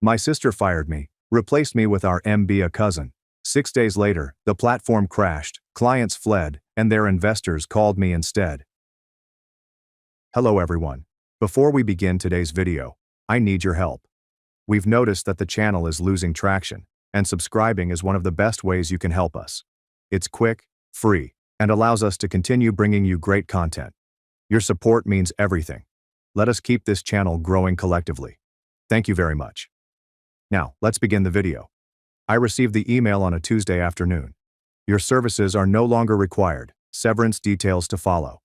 My sister fired me, replaced me with our MBA cousin. 6 days later, the platform crashed, clients fled, and their investors called me instead. Hello everyone. Before we begin today's video, I need your help. We've noticed that the channel is losing traction, and subscribing is one of the best ways you can help us. It's quick, free, and allows us to continue bringing you great content. Your support means everything. Let us keep this channel growing collectively. Thank you very much. Now, let's begin the video. I received the email on a Tuesday afternoon. Your services are no longer required, severance details to follow.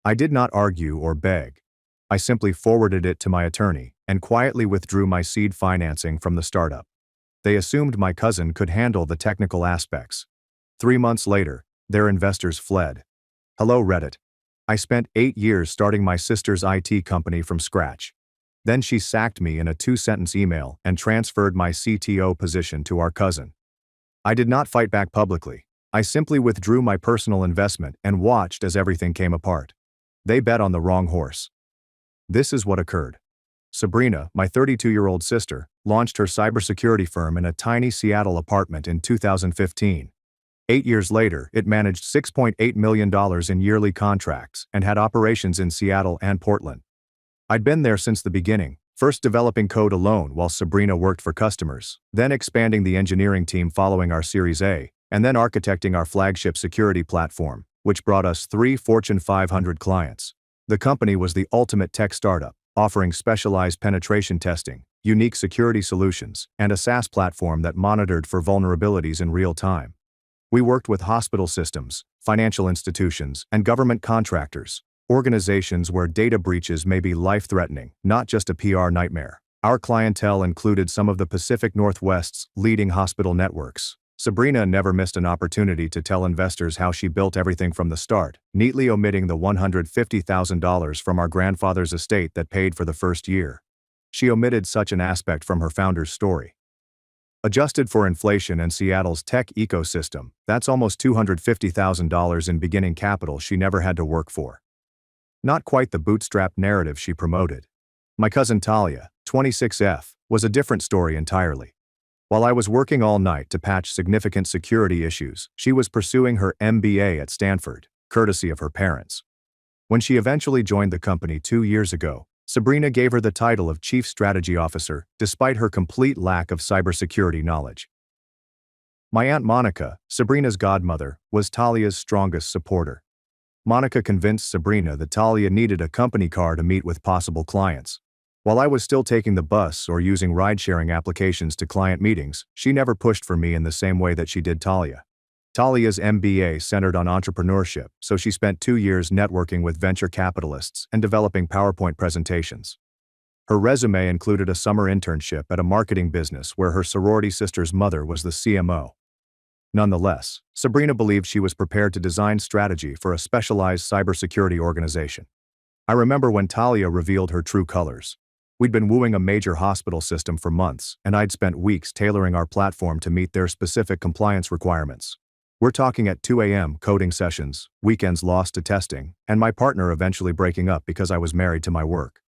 I did not argue or beg. I simply forwarded it to my attorney and quietly withdrew my seed financing from the startup. They assumed my cousin could handle the technical aspects. 3 months later, their investors fled. Hello Reddit. I spent 8 years starting my sister's IT company from scratch. Then she sacked me in a 2-sentence email and transferred my CTO position to our cousin. I did not fight back publicly. I simply withdrew my personal investment and watched as everything came apart. They bet on the wrong horse. This is what occurred. Sabrina, my 32-year-old sister, launched her cybersecurity firm in a tiny Seattle apartment in 2015. 8 years later, it managed $6.8 million in yearly contracts and had operations in Seattle and Portland. I'd been there since the beginning, first developing code alone while Sabrina worked for customers, then expanding the engineering team following our Series A, and then architecting our flagship security platform, which brought us 3 Fortune 500 clients. The company was the ultimate tech startup, offering specialized penetration testing, unique security solutions, and a SaaS platform that monitored for vulnerabilities in real time. We worked with hospital systems, financial institutions, and government contractors, organizations where data breaches may be life-threatening, not just a PR nightmare. Our clientele included some of the Pacific Northwest's leading hospital networks. Sabrina never missed an opportunity to tell investors how she built everything from the start, neatly omitting the $150,000 from our grandfather's estate that paid for the first year. She omitted such an aspect from her founder's story. Adjusted for inflation and Seattle's tech ecosystem, that's almost $250,000 in beginning capital she never had to work for. Not quite the bootstrap narrative she promoted. My cousin Talia, 26F, was a different story entirely. While I was working all night to patch significant security issues, she was pursuing her MBA at Stanford, courtesy of her parents. When she eventually joined the company 2 years ago, Sabrina gave her the title of Chief Strategy Officer, despite her complete lack of cybersecurity knowledge. My Aunt Monica, Sabrina's godmother, was Talia's strongest supporter. Monica convinced Sabrina that Talia needed a company car to meet with possible clients. While I was still taking the bus or using ride-sharing applications to client meetings, she never pushed for me in the same way that she did Talia. Talia's MBA centered on entrepreneurship, so she spent 2 years networking with venture capitalists and developing PowerPoint presentations. Her resume included a summer internship at a marketing business where her sorority sister's mother was the CMO. Nonetheless, Sabrina believed she was prepared to design strategy for a specialized cybersecurity organization. I remember when Talia revealed her true colors. We'd been wooing a major hospital system for months, and I'd spent weeks tailoring our platform to meet their specific compliance requirements. We're talking at 2 a.m. coding sessions, weekends lost to testing, and my partner eventually breaking up because I was married to my work.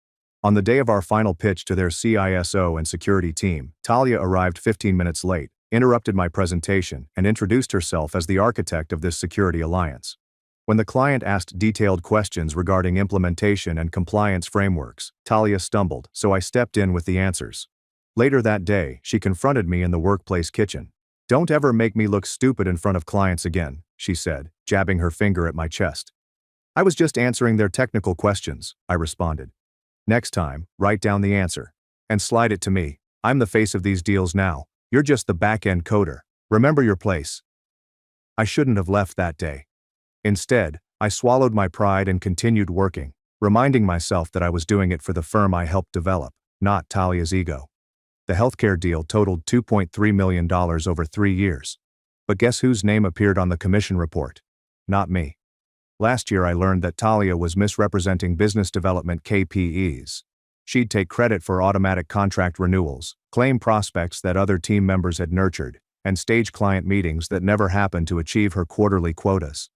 On the day of our final pitch to their CISO and security team, Talia arrived 15 minutes late, interrupted my presentation, and introduced herself as the architect of this security alliance. When the client asked detailed questions regarding implementation and compliance frameworks, Talia stumbled, so I stepped in with the answers. Later that day, she confronted me in the workplace kitchen. "Don't ever make me look stupid in front of clients again," she said, jabbing her finger at my chest. "I was just answering their technical questions," I responded. "Next time, write down the answer. And slide it to me. I'm the face of these deals now. You're just the back-end coder. Remember your place." I shouldn't have left that day. Instead, I swallowed my pride and continued working, reminding myself that I was doing it for the firm I helped develop, not Talia's ego. The healthcare deal totaled $2.3 million over 3 years. But guess whose name appeared on the commission report? Not me. Last year I learned that Talia was misrepresenting business development KPIs. She'd take credit for automatic contract renewals, claim prospects that other team members had nurtured, and stage client meetings that never happened to achieve her quarterly quotas.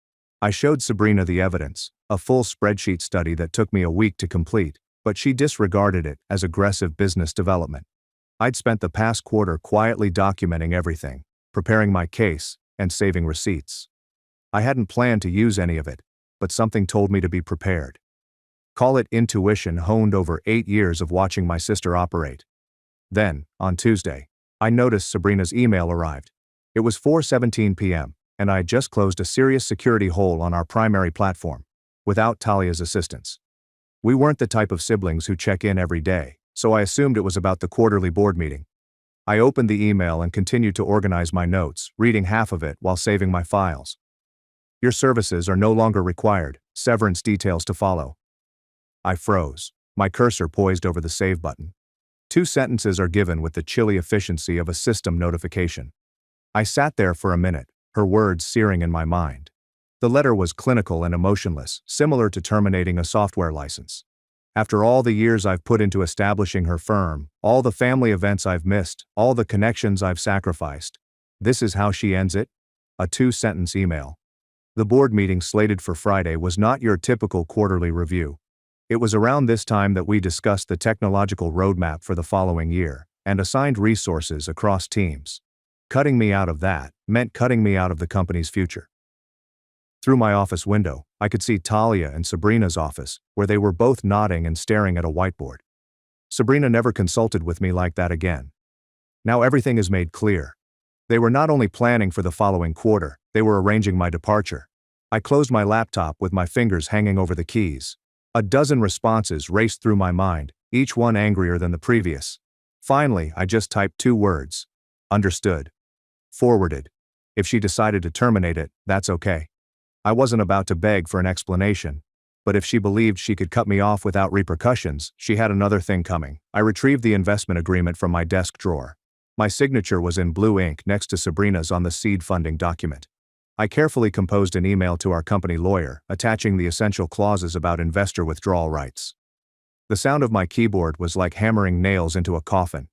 I showed Sabrina the evidence, a full spreadsheet study that took me a week to complete, but she disregarded it as aggressive business development. I'd spent the past quarter quietly documenting everything, preparing my case, and saving receipts. I hadn't planned to use any of it, but something told me to be prepared. Call it intuition honed over 8 years of watching my sister operate. Then, on Tuesday, I noticed Sabrina's email arrived. It was 4:17 p.m., and I had just closed a serious security hole on our primary platform, without Talia's assistance. We weren't the type of siblings who check in every day, so I assumed it was about the quarterly board meeting. I opened the email and continued to organize my notes, reading half of it while saving my files. Your services are no longer required, severance details to follow. I froze, my cursor poised over the save button. 2 sentences are given with the chilly efficiency of a system notification. I sat there for a minute, her words searing in my mind. The letter was clinical and emotionless, similar to terminating a software license. After all the years I've put into establishing her firm, all the family events I've missed, all the connections I've sacrificed, this is how she ends it? A 2-sentence email. The board meeting slated for Friday was not your typical quarterly review. It was around this time that we discussed the technological roadmap for the following year, and assigned resources across teams. Cutting me out of that meant cutting me out of the company's future. Through my office window, I could see Talia and Sabrina's office, where they were both nodding and staring at a whiteboard. Sabrina never consulted with me like that again. Now everything is made clear. They were not only planning for the following quarter, they were arranging my departure. I closed my laptop with my fingers hanging over the keys. A dozen responses raced through my mind, each one angrier than the previous. Finally, I just typed 2 words. Understood. Forwarded. If she decided to terminate it, that's okay. I wasn't about to beg for an explanation, but if she believed she could cut me off without repercussions, she had another thing coming. I retrieved the investment agreement from my desk drawer. My signature was in blue ink next to Sabrina's on the seed funding document. I carefully composed an email to our company lawyer, attaching the essential clauses about investor withdrawal rights. The sound of my keyboard was like hammering nails into a coffin.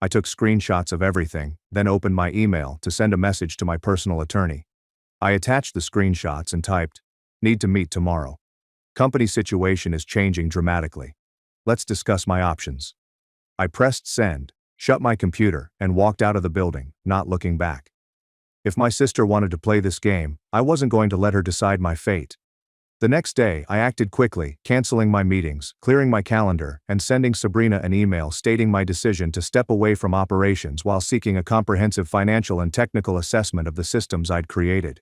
I took screenshots of everything, then opened my email to send a message to my personal attorney. I attached the screenshots and typed, "Need to meet tomorrow. Company situation is changing dramatically. Let's discuss my options." I pressed send, shut my computer, and walked out of the building, not looking back. If my sister wanted to play this game, I wasn't going to let her decide my fate. The next day, I acted quickly, canceling my meetings, clearing my calendar, and sending Sabrina an email stating my decision to step away from operations while seeking a comprehensive financial and technical assessment of the systems I'd created.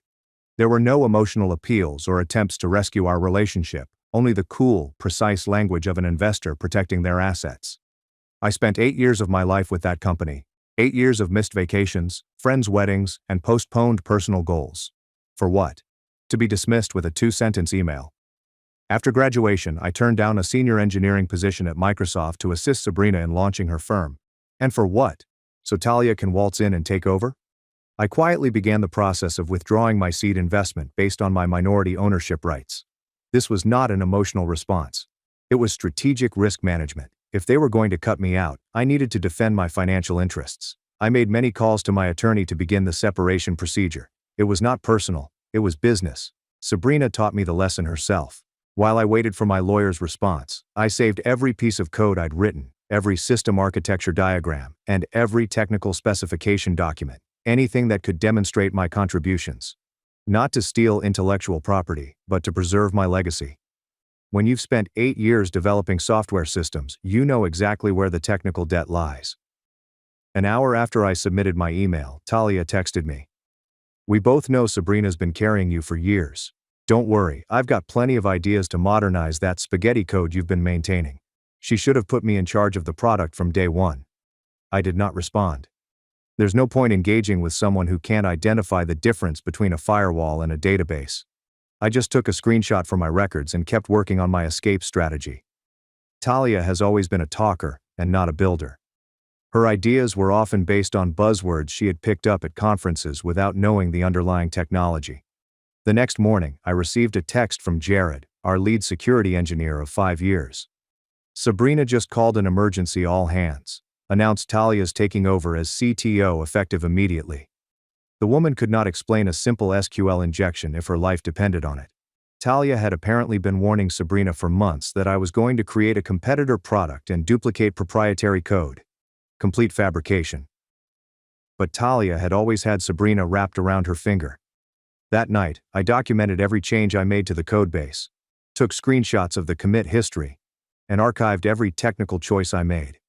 There were no emotional appeals or attempts to rescue our relationship, only the cool, precise language of an investor protecting their assets. I spent 8 years of my life with that company, 8 years of missed vacations, friends' weddings, and postponed personal goals. For what? To be dismissed with a 2-sentence email. After graduation, I turned down a senior engineering position at Microsoft to assist Sabrina in launching her firm. And for what? So Talia can waltz in and take over? I quietly began the process of withdrawing my seed investment based on my minority ownership rights. This was not an emotional response. It was strategic risk management. If they were going to cut me out, I needed to defend my financial interests. I made many calls to my attorney to begin the separation procedure. It was not personal, it was business. Sabrina taught me the lesson herself. While I waited for my lawyer's response, I saved every piece of code I'd written, every system architecture diagram, and every technical specification document. Anything that could demonstrate my contributions. Not to steal intellectual property, but to preserve my legacy. When you've spent 8 years developing software systems, you know exactly where the technical debt lies. An hour after I submitted my email, Talia texted me. "We both know Sabrina's been carrying you for years. Don't worry, I've got plenty of ideas to modernize that spaghetti code you've been maintaining. She should have put me in charge of the product from day one." I did not respond. There's no point engaging with someone who can't identify the difference between a firewall and a database. I just took a screenshot from my records and kept working on my escape strategy. Talia has always been a talker and not a builder. Her ideas were often based on buzzwords she had picked up at conferences without knowing the underlying technology. The next morning, I received a text from Jared, our lead security engineer of 5 years. "Sabrina just called an emergency all hands. Announced Talia's taking over as CTO effective immediately." The woman could not explain a simple SQL injection if her life depended on it. Talia had apparently been warning Sabrina for months that I was going to create a competitor product and duplicate proprietary code. Complete fabrication. But Talia had always had Sabrina wrapped around her finger. That night, I documented every change I made to the codebase, took screenshots of the commit history, and archived every technical choice I made.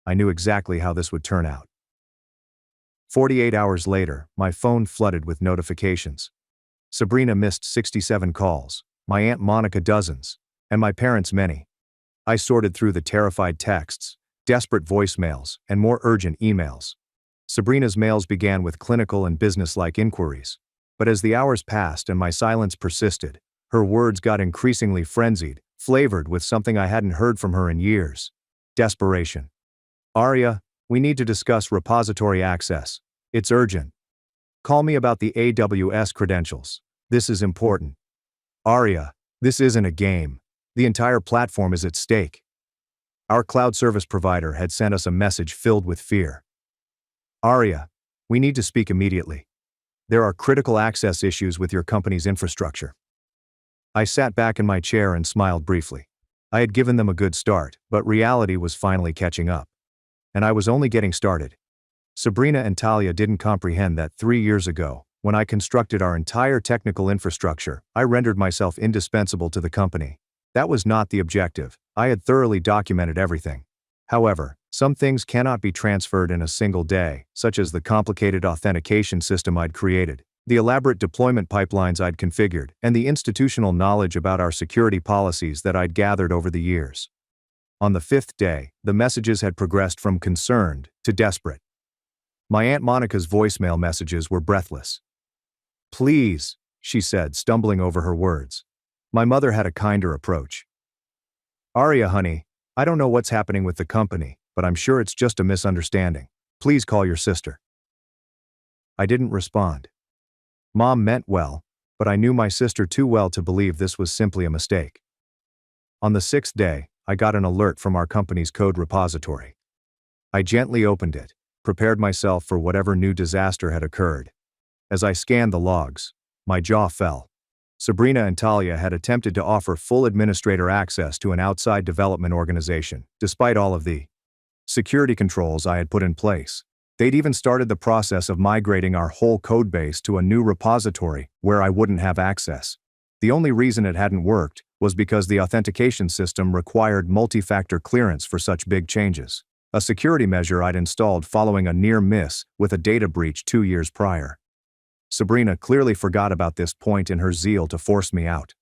I knew exactly how this would turn out. 48 hours later, my phone flooded with notifications. Sabrina missed 67 calls, my Aunt Monica dozens, and my parents many. I sorted through the terrified texts, desperate voicemails, and more urgent emails. Sabrina's mails began with clinical and business-like inquiries. But as the hours passed and my silence persisted, her words got increasingly frenzied, flavored with something I hadn't heard from her in years. Desperation. "Aria, we need to discuss repository access. It's urgent. Call me about the AWS credentials. This is important. Aria, this isn't a game. The entire platform is at stake." Our cloud service provider had sent us a message filled with fear. "Aria, we need to speak immediately. There are critical access issues with your company's infrastructure." I sat back in my chair and smiled briefly. I had given them a good start, but reality was finally catching up. And I was only getting started. Sabrina and Talia didn't comprehend that 3 years ago, when I constructed our entire technical infrastructure, I rendered myself indispensable to the company. That was not the objective. I had thoroughly documented everything. However, some things cannot be transferred in a single day, such as the complicated authentication system I'd created, the elaborate deployment pipelines I'd configured, and the institutional knowledge about our security policies that I'd gathered over the years. On the 5th day, the messages had progressed from concerned to desperate. My Aunt Monica's voicemail messages were breathless. "Please," she said, stumbling over her words. My mother had a kinder approach. "Aria, honey, I don't know what's happening with the company, but I'm sure it's just a misunderstanding. Please call your sister." I didn't respond. Mom meant well, but I knew my sister too well to believe this was simply a mistake. On the 6th day, I got an alert from our company's code repository. I gently opened it, prepared myself for whatever new disaster had occurred. As I scanned the logs, my jaw fell. Sabrina and Talia had attempted to offer full administrator access to an outside development organization, despite all of the security controls I had put in place. They'd even started the process of migrating our whole codebase to a new repository where I wouldn't have access. The only reason it hadn't worked was because the authentication system required multi-factor clearance for such big changes, a security measure I'd installed following a near miss with a data breach 2 years prior. Sabrina clearly forgot about this point in her zeal to force me out.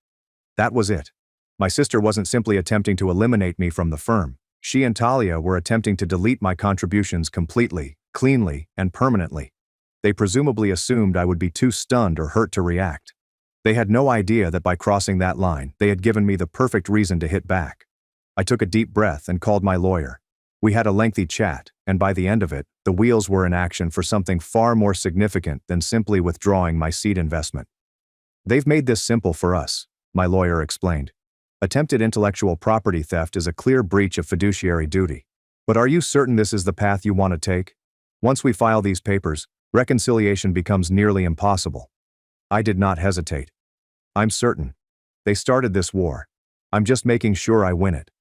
That was it. My sister wasn't simply attempting to eliminate me from the firm. She and Talia were attempting to delete my contributions completely, cleanly, and permanently. They presumably assumed I would be too stunned or hurt to react. They had no idea that by crossing that line, they had given me the perfect reason to hit back. I took a deep breath and called my lawyer. We had a lengthy chat, and by the end of it, the wheels were in action for something far more significant than simply withdrawing my seed investment. "They've made this simple for us," my lawyer explained. "Attempted intellectual property theft is a clear breach of fiduciary duty. But are you certain this is the path you want to take? Once we file these papers, reconciliation becomes nearly impossible." I did not hesitate. "I'm certain. They started this war. I'm just making sure I win it."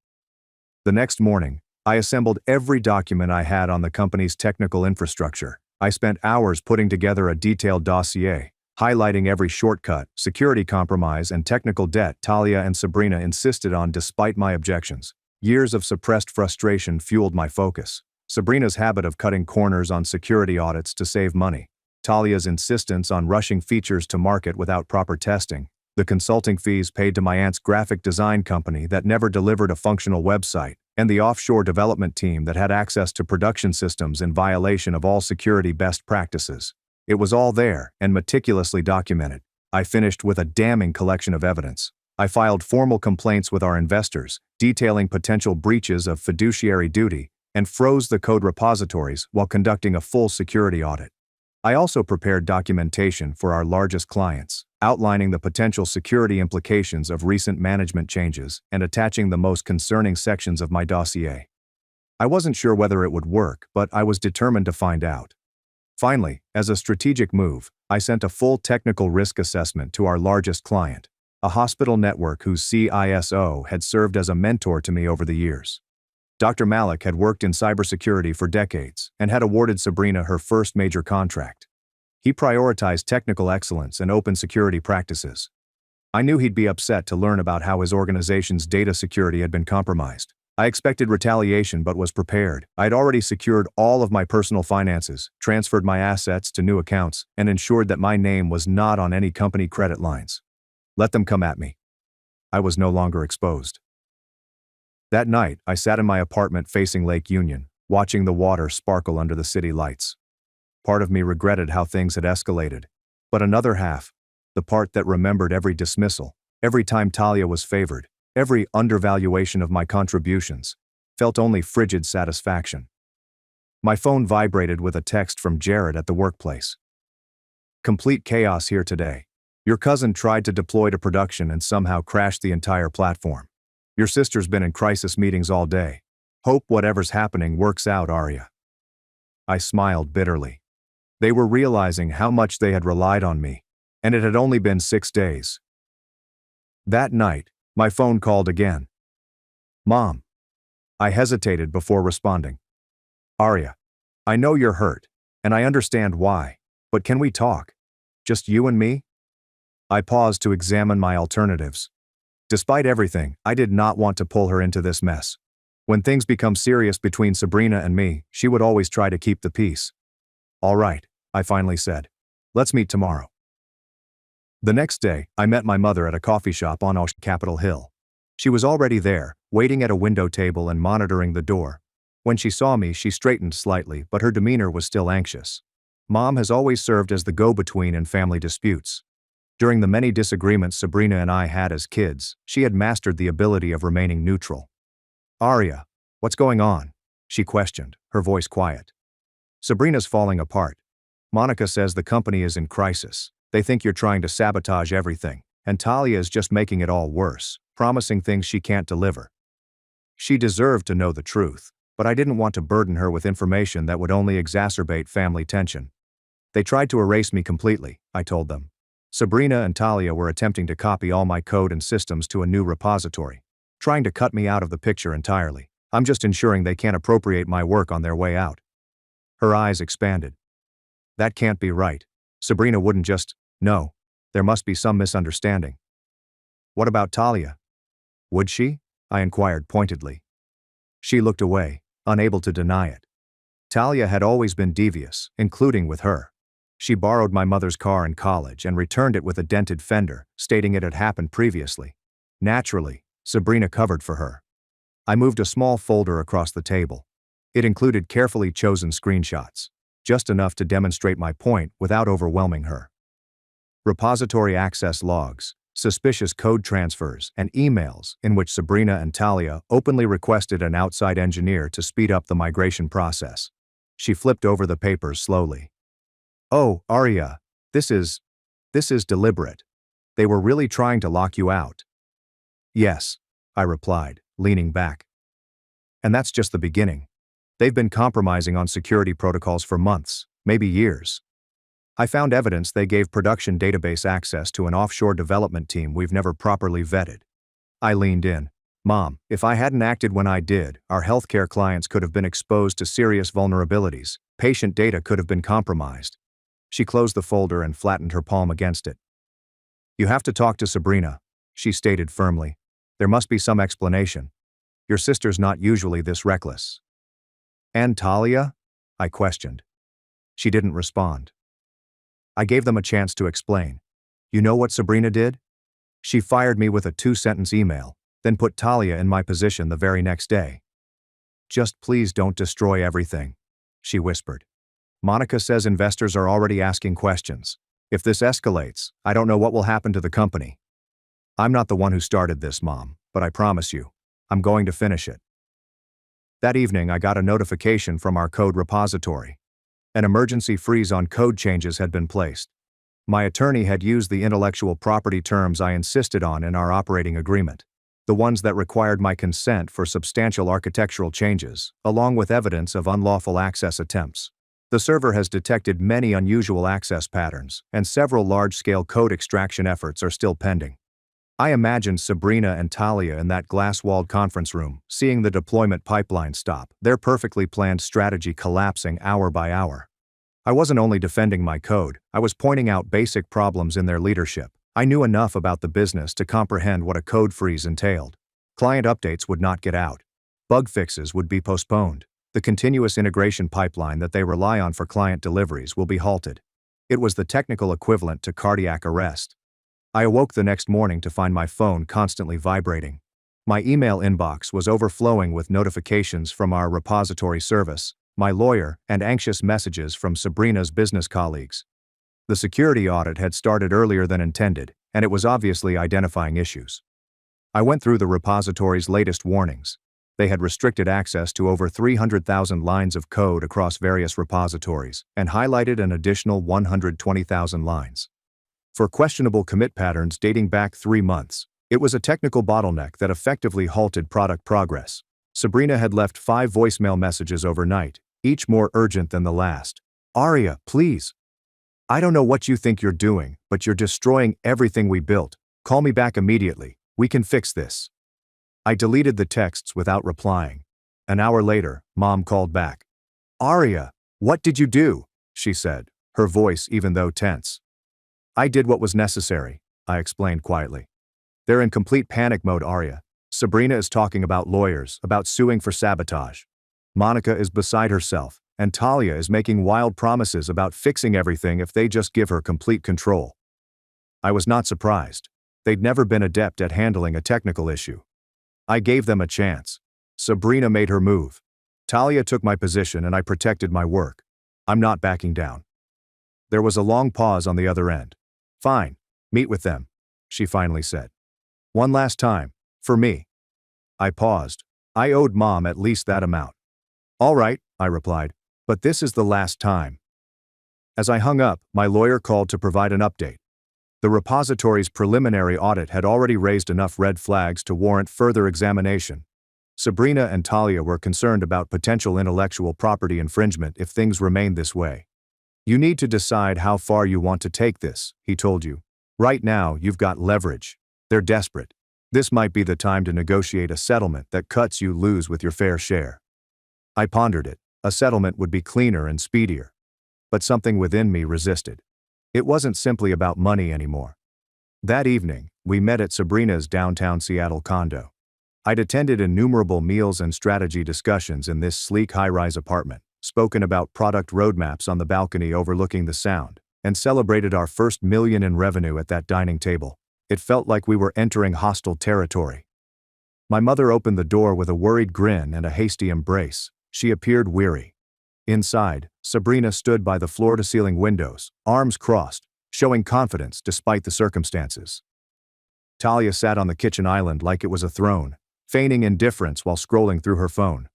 The next morning, I assembled every document I had on the company's technical infrastructure. I spent hours putting together a detailed dossier, highlighting every shortcut, security compromise, and technical debt Talia and Sabrina insisted on despite my objections. Years of suppressed frustration fueled my focus. Sabrina's habit of cutting corners on security audits to save money, Talia's insistence on rushing features to market without proper testing, the consulting fees paid to my aunt's graphic design company that never delivered a functional website, and the offshore development team that had access to production systems in violation of all security best practices. It was all there and meticulously documented. I finished with a damning collection of evidence. I filed formal complaints with our investors, detailing potential breaches of fiduciary duty, and froze the code repositories while conducting a full security audit. I also prepared documentation for our largest clients, outlining the potential security implications of recent management changes and attaching the most concerning sections of my dossier. I wasn't sure whether it would work, but I was determined to find out. Finally, as a strategic move, I sent a full technical risk assessment to our largest client, a hospital network whose CISO had served as a mentor to me over the years. Dr. Malik had worked in cybersecurity for decades and had awarded Sabrina her first major contract. He prioritized technical excellence and open security practices. I knew he'd be upset to learn about how his organization's data security had been compromised. I expected retaliation but was prepared. I'd already secured all of my personal finances, transferred my assets to new accounts, and ensured that my name was not on any company credit lines. Let them come at me. I was no longer exposed. That night, I sat in my apartment facing Lake Union, watching the water sparkle under the city lights. Part of me regretted how things had escalated, but another half, the part that remembered every dismissal, every time Talia was favored, every undervaluation of my contributions, felt only frigid satisfaction. My phone vibrated with a text from Jared at the workplace. Complete chaos here today. Your cousin tried to deploy to production and somehow crashed the entire platform. Your sister's been in crisis meetings all day. Hope whatever's happening works out, Arya. I smiled bitterly. They were realizing how much they had relied on me, and it had only been 6 days. That night, my phone called again. Mom. I hesitated before responding. Arya, I know you're hurt, and I understand why, but can we talk? Just you and me? I paused to examine my alternatives. Despite everything, I did not want to pull her into this mess. When things become serious between Sabrina and me, she would always try to keep the peace. All right, I finally said. Let's meet tomorrow. The next day, I met my mother at a coffee shop on Capitol Hill. She was already there, waiting at a window table and monitoring the door. When she saw me, she straightened slightly, but her demeanor was still anxious. Mom has always served as the go-between in family disputes. During the many disagreements Sabrina and I had as kids, she had mastered the ability of remaining neutral. Arya, what's going on? She questioned, her voice quiet. Sabrina's falling apart. Monica says the company is in crisis. They think you're trying to sabotage everything, and Talia is just making it all worse, promising things she can't deliver. She deserved to know the truth, but I didn't want to burden her with information that would only exacerbate family tension. They tried to erase me completely, I told them. Sabrina and Talia were attempting to copy all my code and systems to a new repository, trying to cut me out of the picture entirely. I'm just ensuring they can't appropriate my work on their way out. Her eyes expanded. That can't be right. Sabrina wouldn't just, no. There must be some misunderstanding. What about Talia? Would she? I inquired pointedly. She looked away, unable to deny it. Talia had always been devious, including with her. She borrowed my mother's car in college and returned it with a dented fender, stating it had happened previously. Naturally, Sabrina covered for her. I moved a small folder across the table. It included carefully chosen screenshots, just enough to demonstrate my point without overwhelming her. Repository access logs, suspicious code transfers, and emails in which Sabrina and Talia openly requested an outside engineer to speed up the migration process. She flipped over the papers slowly. Oh, Arya, this is deliberate. They were really trying to lock you out. Yes, I replied, leaning back. And that's just the beginning. They've been compromising on security protocols for months, maybe years. I found evidence they gave production database access to an offshore development team we've never properly vetted. I leaned in. Mom, if I hadn't acted when I did, our healthcare clients could have been exposed to serious vulnerabilities. Patient data could have been compromised. She closed the folder and flattened her palm against it. You have to talk to Sabrina, she stated firmly. There must be some explanation. Your sister's not usually this reckless. And Talia? I questioned. She didn't respond. I gave them a chance to explain. You know what Sabrina did? She fired me with a 2-sentence email, then put Talia in my position the very next day. Just please don't destroy everything, she whispered. Monica says investors are already asking questions. If this escalates, I don't know what will happen to the company. I'm not the one who started this, Mom, but I promise you, I'm going to finish it. That evening, I got a notification from our code repository. An emergency freeze on code changes had been placed. My attorney had used the intellectual property terms I insisted on in our operating agreement, the ones that required my consent for substantial architectural changes, along with evidence of unlawful access attempts. The server has detected many unusual access patterns, and several large-scale code extraction efforts are still pending. I imagined Sabrina and Talia in that glass-walled conference room, seeing the deployment pipeline stop, their perfectly planned strategy collapsing hour by hour. I wasn't only defending my code, I was pointing out basic problems in their leadership. I knew enough about the business to comprehend what a code freeze entailed. Client updates would not get out. Bug fixes would be postponed. The continuous integration pipeline that they rely on for client deliveries will be halted. It was the technical equivalent to cardiac arrest. I awoke the next morning to find my phone constantly vibrating. My email inbox was overflowing with notifications from our repository service, my lawyer, and anxious messages from Sabrina's business colleagues. The security audit had started earlier than intended, and it was obviously identifying issues. I went through the repository's latest warnings. They had restricted access to over 300,000 lines of code across various repositories and highlighted an additional 120,000 lines. For questionable commit patterns dating back 3 months, it was a technical bottleneck that effectively halted product progress. Sabrina had left 5 voicemail messages overnight, each more urgent than the last. "Aria, please. I don't know what you think you're doing, but you're destroying everything we built. Call me back immediately. We can fix this." I deleted the texts without replying. An hour later, Mom called back. "Aria, what did you do?" she said, her voice even though tense. "I did what was necessary," I explained quietly. "They're in complete panic mode, Aria. Sabrina is talking about lawyers, about suing for sabotage. Monica is beside herself, and Talia is making wild promises about fixing everything if they just give her complete control." I was not surprised. They'd never been adept at handling a technical issue. I gave them a chance. Sabrina made her move. Talia took my position and I protected my work. I'm not backing down. There was a long pause on the other end. "Fine, meet with them," she finally said. "One last time, for me." I paused. I owed Mom at least that amount. "All right," I replied, "but this is the last time." As I hung up, my lawyer called to provide an update. The repository's preliminary audit had already raised enough red flags to warrant further examination. Sabrina and Talia were concerned about potential intellectual property infringement if things remained this way. "You need to decide how far you want to take this," he told you. "Right now, you've got leverage. They're desperate. This might be the time to negotiate a settlement that cuts you loose with your fair share." I pondered it. A settlement would be cleaner and speedier. But something within me resisted. It wasn't simply about money anymore. That evening, we met at Sabrina's downtown Seattle condo. I'd attended innumerable meals and strategy discussions in this sleek high-rise apartment, spoken about product roadmaps on the balcony overlooking the Sound, and celebrated our first $1 million in revenue at that dining table. It felt like we were entering hostile territory. My mother opened the door with a worried grin and a hasty embrace. She appeared weary. Inside, Sabrina stood by the floor-to-ceiling windows, arms crossed, showing confidence despite the circumstances. Talia sat on the kitchen island like it was a throne, feigning indifference while scrolling through her phone.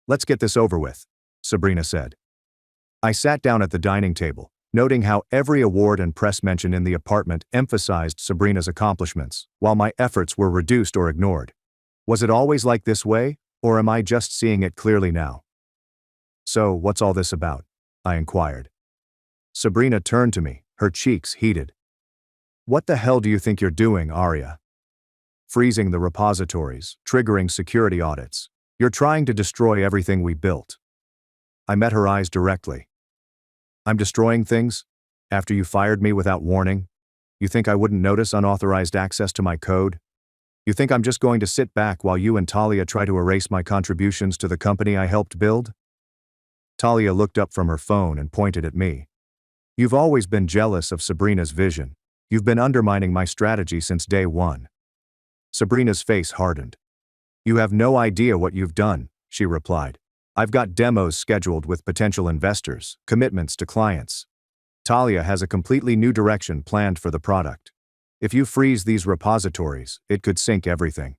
"Let's get this over with," Sabrina said. I sat down at the dining table, noting how every award and press mention in the apartment emphasized Sabrina's accomplishments, while my efforts were reduced or ignored. Was it always like this way, or am I just seeing it clearly now? "So, what's all this about?" I inquired. Sabrina turned to me, her cheeks heated. "What the hell do you think you're doing, Aria? Freezing the repositories, triggering security audits. You're trying to destroy everything we built." I met her eyes directly. "I'm destroying things? After you fired me without warning? You think I wouldn't notice unauthorized access to my code? You think I'm just going to sit back while you and Talia try to erase my contributions to the company I helped build?" Talia looked up from her phone and pointed at me. "You've always been jealous of Sabrina's vision. You've been undermining my strategy since day one." Sabrina's face hardened. "You have no idea what you've done," she replied. "I've got demos scheduled with potential investors, commitments to clients. Talia has a completely new direction planned for the product. If you freeze these repositories, it could sink everything."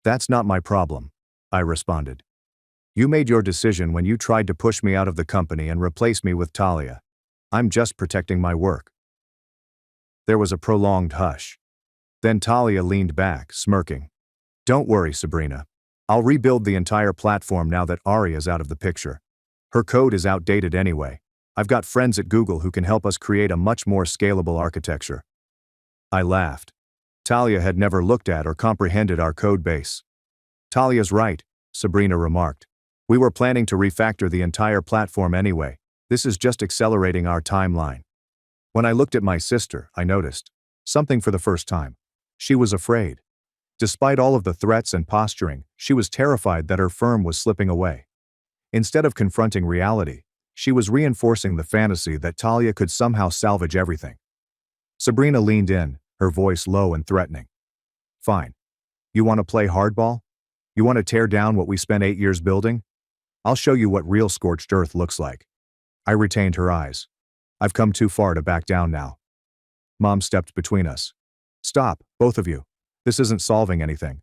"That's not my problem," I responded. "You made your decision when you tried to push me out of the company and replace me with Talia. I'm just protecting my work." There was a prolonged hush. Then Talia leaned back, smirking. "Don't worry, Sabrina. I'll rebuild the entire platform now that Aria's out of the picture. Her code is outdated anyway. I've got friends at Google who can help us create a much more scalable architecture." I laughed. Talia had never looked at or comprehended our code base. Talia's right, Sabrina remarked. We were planning to refactor the entire platform anyway. This is just accelerating our timeline. When I looked at my sister, I noticed something for the first time. She was afraid. Despite all of the threats and posturing, she was terrified that her firm was slipping away. Instead of confronting reality, she was reinforcing the fantasy that Talia could somehow salvage everything. Sabrina leaned in, her voice low and threatening. Fine. You want to play hardball? You want to tear down what we spent 8 years building? I'll show you what real scorched earth looks like. I retained her eyes. I've come too far to back down now. Mom stepped between us. Stop, both of you. This isn't solving anything.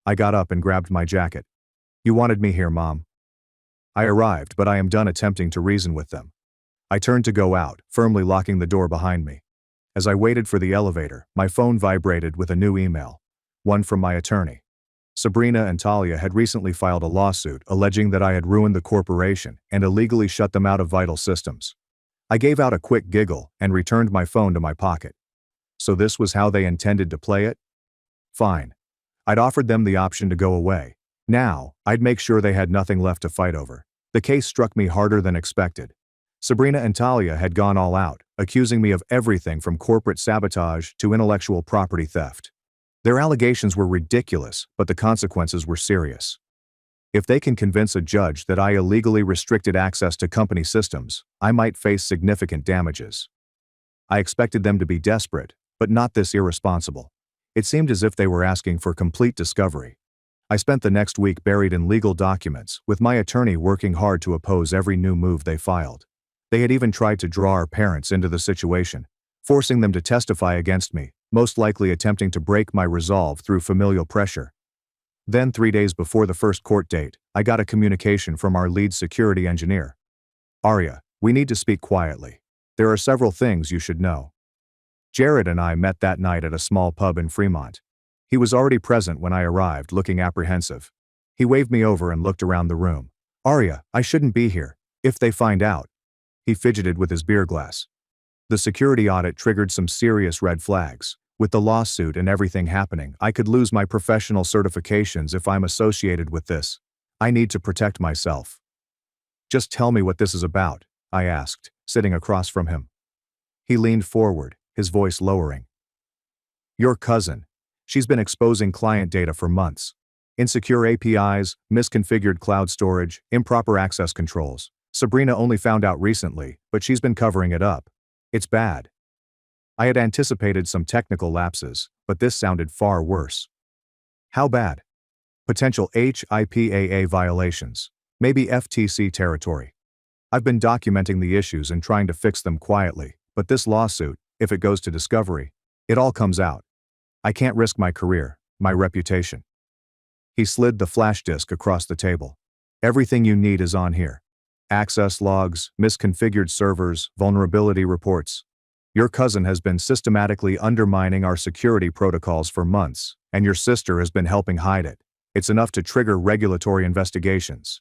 I got up and grabbed my jacket. You wanted me here, Mom. I arrived, but I am done attempting to reason with them. I turned to go out, firmly locking the door behind me. As I waited for the elevator, my phone vibrated with a new email. One from my attorney. Sabrina and Talia had recently filed a lawsuit alleging that I had ruined the corporation and illegally shut them out of vital systems. I gave out a quick giggle and returned my phone to my pocket. So this was how they intended to play it? Fine. I'd offered them the option to go away. Now, I'd make sure they had nothing left to fight over. The case struck me harder than expected. Sabrina and Talia had gone all out, accusing me of everything from corporate sabotage to intellectual property theft. Their allegations were ridiculous, but the consequences were serious. If they can convince a judge that I illegally restricted access to company systems, I might face significant damages. I expected them to be desperate, but not this irresponsible. It seemed as if they were asking for complete discovery. I spent the next week buried in legal documents, with my attorney working hard to oppose every new move they filed. They had even tried to draw our parents into the situation, forcing them to testify against me, most likely attempting to break my resolve through familial pressure. Then 3 days before the first court date, I got a communication from our lead security engineer. Arya, we need to speak quietly. There are several things you should know. Jared and I met that night at a small pub in Fremont. He was already present when I arrived, looking apprehensive. He waved me over and looked around the room. Arya, I shouldn't be here. If they find out. He fidgeted with his beer glass. The security audit triggered some serious red flags. With the lawsuit and everything happening, I could lose my professional certifications if I'm associated with this. I need to protect myself. Just tell me what this is about, I asked, sitting across from him. He leaned forward, his voice lowering. Your cousin. She's been exposing client data for months. Insecure APIs, misconfigured cloud storage, improper access controls. Sabrina only found out recently, but she's been covering it up. It's bad. I had anticipated some technical lapses, but this sounded far worse. How bad? Potential HIPAA violations. Maybe FTC territory. I've been documenting the issues and trying to fix them quietly, but this lawsuit, if it goes to discovery, it all comes out. I can't risk my career, my reputation. He slid the flash disk across the table. Everything you need is on here. Access logs, misconfigured servers, vulnerability reports. Your cousin has been systematically undermining our security protocols for months, and your sister has been helping hide it. It's enough to trigger regulatory investigations.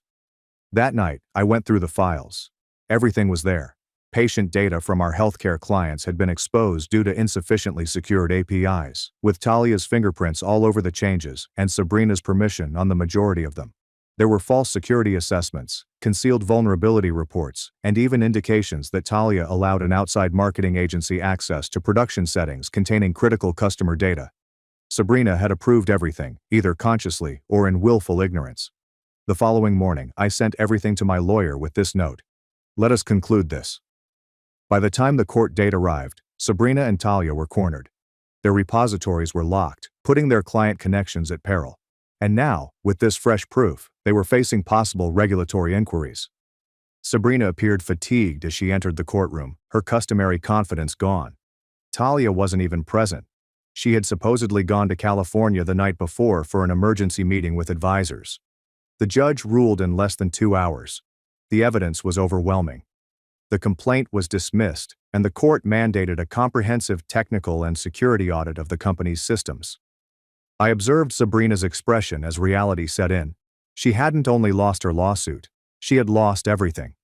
That night, I went through the files. Everything was there. Patient data from our healthcare clients had been exposed due to insufficiently secured APIs, with Talia's fingerprints all over the changes and Sabrina's permission on the majority of them. There were false security assessments, concealed vulnerability reports, and even indications that Talia allowed an outside marketing agency access to production settings containing critical customer data. Sabrina had approved everything, either consciously or in willful ignorance. The following morning, I sent everything to my lawyer with this note. Let us conclude this. By the time the court date arrived, Sabrina and Talia were cornered. Their repositories were locked, putting their client connections at peril. And now, with this fresh proof, they were facing possible regulatory inquiries. Sabrina appeared fatigued as she entered the courtroom, her customary confidence gone. Talia wasn't even present. She had supposedly gone to California the night before for an emergency meeting with advisors. The judge ruled in less than 2 hours. The evidence was overwhelming. The complaint was dismissed, and the court mandated a comprehensive technical and security audit of the company's systems. I observed Sabrina's expression as reality set in. She hadn't only lost her lawsuit, she had lost everything.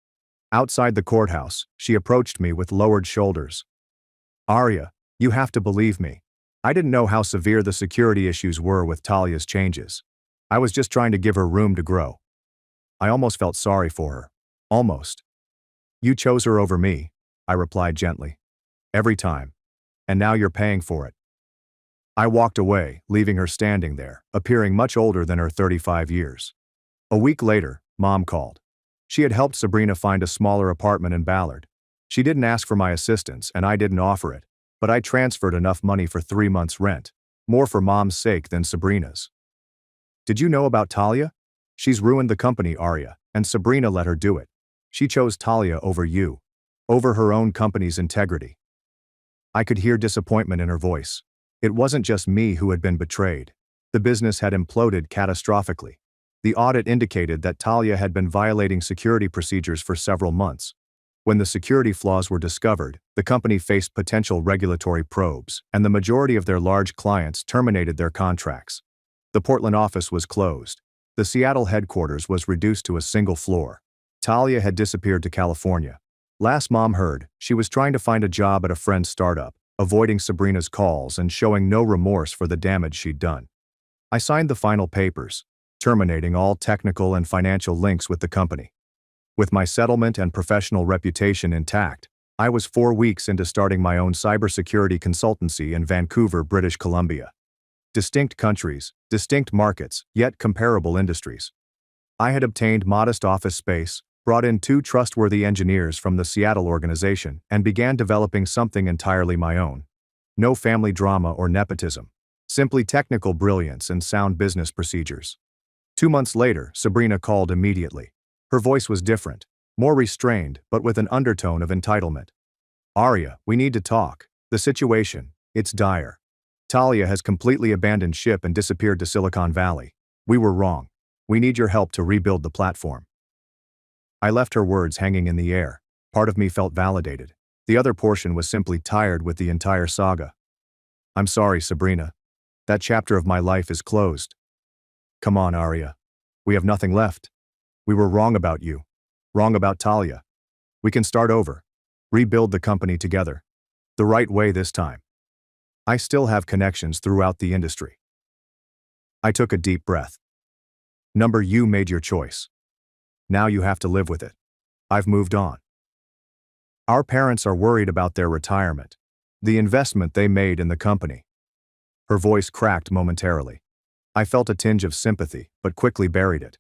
Outside the courthouse, she approached me with lowered shoulders. Arya, you have to believe me. I didn't know how severe the security issues were with Talia's changes. I was just trying to give her room to grow. I almost felt sorry for her. Almost. You chose her over me, I replied gently. Every time. And now you're paying for it. I walked away, leaving her standing there, appearing much older than her 35 years. A week later, Mom called. She had helped Sabrina find a smaller apartment in Ballard. She didn't ask for my assistance and I didn't offer it, but I transferred enough money for 3 months' rent, more for Mom's sake than Sabrina's. Did you know about Talia? She's ruined the company, Arya, and Sabrina let her do it. She chose Talia over you, over her own company's integrity. I could hear disappointment in her voice. It wasn't just me who had been betrayed. The business had imploded catastrophically. The audit indicated that Talia had been violating security procedures for several months. When the security flaws were discovered, the company faced potential regulatory probes, and the majority of their large clients terminated their contracts. The Portland office was closed. The Seattle headquarters was reduced to a single floor. Talia had disappeared to California. Last Mom heard, she was trying to find a job at a friend's startup, avoiding Sabrina's calls and showing no remorse for the damage she'd done. I signed the final papers, terminating all technical and financial links with the company. With my settlement and professional reputation intact, I was 4 weeks into starting my own cybersecurity consultancy in Vancouver, British Columbia. Distinct countries, distinct markets, yet comparable industries. I had obtained modest office space, brought in 2 trustworthy engineers from the Seattle organization, and began developing something entirely my own. No family drama or nepotism. Simply technical brilliance and sound business procedures. 2 months later, Sabrina called immediately. Her voice was different, more restrained, but with an undertone of entitlement. Arya, we need to talk. The situation, it's dire. Talia has completely abandoned ship and disappeared to Silicon Valley. We were wrong. We need your help to rebuild the platform. I left her words hanging in the air. Part of me felt validated. The other portion was simply tired with the entire saga. I'm sorry, Sabrina. That chapter of my life is closed. Come on, Arya. We have nothing left. We were wrong about you. Wrong about Talia. We can start over. Rebuild the company together. The right way this time. I still have connections throughout the industry. I took a deep breath. You made your choice. Now you have to live with it. I've moved on. Our parents are worried about their retirement, the investment they made in the company. Her voice cracked momentarily. I felt a tinge of sympathy, but quickly buried it.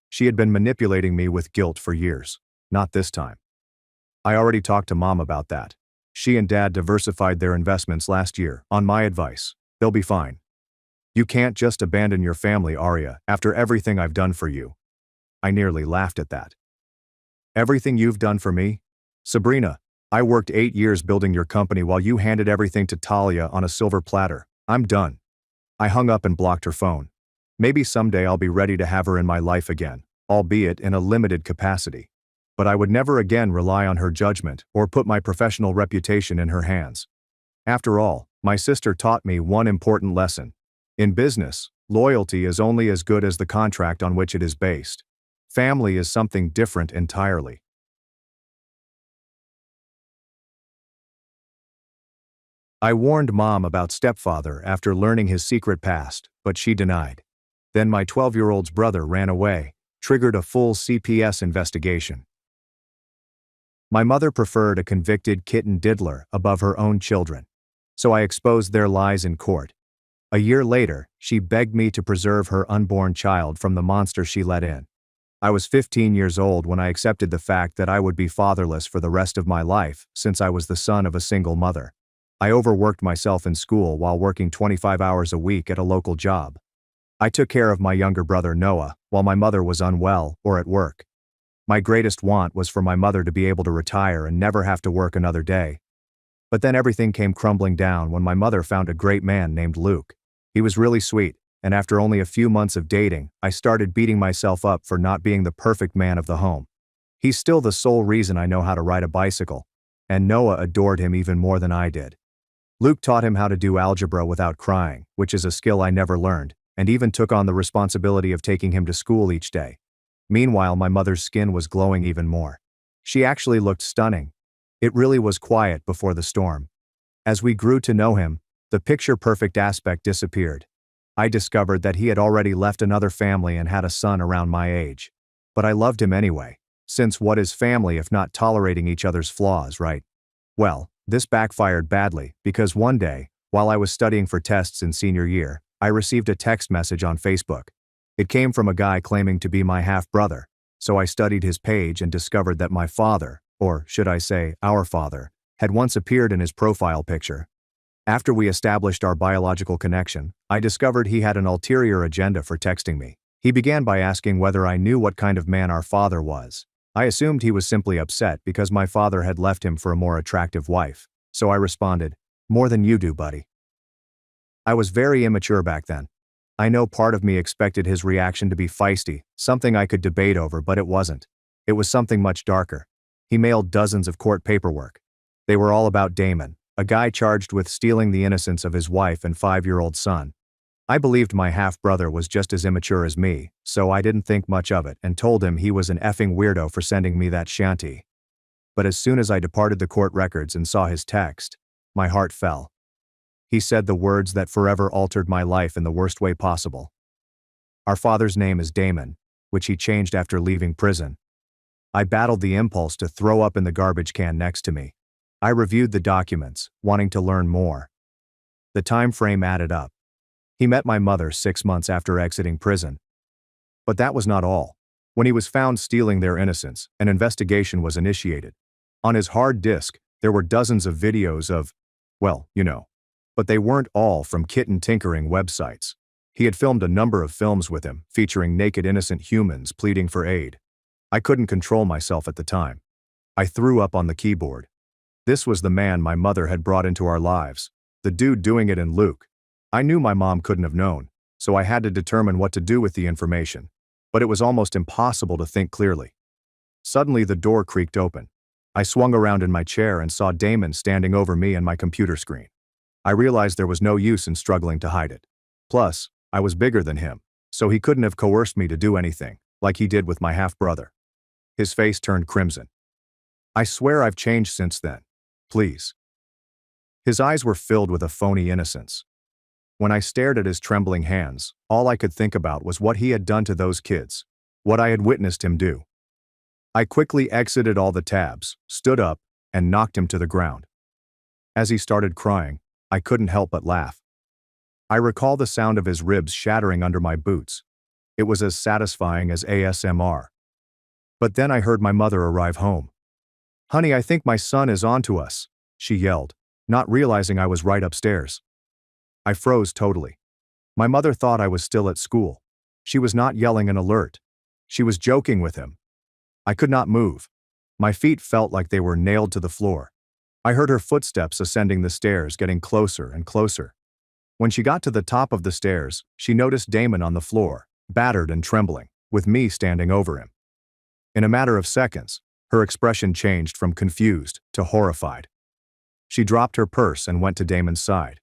She had been manipulating me with guilt for years. Not this time. I already talked to Mom about that. She and Dad diversified their investments last year, on my advice. They'll be fine. You can't just abandon your family, Arya, after everything I've done for you. I nearly laughed at that. Everything you've done for me? Sabrina, I worked 8 years building your company while you handed everything to Talia on a silver platter. I'm done. I hung up and blocked her phone. Maybe someday I'll be ready to have her in my life again, albeit in a limited capacity. But I would never again rely on her judgment or put my professional reputation in her hands. After all, my sister taught me one important lesson. In business, loyalty is only as good as the contract on which it is based. Family is something different entirely. I warned Mom about stepfather after learning his secret past, but she denied. Then my 12-year-old's brother ran away, triggered a full CPS investigation. My mother preferred a convicted kitten diddler above her own children, so I exposed their lies in court. A year later, she begged me to preserve her unborn child from the monster she let in. I was 15 years old when I accepted the fact that I would be fatherless for the rest of my life, since I was the son of a single mother. I overworked myself in school while working 25 hours a week at a local job. I took care of my younger brother Noah, while my mother was unwell or at work. My greatest want was for my mother to be able to retire and never have to work another day. But then everything came crumbling down when my mother found a great man named Luke. He was really sweet, and after only a few months of dating, I started beating myself up for not being the perfect man of the home. He's still the sole reason I know how to ride a bicycle, and Noah adored him even more than I did. Luke taught him how to do algebra without crying, which is a skill I never learned, and even took on the responsibility of taking him to school each day. Meanwhile, my mother's skin was glowing even more. She actually looked stunning. It really was quiet before the storm. As we grew to know him, The picture-perfect aspect disappeared. I discovered that he had already left another family and had a son around my age. But I loved him anyway, since what is family if not tolerating each other's flaws, right? Well, this backfired badly because one day, while I was studying for tests in senior year, I received a text message on Facebook. It came from a guy claiming to be my half-brother, so I studied his page and discovered that my father, or should I say our father, had once appeared in his profile picture. After we established our biological connection, I discovered he had an ulterior agenda for texting me. He began by asking whether I knew what kind of man our father was. I assumed he was simply upset because my father had left him for a more attractive wife, so I responded, "More than you do, buddy." I was very immature back then. I know part of me expected his reaction to be feisty, something I could debate over, but it wasn't. It was something much darker. He mailed dozens of court paperwork. They were all about Damon, a guy charged with stealing the innocence of his wife and 5-year-old son. I believed my half-brother was just as immature as me, so I didn't think much of it and told him he was an effing weirdo for sending me that shanty. But as soon as I departed the court records and saw his text, my heart fell. He said the words that forever altered my life in the worst way possible. Our father's name is Damon, which he changed after leaving prison. I battled the impulse to throw up in the garbage can next to me. I reviewed the documents, wanting to learn more. The time frame added up. He met my mother 6 months after exiting prison. But that was not all. When he was found stealing their innocence, an investigation was initiated. On his hard disk, there were dozens of videos of, well, you know. But they weren't all from kitten tinkering websites. He had filmed a number of films with him, featuring naked innocent humans pleading for aid. I couldn't control myself at the time. I threw up on the keyboard. This was the man my mother had brought into our lives, the dude doing it in Luke. I knew my mom couldn't have known, so I had to determine what to do with the information. But it was almost impossible to think clearly. Suddenly the door creaked open. I swung around in my chair and saw Damon standing over me and my computer screen. I realized there was no use in struggling to hide it. Plus, I was bigger than him, so he couldn't have coerced me to do anything, like he did with my half-brother. His face turned crimson. "I swear I've changed since then. Please." His eyes were filled with a phony innocence. When I stared at his trembling hands, all I could think about was what he had done to those kids, what I had witnessed him do. I quickly exited all the tabs, stood up, and knocked him to the ground. As he started crying, I couldn't help but laugh. I recall the sound of his ribs shattering under my boots. It was as satisfying as ASMR. But then I heard my mother arrive home. "Honey, I think my son is onto us," she yelled, not realizing I was right upstairs. I froze totally. My mother thought I was still at school. She was not yelling an alert. She was joking with him. I could not move. My feet felt like they were nailed to the floor. I heard her footsteps ascending the stairs, getting closer and closer. When she got to the top of the stairs, she noticed Damon on the floor, battered and trembling, with me standing over him. In a matter of seconds, her expression changed from confused to horrified. She dropped her purse and went to Damon's side.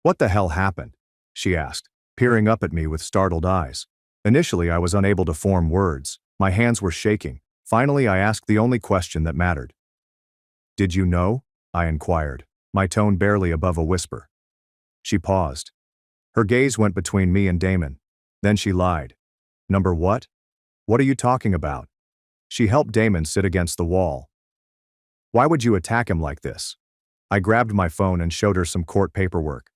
"What the hell happened?" she asked, peering up at me with startled eyes. Initially, I was unable to form words. My hands were shaking. Finally, I asked the only question that mattered. "Did you know?" I inquired, my tone barely above a whisper. She paused. Her gaze went between me and Damon. Then she lied. "Number what? What are you talking about?" She helped Damon sit against the wall. "Why would you attack him like this?" I grabbed my phone and showed her some court paperwork.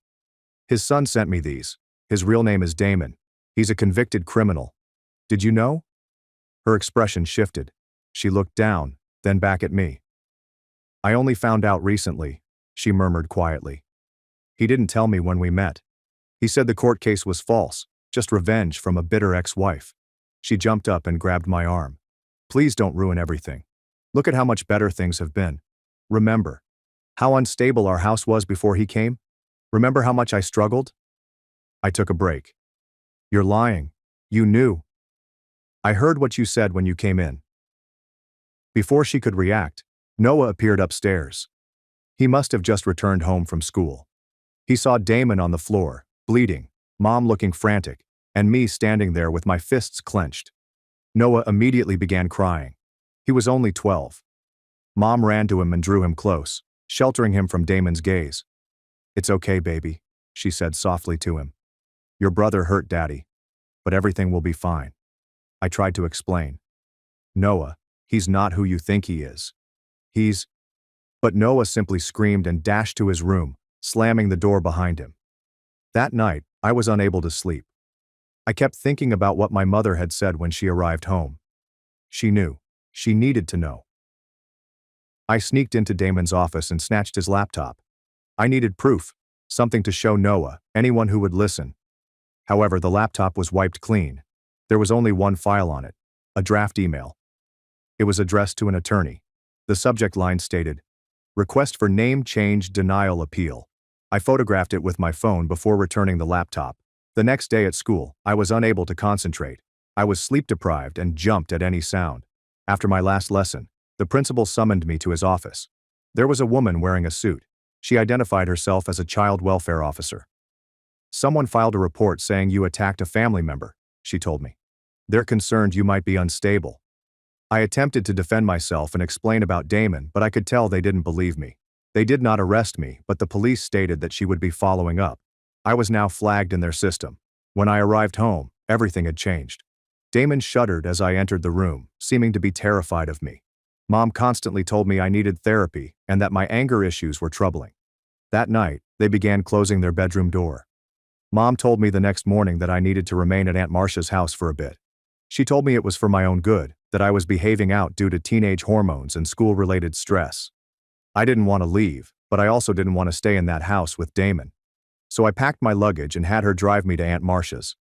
"His son sent me these. His real name is Damon. He's a convicted criminal. Did you know?" Her expression shifted. She looked down, then back at me. "I only found out recently," she murmured quietly. "He didn't tell me when we met. He said the court case was false, just revenge from a bitter ex-wife." She jumped up and grabbed my arm. "Please don't ruin everything. Look at how much better things have been. Remember how unstable our house was before he came? Remember how much I struggled?" I took a break. "You're lying. You knew." "I heard what you said when you came in." Before she could react, Noah appeared upstairs. He must have just returned home from school. He saw Damon on the floor, bleeding, Mom looking frantic, and me standing there with my fists clenched. Noah immediately began crying. He was only 12. Mom ran to him and drew him close, sheltering him from Damon's gaze. "It's okay, baby," she said softly to him. "Your brother hurt Daddy, but everything will be fine." I tried to explain. "Noah, he's not who you think he is. He's—" But Noah simply screamed and dashed to his room, slamming the door behind him. That night, I was unable to sleep. I kept thinking about what my mother had said when she arrived home. She knew. She needed to know. I sneaked into Damon's office and snatched his laptop. I needed proof, something to show Noah, anyone who would listen. However, the laptop was wiped clean. There was only one file on it, a draft email. It was addressed to an attorney. The subject line stated, "Request for name change denial appeal." I photographed it with my phone before returning the laptop. The next day at school, I was unable to concentrate. I was sleep deprived and jumped at any sound. After my last lesson, the principal summoned me to his office. There was a woman wearing a suit. She identified herself as a child welfare officer. "Someone filed a report saying you attacked a family member," she told me. "They're concerned you might be unstable." I attempted to defend myself and explain about Damon, but I could tell they didn't believe me. They did not arrest me, but the police stated that she would be following up. I was now flagged in their system. When I arrived home, everything had changed. Damon shuddered as I entered the room, seeming to be terrified of me. Mom constantly told me I needed therapy and that my anger issues were troubling. That night, they began closing their bedroom door. Mom told me the next morning that I needed to remain at Aunt Marcia's house for a bit. She told me it was for my own good, that I was behaving out due to teenage hormones and school-related stress. I didn't want to leave, but I also didn't want to stay in that house with Damon. So I packed my luggage and had her drive me to Aunt Marcia's.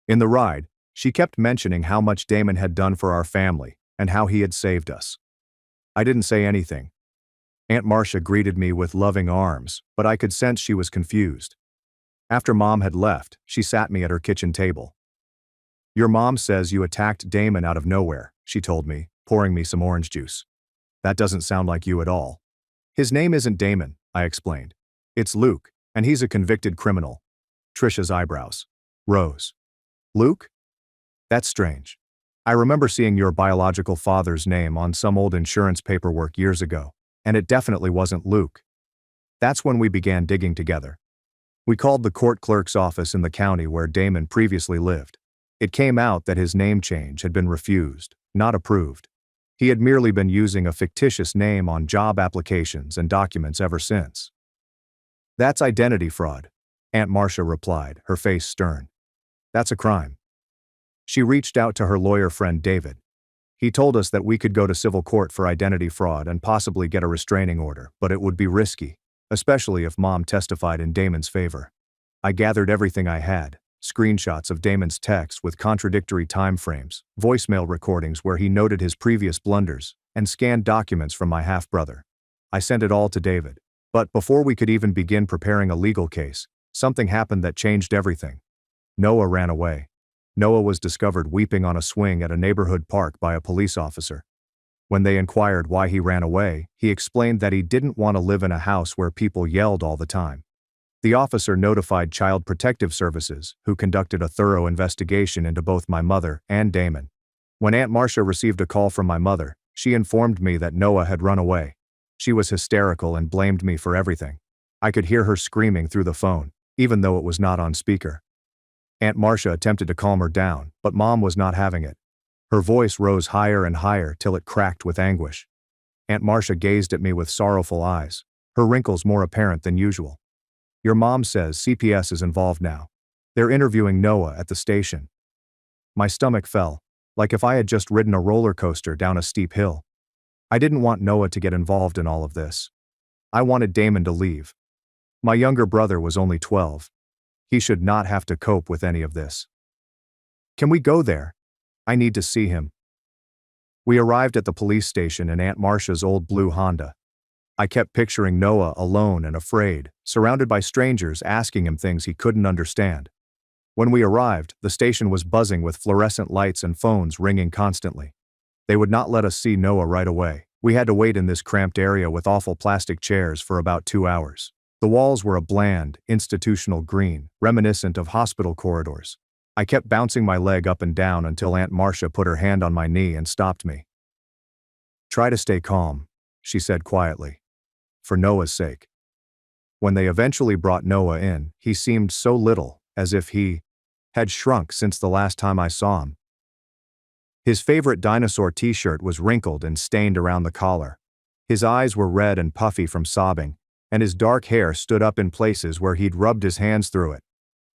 In the ride, she kept mentioning how much Damon had done for our family and how he had saved us. I didn't say anything. Aunt Marcia greeted me with loving arms, but I could sense she was confused. After Mom had left, she sat me at her kitchen table. "Your mom says you attacked Damon out of nowhere," she told me, pouring me some orange juice. "That doesn't sound like you at all." "His name isn't Damon," I explained. "It's Luke, and he's a convicted criminal." Trisha's eyebrows rose. "Luke? That's strange. I remember seeing your biological father's name on some old insurance paperwork years ago, and it definitely wasn't Luke." That's when we began digging together. We called the court clerk's office in the county where Damon previously lived. It came out that his name change had been refused, not approved. He had merely been using a fictitious name on job applications and documents ever since. "That's identity fraud," Aunt Marcia replied, her face stern. "That's a crime." She reached out to her lawyer friend David. He told us that we could go to civil court for identity fraud and possibly get a restraining order, but it would be risky, especially if Mom testified in Damon's favor. I gathered everything I had. Screenshots of Damon's texts with contradictory time frames, voicemail recordings where he noted his previous blunders, and scanned documents from my half-brother. I sent it all to David. But before we could even begin preparing a legal case, something happened that changed everything. Noah ran away. Noah was discovered weeping on a swing at a neighborhood park by a police officer. When they inquired why he ran away, he explained that he didn't want to live in a house where people yelled all the time. The officer notified Child Protective Services, who conducted a thorough investigation into both my mother and Damon. When Aunt Marcia received a call from my mother, she informed me that Noah had run away. She was hysterical and blamed me for everything. I could hear her screaming through the phone, even though it was not on speaker. Aunt Marcia attempted to calm her down, but Mom was not having it. Her voice rose higher and higher till it cracked with anguish. Aunt Marcia gazed at me with sorrowful eyes, her wrinkles more apparent than usual. "Your mom says CPS is involved now. They're interviewing Noah at the station." My stomach fell, like if I had just ridden a roller coaster down a steep hill. I didn't want Noah to get involved in all of this. I wanted Damon to leave. My younger brother was only 12. He should not have to cope with any of this. "Can we go there? I need to see him." We arrived at the police station in Aunt Marcia's old blue Honda. I kept picturing Noah alone and afraid, surrounded by strangers asking him things he couldn't understand. When we arrived, the station was buzzing with fluorescent lights and phones ringing constantly. They would not let us see Noah right away. We had to wait in this cramped area with awful plastic chairs for about 2 hours. The walls were a bland, institutional green, reminiscent of hospital corridors. I kept bouncing my leg up and down until Aunt Marcia put her hand on my knee and stopped me. "Try to stay calm," she said quietly. "For Noah's sake." When they eventually brought Noah in, he seemed so little, as if he had shrunk since the last time I saw him. His favorite dinosaur t-shirt was wrinkled and stained around the collar. His eyes were red and puffy from sobbing, and his dark hair stood up in places where he'd rubbed his hands through it.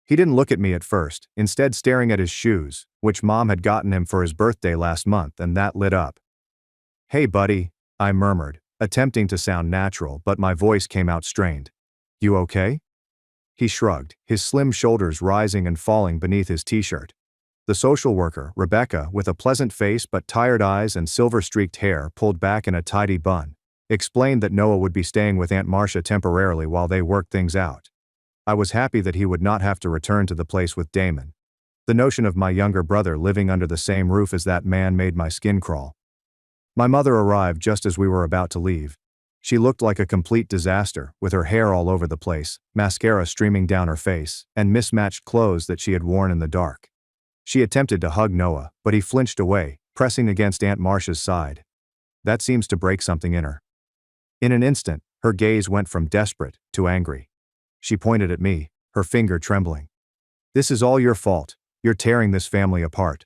He didn't look at me at first, instead staring at his shoes, which Mom had gotten him for his birthday last month, and that lit up. "Hey buddy," I murmured, attempting to sound natural, but my voice came out strained. "You okay?" He shrugged, his slim shoulders rising and falling beneath his t-shirt. The social worker, Rebecca, with a pleasant face but tired eyes and silver-streaked hair pulled back in a tidy bun, explained that Noah would be staying with Aunt Marcia temporarily while they worked things out. I was happy that he would not have to return to the place with Damon. The notion of my younger brother living under the same roof as that man made my skin crawl. My mother arrived just as we were about to leave. She looked like a complete disaster, with her hair all over the place, mascara streaming down her face, and mismatched clothes that she had worn in the dark. She attempted to hug Noah, but he flinched away, pressing against Aunt Marcia's side. That seems to break something in her. In an instant, her gaze went from desperate to angry. She pointed at me, her finger trembling. "This is all your fault. You're tearing this family apart."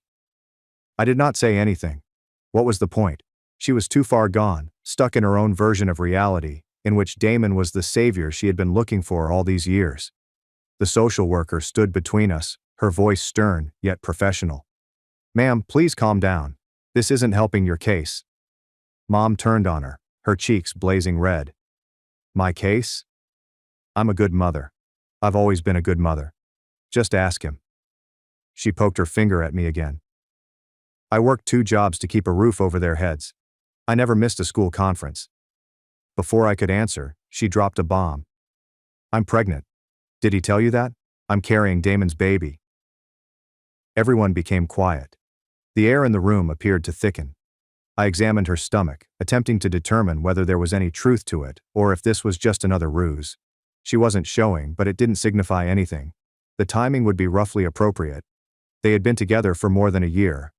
I did not say anything. What was the point? She was too far gone, stuck in her own version of reality, in which Damon was the savior she had been looking for all these years. The social worker stood between us, her voice stern, yet professional. "Ma'am, please calm down. This isn't helping your case." Mom turned on her, her cheeks blazing red. "My case? I'm a good mother. I've always been a good mother. Just ask him." She poked her finger at me again. "I worked 2 jobs to keep a roof over their heads. I never missed a school conference." Before I could answer, she dropped a bomb. "I'm pregnant. Did he tell you that? I'm carrying Damon's baby." Everyone became quiet. The air in the room appeared to thicken. I examined her stomach, attempting to determine whether there was any truth to it, or if this was just another ruse. She wasn't showing, but it didn't signify anything. The timing would be roughly appropriate. They had been together for more than a year.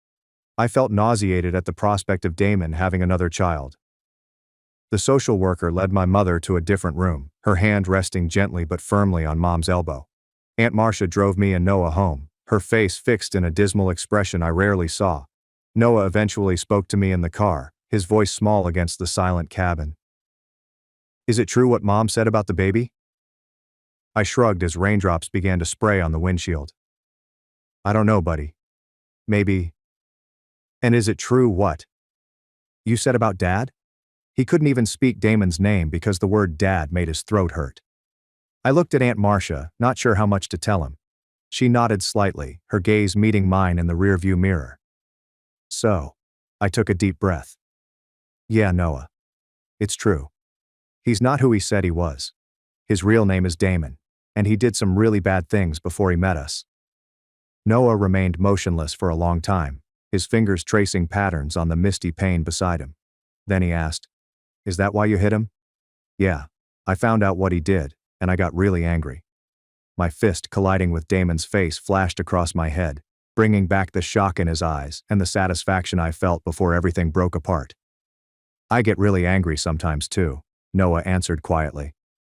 I felt nauseated at the prospect of Damon having another child. The social worker led my mother to a different room, her hand resting gently but firmly on Mom's elbow. Aunt Marcia drove me and Noah home, her face fixed in a dismal expression I rarely saw. Noah eventually spoke to me in the car, his voice small against the silent cabin. "Is it true what Mom said about the baby?" I shrugged as raindrops began to spray on the windshield. "I don't know, buddy. Maybe." "And is it true what you said about Dad?" He couldn't even speak Damon's name because the word Dad made his throat hurt. I looked at Aunt Marcia, not sure how much to tell him. She nodded slightly, her gaze meeting mine in the rearview mirror. "So," I took a deep breath. "Yeah, Noah. It's true. He's not who he said he was. His real name is Damon, and he did some really bad things before he met us." Noah remained motionless for a long time, his fingers tracing patterns on the misty pane beside him. Then he asked, "Is that why you hit him?" "Yeah. I found out what he did, and I got really angry." My fist colliding with Damon's face flashed across my head, bringing back the shock in his eyes and the satisfaction I felt before everything broke apart. "I get really angry sometimes too," Noah answered quietly.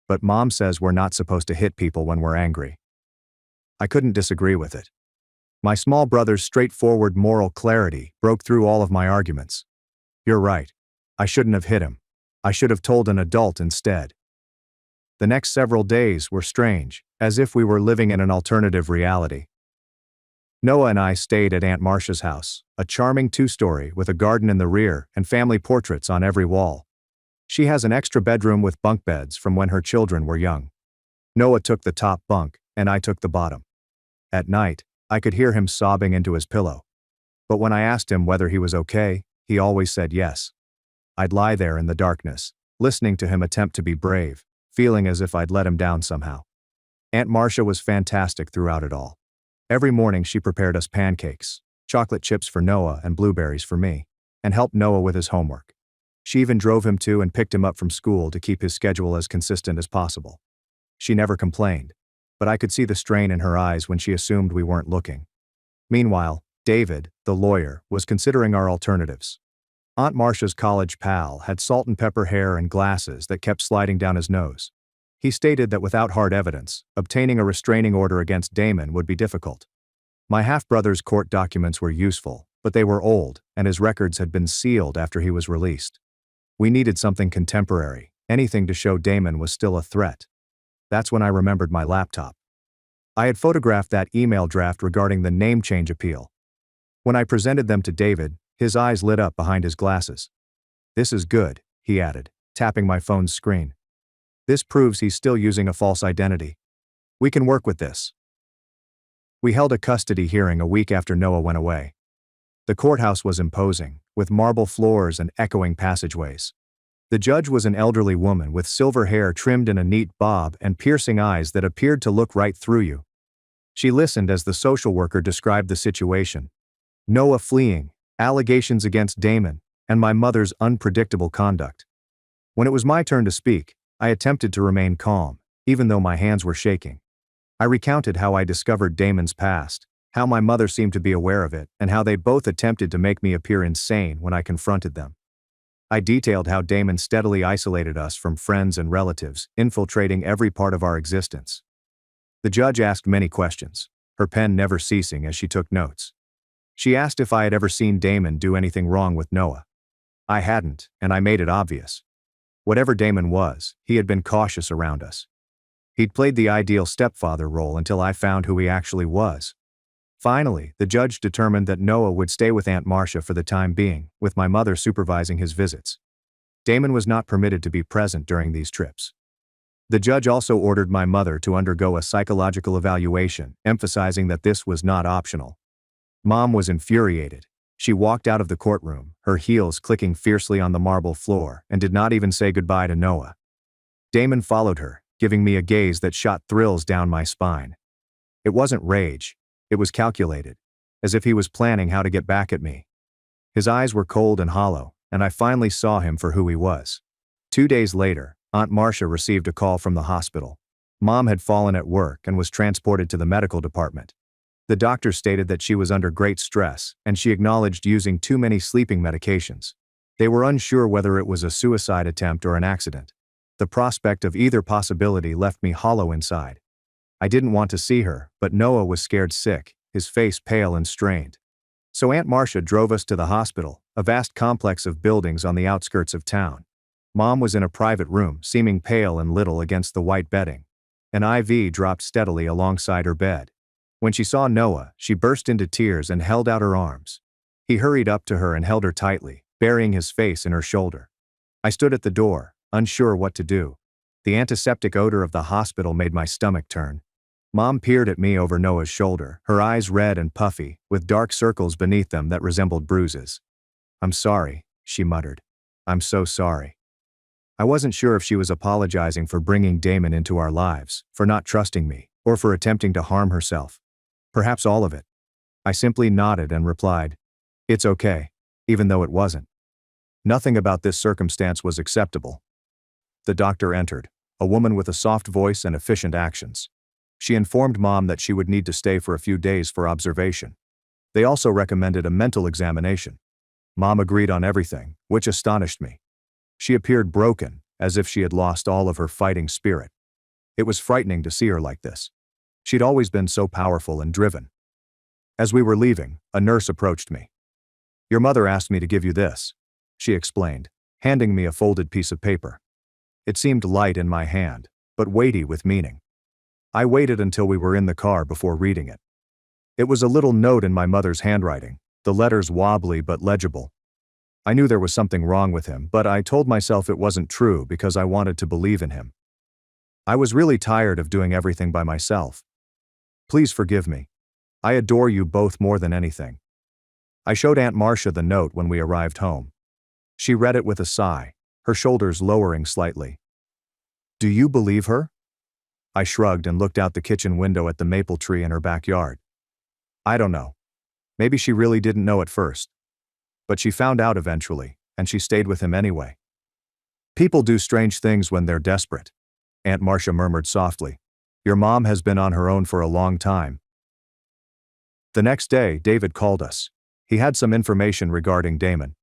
"But Mom says we're not supposed to hit people when we're angry." I couldn't disagree with it. My small brother's straightforward moral clarity broke through all of my arguments. "You're right. I shouldn't have hit him. I should have told an adult instead." The next several days were strange, as if we were living in an alternative reality. Noah and I stayed at Aunt Marcia's house, a charming 2-story with a garden in the rear and family portraits on every wall. She has an extra bedroom with bunk beds from when her children were young. Noah took the top bunk, and I took the bottom. At night, I could hear him sobbing into his pillow. But when I asked him whether he was okay, he always said yes. I'd lie there in the darkness, listening to him attempt to be brave, feeling as if I'd let him down somehow. Aunt Marcia was fantastic throughout it all. Every morning she prepared us pancakes, chocolate chips for Noah and blueberries for me, and helped Noah with his homework. She even drove him to and picked him up from school to keep his schedule as consistent as possible. She never complained, but I could see the strain in her eyes when she assumed we weren't looking. Meanwhile, David, the lawyer, was considering our alternatives. Aunt Marcia's college pal had salt and pepper hair and glasses that kept sliding down his nose. He stated that without hard evidence, obtaining a restraining order against Damon would be difficult. My half-brother's court documents were useful, but they were old, and his records had been sealed after he was released. We needed something contemporary, anything to show Damon was still a threat. That's when I remembered my laptop. I had photographed that email draft regarding the name change appeal. When I presented them to David, his eyes lit up behind his glasses. "This is good," he added, tapping my phone's screen. "This proves he's still using a false identity. We can work with this." We held a custody hearing a week after Noah went away. The courthouse was imposing, with marble floors and echoing passageways. The judge was an elderly woman with silver hair trimmed in a neat bob and piercing eyes that appeared to look right through you. She listened as the social worker described the situation. Noah fleeing, allegations against Damon, and my mother's unpredictable conduct. When it was my turn to speak, I attempted to remain calm, even though my hands were shaking. I recounted how I discovered Damon's past, how my mother seemed to be aware of it, and how they both attempted to make me appear insane when I confronted them. I detailed how Damon steadily isolated us from friends and relatives, infiltrating every part of our existence. The judge asked many questions, her pen never ceasing as she took notes. She asked if I had ever seen Damon do anything wrong with Noah. I hadn't, and I made it obvious. Whatever Damon was, he had been cautious around us. He'd played the ideal stepfather role until I found who he actually was. Finally, the judge determined that Noah would stay with Aunt Marcia for the time being, with my mother supervising his visits. Damon was not permitted to be present during these trips. The judge also ordered my mother to undergo a psychological evaluation, emphasizing that this was not optional. Mom was infuriated. She walked out of the courtroom, her heels clicking fiercely on the marble floor, and did not even say goodbye to Noah. Damon followed her, giving me a gaze that shot thrills down my spine. It wasn't rage. It was calculated, as if he was planning how to get back at me. His eyes were cold and hollow, and I finally saw him for who he was. 2 days later, Aunt Marcia received a call from the hospital. Mom had fallen at work and was transported to the medical department. The doctor stated that she was under great stress, and she acknowledged using too many sleeping medications. They were unsure whether it was a suicide attempt or an accident. The prospect of either possibility left me hollow inside. I didn't want to see her, but Noah was scared sick, his face pale and strained. So Aunt Marcia drove us to the hospital, a vast complex of buildings on the outskirts of town. Mom was in a private room, seeming pale and little against the white bedding. An IV dropped steadily alongside her bed. When she saw Noah, she burst into tears and held out her arms. He hurried up to her and held her tightly, burying his face in her shoulder. I stood at the door, unsure what to do. The antiseptic odor of the hospital made my stomach turn. Mom peered at me over Noah's shoulder, her eyes red and puffy, with dark circles beneath them that resembled bruises. "I'm sorry," she muttered. "I'm so sorry." I wasn't sure if she was apologizing for bringing Damon into our lives, for not trusting me, or for attempting to harm herself. Perhaps all of it. I simply nodded and replied, "It's okay," even though it wasn't. Nothing about this circumstance was acceptable. The doctor entered, a woman with a soft voice and efficient actions. She informed Mom that she would need to stay for a few days for observation. They also recommended a mental examination. Mom agreed on everything, which astonished me. She appeared broken, as if she had lost all of her fighting spirit. It was frightening to see her like this. She'd always been so powerful and driven. As we were leaving, a nurse approached me. "Your mother asked me to give you this," she explained, handing me a folded piece of paper. It seemed light in my hand, but weighty with meaning. I waited until we were in the car before reading it. It was a little note in my mother's handwriting, the letters wobbly but legible. I knew there was something wrong with him, but I told myself it wasn't true because I wanted to believe in him. I was really tired of doing everything by myself. "Please forgive me. I adore you both more than anything." I showed Aunt Marcia the note when we arrived home. She read it with a sigh, her shoulders lowering slightly. "Do you believe her?" I shrugged and looked out the kitchen window at the maple tree in her backyard. "I don't know. Maybe she really didn't know at first. But she found out eventually, and she stayed with him anyway." "People do strange things when they're desperate," Aunt Marcia murmured softly. "Your mom has been on her own for a long time." The next day, David called us. He had some information regarding Damon.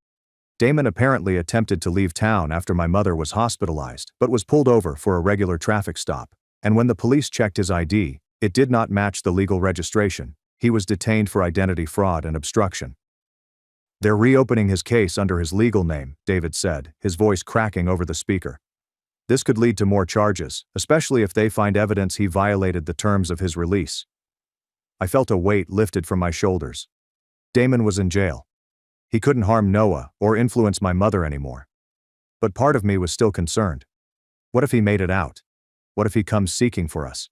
Damon apparently attempted to leave town after my mother was hospitalized, but was pulled over for a regular traffic stop, and when the police checked his ID, it did not match the legal registration. He was detained for identity fraud and obstruction. They're reopening his case under his legal name, David said, his voice cracking over the speaker. This could lead to more charges, especially if they find evidence he violated the terms of his release. I felt a weight lifted from my shoulders. Damon was in jail. He couldn't harm Noah or influence my mother anymore. But part of me was still concerned. What if he made it out? What if he comes seeking for us?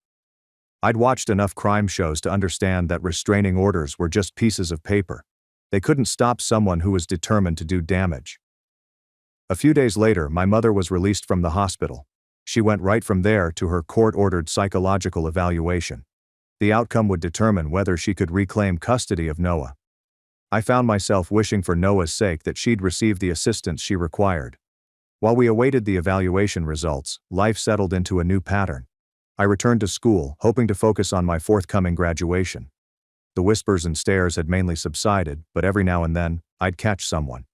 I'd watched enough crime shows to understand that restraining orders were just pieces of paper. They couldn't stop someone who was determined to do damage. A few days later, my mother was released from the hospital. She went right from there to her court-ordered psychological evaluation. The outcome would determine whether she could reclaim custody of Noah. I found myself wishing for Noah's sake that she'd receive the assistance she required. While we awaited the evaluation results, life settled into a new pattern. I returned to school, hoping to focus on my forthcoming graduation. The whispers and stares had mainly subsided, but every now and then, I'd catch someone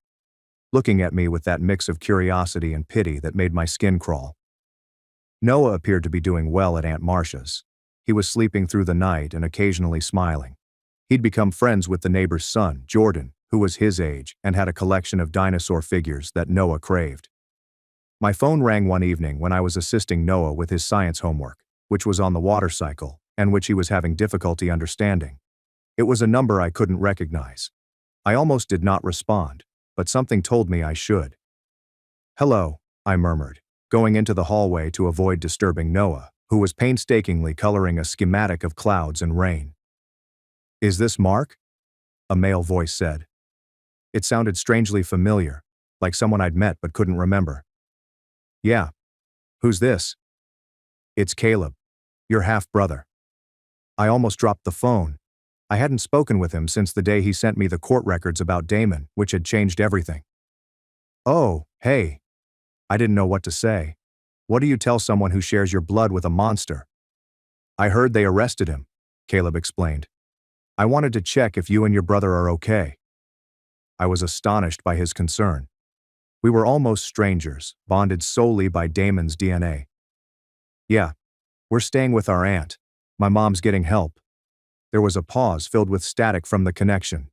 looking at me with that mix of curiosity and pity that made my skin crawl. Noah appeared to be doing well at Aunt Marcia's. He was sleeping through the night and occasionally smiling. He'd become friends with the neighbor's son, Jordan, who was his age and had a collection of dinosaur figures that Noah craved. My phone rang one evening when I was assisting Noah with his science homework, which was on the water cycle, and which he was having difficulty understanding. It was a number I couldn't recognize. I almost did not respond, but something told me I should. "Hello," I murmured, going into the hallway to avoid disturbing Noah, who was painstakingly coloring a schematic of clouds and rain. "Is this Mark?" a male voice said. It sounded strangely familiar, like someone I'd met but couldn't remember. "Yeah. Who's this?" "It's Caleb, your half-brother." I almost dropped the phone. I hadn't spoken with him since the day he sent me the court records about Damon, which had changed everything. "Oh, hey." I didn't know what to say. What do you tell someone who shares your blood with a monster? "I heard they arrested him," Caleb explained. "I wanted to check if you and your brother are okay." I was astonished by his concern. We were almost strangers, bonded solely by Damon's DNA. "Yeah, we're staying with our aunt. My mom's getting help." There was a pause filled with static from the connection.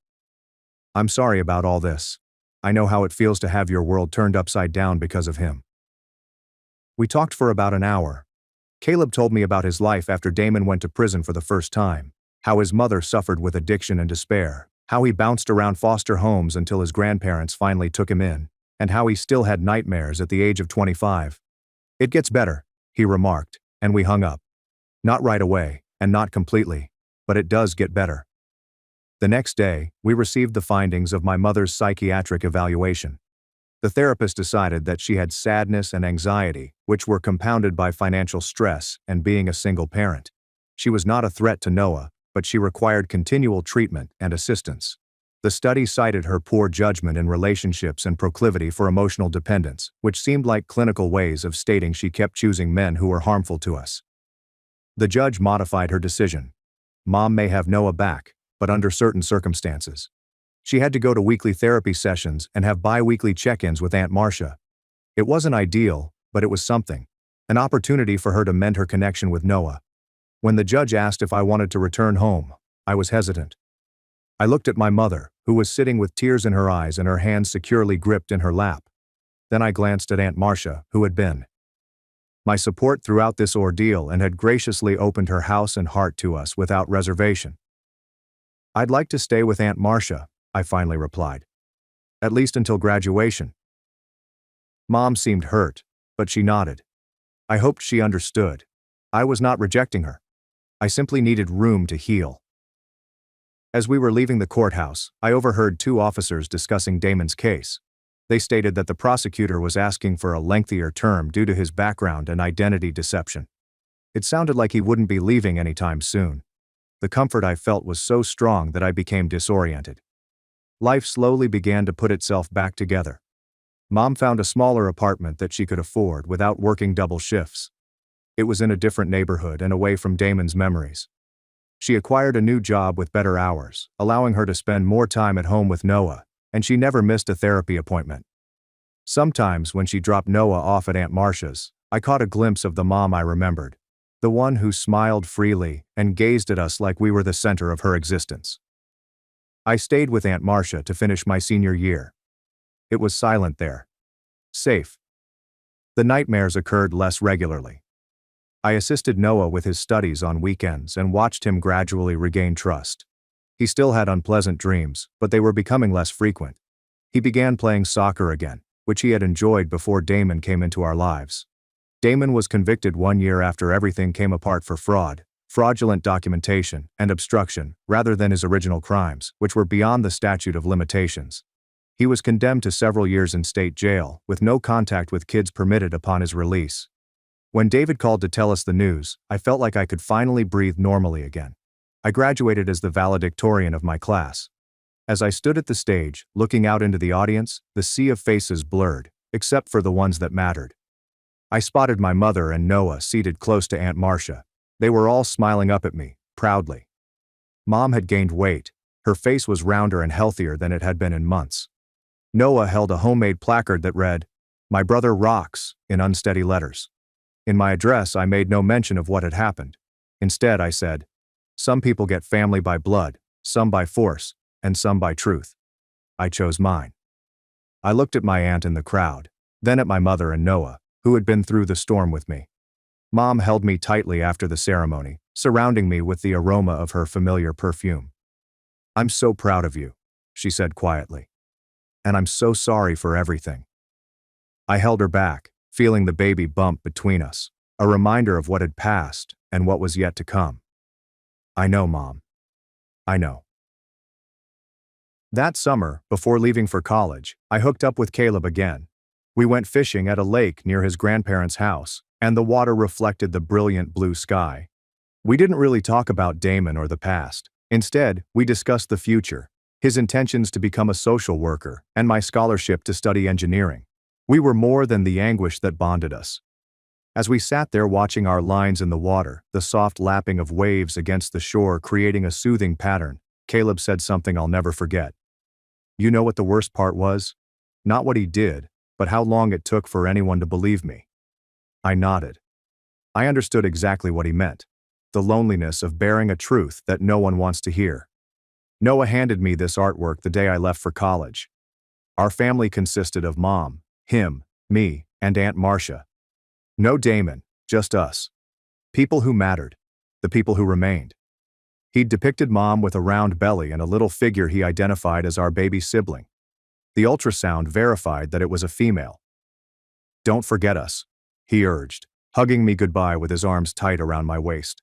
"I'm sorry about all this. I know how it feels to have your world turned upside down because of him." We talked for about an hour. Caleb told me about his life after Damon went to prison for the first time, how his mother suffered with addiction and despair, how he bounced around foster homes until his grandparents finally took him in, and how he still had nightmares at the age of 25. "It gets better," he remarked, and we hung up. Not right away, and not completely, but it does get better. The next day, we received the findings of my mother's psychiatric evaluation. The therapist decided that she had sadness and anxiety, which were compounded by financial stress and being a single parent. She was not a threat to Noah, but she required continual treatment and assistance. The study cited her poor judgment in relationships and proclivity for emotional dependence, which seemed like clinical ways of stating she kept choosing men who were harmful to us. The judge modified her decision. Mom may have Noah back, but under certain circumstances. She had to go to weekly therapy sessions and have bi-weekly check-ins with Aunt Marcia. It wasn't ideal, but it was something. An opportunity for her to mend her connection with Noah. When the judge asked if I wanted to return home, I was hesitant. I looked at my mother, who was sitting with tears in her eyes and her hands securely gripped in her lap. Then I glanced at Aunt Marcia, who had been my support throughout this ordeal and had graciously opened her house and heart to us without reservation. "I'd like to stay with Aunt Marcia," I finally replied. "At least until graduation." Mom seemed hurt, but she nodded. I hoped she understood. I was not rejecting her. I simply needed room to heal. As we were leaving the courthouse, I overheard two officers discussing Damon's case. They stated that the prosecutor was asking for a lengthier term due to his background and identity deception. It sounded like he wouldn't be leaving anytime soon. The comfort I felt was so strong that I became disoriented. Life slowly began to put itself back together. Mom found a smaller apartment that she could afford without working double shifts. It was in a different neighborhood and away from Damon's memories. She acquired a new job with better hours, allowing her to spend more time at home with Noah, and she never missed a therapy appointment. Sometimes when she dropped Noah off at Aunt Marcia's, I caught a glimpse of the mom I remembered. The one who smiled freely and gazed at us like we were the center of her existence. I stayed with Aunt Marcia to finish my senior year. It was silent there. Safe. The nightmares occurred less regularly. I assisted Noah with his studies on weekends and watched him gradually regain trust. He still had unpleasant dreams, but they were becoming less frequent. He began playing soccer again, which he had enjoyed before Damon came into our lives. Damon was convicted 1 year after everything came apart for fraud, fraudulent documentation, and obstruction, rather than his original crimes, which were beyond the statute of limitations. He was condemned to several years in state jail, with no contact with kids permitted upon his release. When David called to tell us the news, I felt like I could finally breathe normally again. I graduated as the valedictorian of my class. As I stood at the stage, looking out into the audience, the sea of faces blurred, except for the ones that mattered. I spotted my mother and Noah seated close to Aunt Marcia. They were all smiling up at me, proudly. Mom had gained weight. Her face was rounder and healthier than it had been in months. Noah held a homemade placard that read, "My brother rocks," in unsteady letters. In my address, I made no mention of what had happened. Instead, I said, "Some people get family by blood, some by force, and some by truth." I chose mine. I looked at my aunt in the crowd, then at my mother and Noah, who had been through the storm with me. Mom held me tightly after the ceremony, surrounding me with the aroma of her familiar perfume. "I'm so proud of you," she said quietly. "And I'm so sorry for everything." I held her back, feeling the baby bump between us, a reminder of what had passed and what was yet to come. "I know, Mom. I know." That summer, before leaving for college, I hooked up with Caleb again. We went fishing at a lake near his grandparents' house, and the water reflected the brilliant blue sky. We didn't really talk about Damon or the past. Instead, we discussed the future, his intentions to become a social worker, and my scholarship to study engineering. We were more than the anguish that bonded us. As we sat there watching our lines in the water, the soft lapping of waves against the shore creating a soothing pattern, Caleb said something I'll never forget. "You know what the worst part was? Not what he did, but how long it took for anyone to believe me." I nodded. I understood exactly what he meant. The loneliness of bearing a truth that no one wants to hear. Noah handed me this artwork the day I left for college. Our family consisted of Mom, him, me, and Aunt Marcia. No Damon, just us. People who mattered. The people who remained. He'd depicted Mom with a round belly and a little figure he identified as our baby sibling. The ultrasound verified that it was a female. "Don't forget us," he urged, hugging me goodbye with his arms tight around my waist.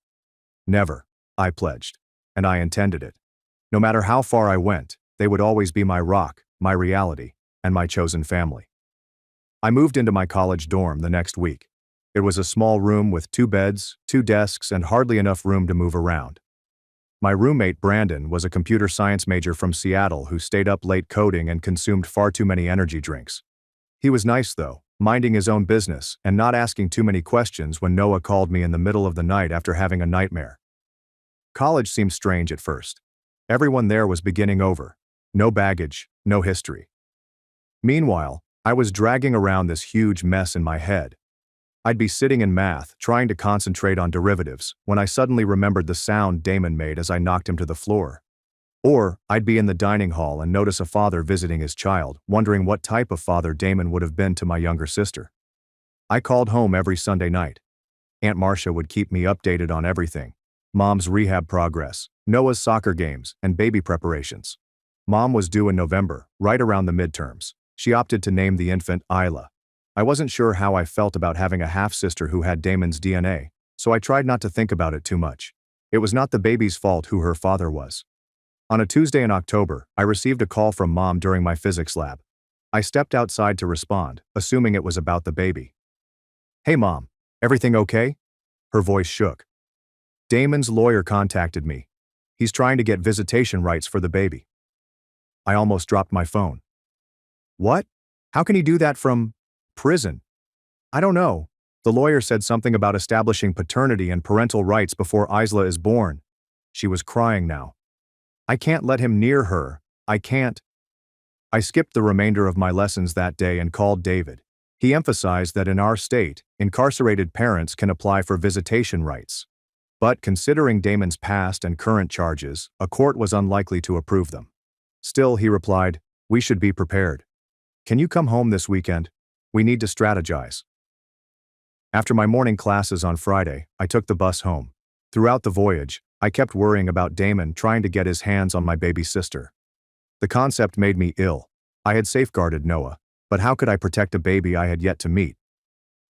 "Never," I pledged, and I intended it. No matter how far I went, they would always be my rock, my reality, and my chosen family. I moved into my college dorm the next week. It was a small room with 2 beds, 2 desks, and hardly enough room to move around. My roommate Brandon was a computer science major from Seattle who stayed up late coding and consumed far too many energy drinks. He was nice though, minding his own business and not asking too many questions when Noah called me in the middle of the night after having a nightmare. College seemed strange at first. Everyone there was beginning over. No baggage, no history. Meanwhile, I was dragging around this huge mess in my head. I'd be sitting in math, trying to concentrate on derivatives, when I suddenly remembered the sound Damon made as I knocked him to the floor. Or, I'd be in the dining hall and notice a father visiting his child, wondering what type of father Damon would have been to my younger sister. I called home every Sunday night. Aunt Marcia would keep me updated on everything. Mom's rehab progress, Noah's soccer games, and baby preparations. Mom was due in November, right around the midterms. She opted to name the infant Isla. I wasn't sure how I felt about having a half-sister who had Damon's DNA, so I tried not to think about it too much. It was not the baby's fault who her father was. On a Tuesday in October, I received a call from Mom during my physics lab. I stepped outside to respond, assuming it was about the baby. "Hey Mom, everything okay?" Her voice shook. "Damon's lawyer contacted me. He's trying to get visitation rights for the baby." I almost dropped my phone. "What? How can he do that from prison?" "I don't know. The lawyer said something about establishing paternity and parental rights before Isla is born." She was crying now. "I can't let him near her. I can't." I skipped the remainder of my lessons that day and called David. He emphasized that in our state, incarcerated parents can apply for visitation rights. But considering Damon's past and current charges, a court was unlikely to approve them. Still, he replied, "We should be prepared. Can you come home this weekend? We need to strategize." After my morning classes on Friday, I took the bus home. Throughout the voyage, I kept worrying about Damon trying to get his hands on my baby sister. The concept made me ill. I had safeguarded Noah, but how could I protect a baby I had yet to meet?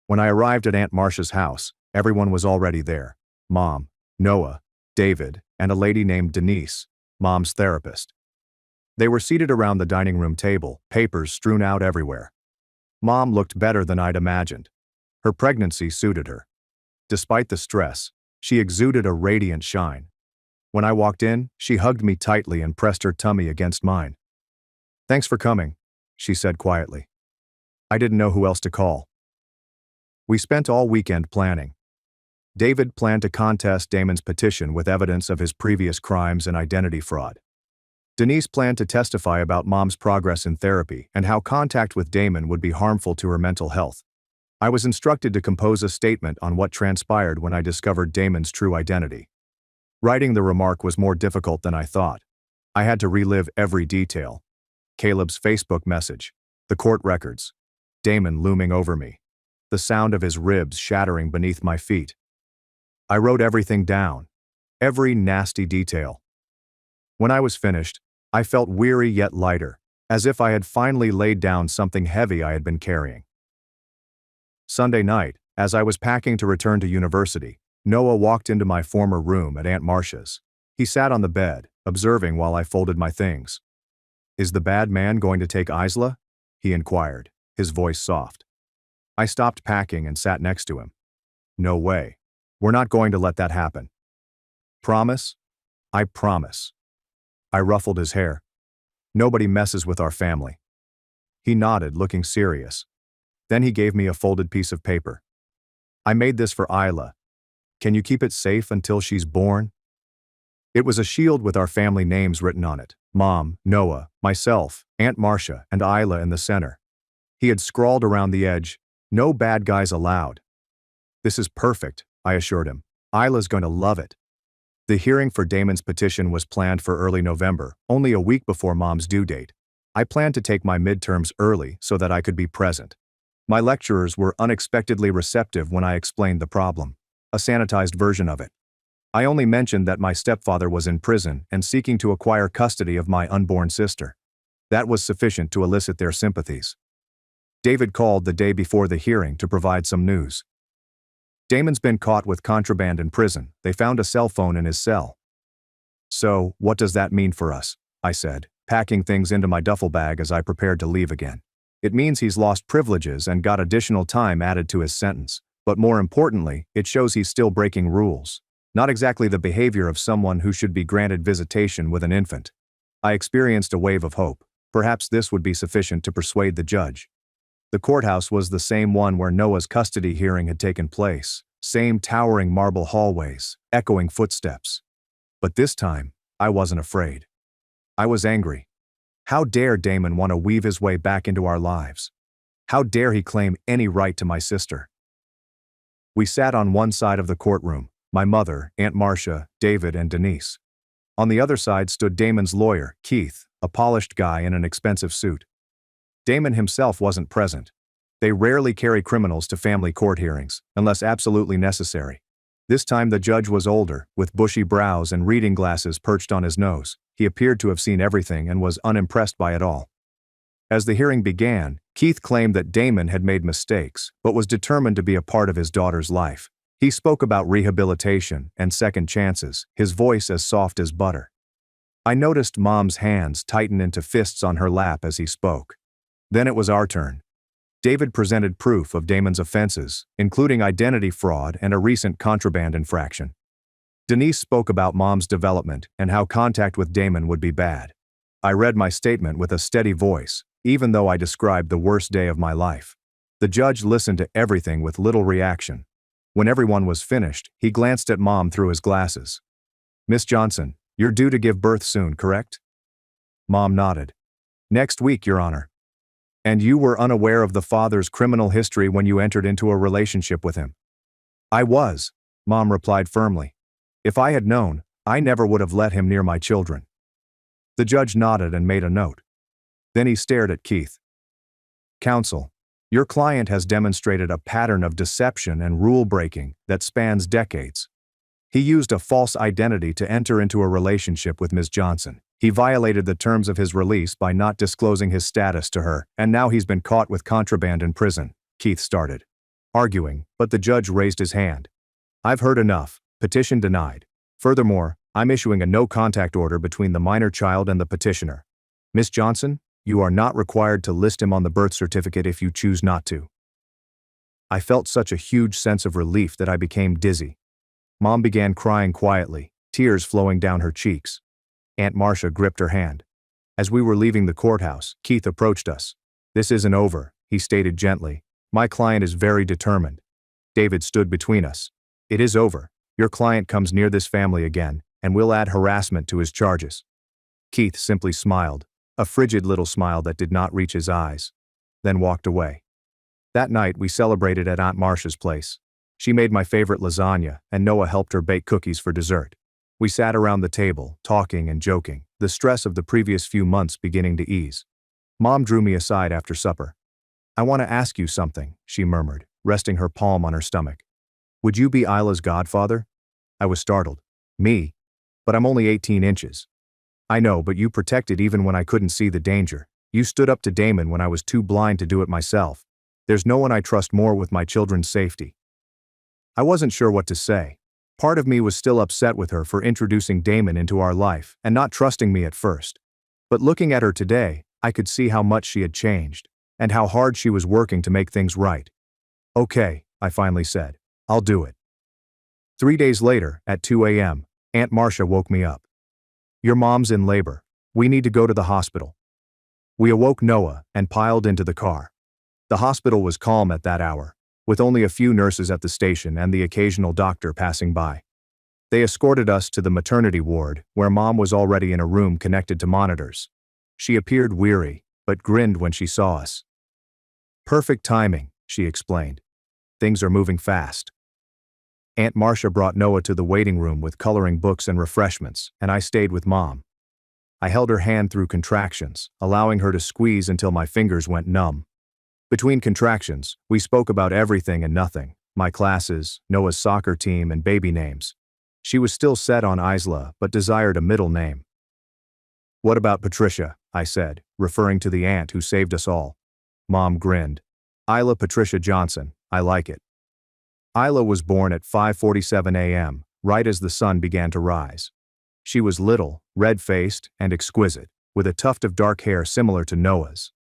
When I arrived at Aunt Marcia's house, everyone was already there. Mom, Noah, David, and a lady named Denise, Mom's therapist. They were seated around the dining room table, papers strewn out everywhere. Mom looked better than I'd imagined. Her pregnancy suited her. Despite the stress, she exuded a radiant shine. When I walked in, she hugged me tightly and pressed her tummy against mine. "Thanks for coming," she said quietly. I didn't know who else to call. We spent all weekend planning. David planned to contest Damon's petition with evidence of his previous crimes and identity fraud. Denise planned to testify about Mom's progress in therapy and how contact with Damon would be harmful to her mental health. I was instructed to compose a statement on what transpired when I discovered Damon's true identity. Writing the remark was more difficult than I thought. I had to relive every detail. Caleb's Facebook message, the court records, Damon looming over me, the sound of his ribs shattering beneath my feet. I wrote everything down, every nasty detail. When I was finished, I felt weary yet lighter, as if I had finally laid down something heavy I had been carrying. Sunday night, as I was packing to return to university, Noah walked into my former room at Aunt Marcia's. He sat on the bed, observing while I folded my things. "Is the bad man going to take Isla?" he inquired, his voice soft. I stopped packing and sat next to him. "No way. We're not going to let that happen." "Promise?" "I promise." I ruffled his hair. "Nobody messes with our family." He nodded, looking serious. Then he gave me a folded piece of paper. "I made this for Isla. Can you keep it safe until she's born?" It was a shield with our family names written on it. Mom, Noah, myself, Aunt Marcia, and Isla in the center. He had scrawled around the edge, "No bad guys allowed." "This is perfect," I assured him. "Isla's going to love it." The hearing for Damon's petition was planned for early November, only a week before Mom's due date. I planned to take my midterms early so that I could be present. My lecturers were unexpectedly receptive when I explained the problem, a sanitized version of it. I only mentioned that my stepfather was in prison and seeking to acquire custody of my unborn sister. That was sufficient to elicit their sympathies. David called the day before the hearing to provide some news. "Damon's been caught with contraband in prison. They found a cell phone in his cell." "So, what does that mean for us?" I said, packing things into my duffel bag as I prepared to leave again. "It means he's lost privileges and got additional time added to his sentence. But more importantly, it shows he's still breaking rules. Not exactly the behavior of someone who should be granted visitation with an infant." I experienced a wave of hope. Perhaps this would be sufficient to persuade the judge. The courthouse was the same one where Noah's custody hearing had taken place. Same towering marble hallways, echoing footsteps. But this time, I wasn't afraid. I was angry. How dare Damon want to weave his way back into our lives? How dare he claim any right to my sister? We sat on one side of the courtroom, my mother, Aunt Marcia, David, and Denise. On the other side stood Damon's lawyer, Keith, a polished guy in an expensive suit. Damon himself wasn't present. They rarely carry criminals to family court hearings, unless absolutely necessary. This time the judge was older, with bushy brows and reading glasses perched on his nose. He appeared to have seen everything and was unimpressed by it all. As the hearing began, Keith claimed that Damon had made mistakes, but was determined to be a part of his daughter's life. He spoke about rehabilitation and second chances, his voice as soft as butter. I noticed Mom's hands tighten into fists on her lap as he spoke. Then it was our turn. David presented proof of Damon's offenses, including identity fraud and a recent contraband infraction. Denise spoke about Mom's development and how contact with Damon would be bad. I read my statement with a steady voice, even though I described the worst day of my life. The judge listened to everything with little reaction. When everyone was finished, he glanced at Mom through his glasses. "Miss Johnson, you're due to give birth soon, correct?" Mom nodded. Next week, Your Honor. And you were unaware of the father's criminal history when you entered into a relationship with him. I was, Mom replied firmly. If I had known, I never would have let him near my children. The judge nodded and made a note. Then he stared at Keith. Counsel, your client has demonstrated a pattern of deception and rule-breaking that spans decades. He used a false identity to enter into a relationship with Ms. Johnson. He violated the terms of his release by not disclosing his status to her, and now he's been caught with contraband in prison. Keith started, arguing, but the judge raised his hand. I've heard enough. Petition denied. Furthermore, I'm issuing a no-contact order between the minor child and the petitioner. Miss Johnson, you are not required to list him on the birth certificate if you choose not to. I felt such a huge sense of relief that I became dizzy. Mom began crying quietly, tears flowing down her cheeks. Aunt Marcia gripped her hand. As we were leaving the courthouse, Keith approached us. This isn't over, he stated gently. My client is very determined. David stood between us. It is over. Your client comes near this family again, and we'll add harassment to his charges. Keith simply smiled, a frigid little smile that did not reach his eyes, then walked away. That night we celebrated at Aunt Marcia's place. She made my favorite lasagna, and Noah helped her bake cookies for dessert. We sat around the table, talking and joking, the stress of the previous few months beginning to ease. Mom drew me aside after supper. I want to ask you something, she murmured, resting her palm on her stomach. Would you be Isla's godfather? I was startled. Me? But I'm only 18 inches. I know, but you protected even when I couldn't see the danger. You stood up to Damon when I was too blind to do it myself. There's no one I trust more with my children's safety. I wasn't sure what to say. Part of me was still upset with her for introducing Damon into our life and not trusting me at first. But looking at her today, I could see how much she had changed, and how hard she was working to make things right. Okay, I finally said. I'll do it. 3 days later, at 2 a.m., Aunt Marcia woke me up. Your mom's in labor. We need to go to the hospital. We awoke Noah and piled into the car. The hospital was calm at that hour, with only a few nurses at the station and the occasional doctor passing by. They escorted us to the maternity ward, where Mom was already in a room connected to monitors. She appeared weary, but grinned when she saw us. Perfect timing, she explained. Things are moving fast. Aunt Marcia brought Noah to the waiting room with coloring books and refreshments, and I stayed with Mom. I held her hand through contractions, allowing her to squeeze until my fingers went numb. Between contractions, we spoke about everything and nothing, my classes, Noah's soccer team, and baby names. She was still set on Isla, but desired a middle name. What about Patricia? I said, referring to the aunt who saved us all. Mom grinned. Isla Patricia Johnson, I like it. Isla was born at 5:47 a.m., right as the sun began to rise. She was little, red-faced, and exquisite, with a tuft of dark hair similar to Noah's.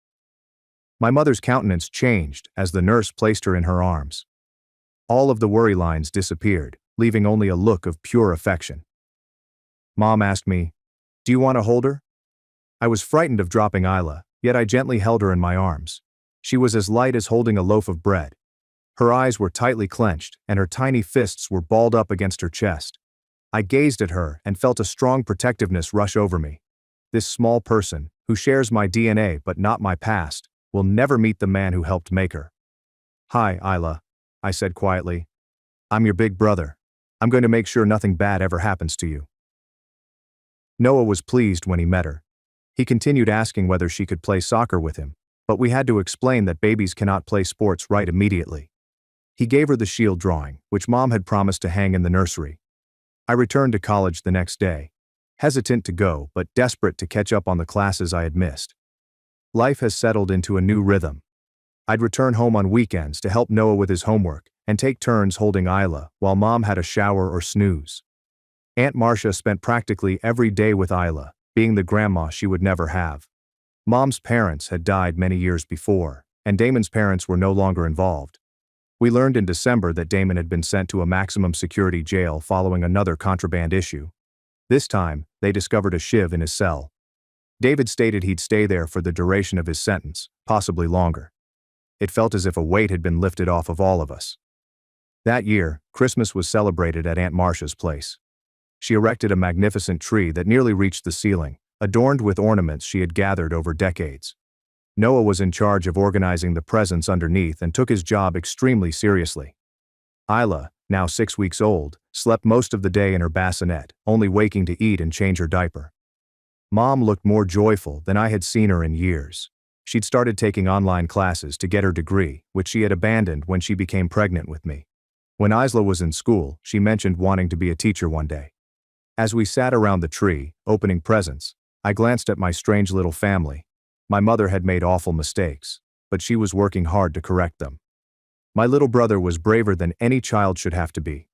My mother's countenance changed as the nurse placed her in her arms. All of the worry lines disappeared, leaving only a look of pure affection. Mom asked me, "Do you want to hold her?" I was frightened of dropping Isla, yet I gently held her in my arms. She was as light as holding a loaf of bread. Her eyes were tightly clenched, and her tiny fists were balled up against her chest. I gazed at her and felt a strong protectiveness rush over me. This small person, who shares my DNA but not my past, will never meet the man who helped make her. Hi, Isla, I said quietly. I'm your big brother. I'm going to make sure nothing bad ever happens to you. Noah was pleased when he met her. He continued asking whether she could play soccer with him, but we had to explain that babies cannot play sports right immediately. He gave her the shield drawing, which Mom had promised to hang in the nursery. I returned to college the next day, hesitant to go but desperate to catch up on the classes I had missed. Life has settled into a new rhythm. I'd return home on weekends to help Noah with his homework and take turns holding Isla while Mom had a shower or snooze. Aunt Marcia spent practically every day with Isla, being the grandma she would never have. Mom's parents had died many years before, and Damon's parents were no longer involved. We learned in December that Damon had been sent to a maximum security jail following another contraband issue. This time, they discovered a shiv in his cell. David stated he'd stay there for the duration of his sentence, possibly longer. It felt as if a weight had been lifted off of all of us. That year, Christmas was celebrated at Aunt Marcia's place. She erected a magnificent tree that nearly reached the ceiling, adorned with ornaments she had gathered over decades. Noah was in charge of organizing the presents underneath and took his job extremely seriously. Isla, now 6 weeks old, slept most of the day in her bassinet, only waking to eat and change her diaper. Mom looked more joyful than I had seen her in years. She'd started taking online classes to get her degree, which she had abandoned when she became pregnant with me. When Isla was in school, she mentioned wanting to be a teacher one day. As we sat around the tree, opening presents, I glanced at my strange little family. My mother had made awful mistakes, but she was working hard to correct them. My little brother was braver than any child should have to be.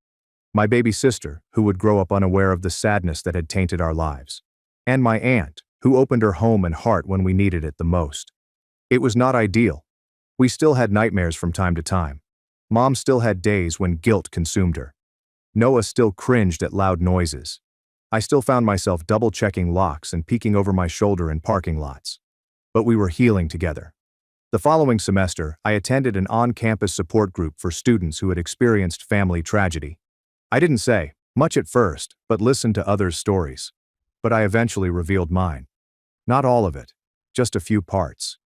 My baby sister, who would grow up unaware of the sadness that had tainted our lives. And my aunt, who opened her home and heart when we needed it the most. It was not ideal. We still had nightmares from time to time. Mom still had days when guilt consumed her. Noah still cringed at loud noises. I still found myself double-checking locks and peeking over my shoulder in parking lots. But we were healing together. The following semester, I attended an on-campus support group for students who had experienced family tragedy. I didn't say much at first, but listened to others' stories. But I eventually revealed mine. Not all of it, just a few parts.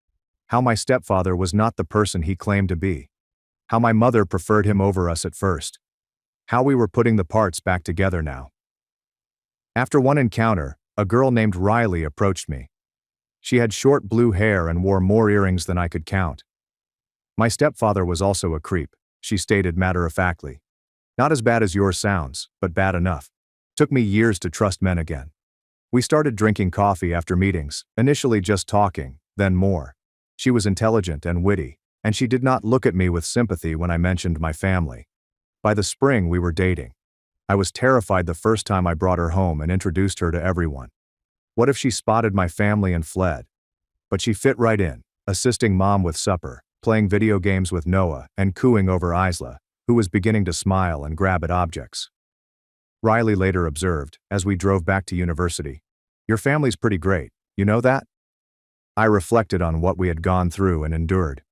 How my stepfather was not the person he claimed to be. How my mother preferred him over us at first. How we were putting the parts back together now. After one encounter, a girl named Riley approached me. She had short blue hair and wore more earrings than I could count. My stepfather was also a creep, she stated matter-of-factly. Not as bad as yours sounds, but bad enough. Took me years to trust men again. We started drinking coffee after meetings, initially just talking, then more. She was intelligent and witty, and she did not look at me with sympathy when I mentioned my family. By the spring, we were dating. I was terrified the first time I brought her home and introduced her to everyone. What if she spotted my family and fled? But she fit right in, assisting Mom with supper, playing video games with Noah, and cooing over Isla, who was beginning to smile and grab at objects. Riley later observed, as we drove back to university, "Your family's pretty great, you know that?" I reflected on what we had gone through and endured.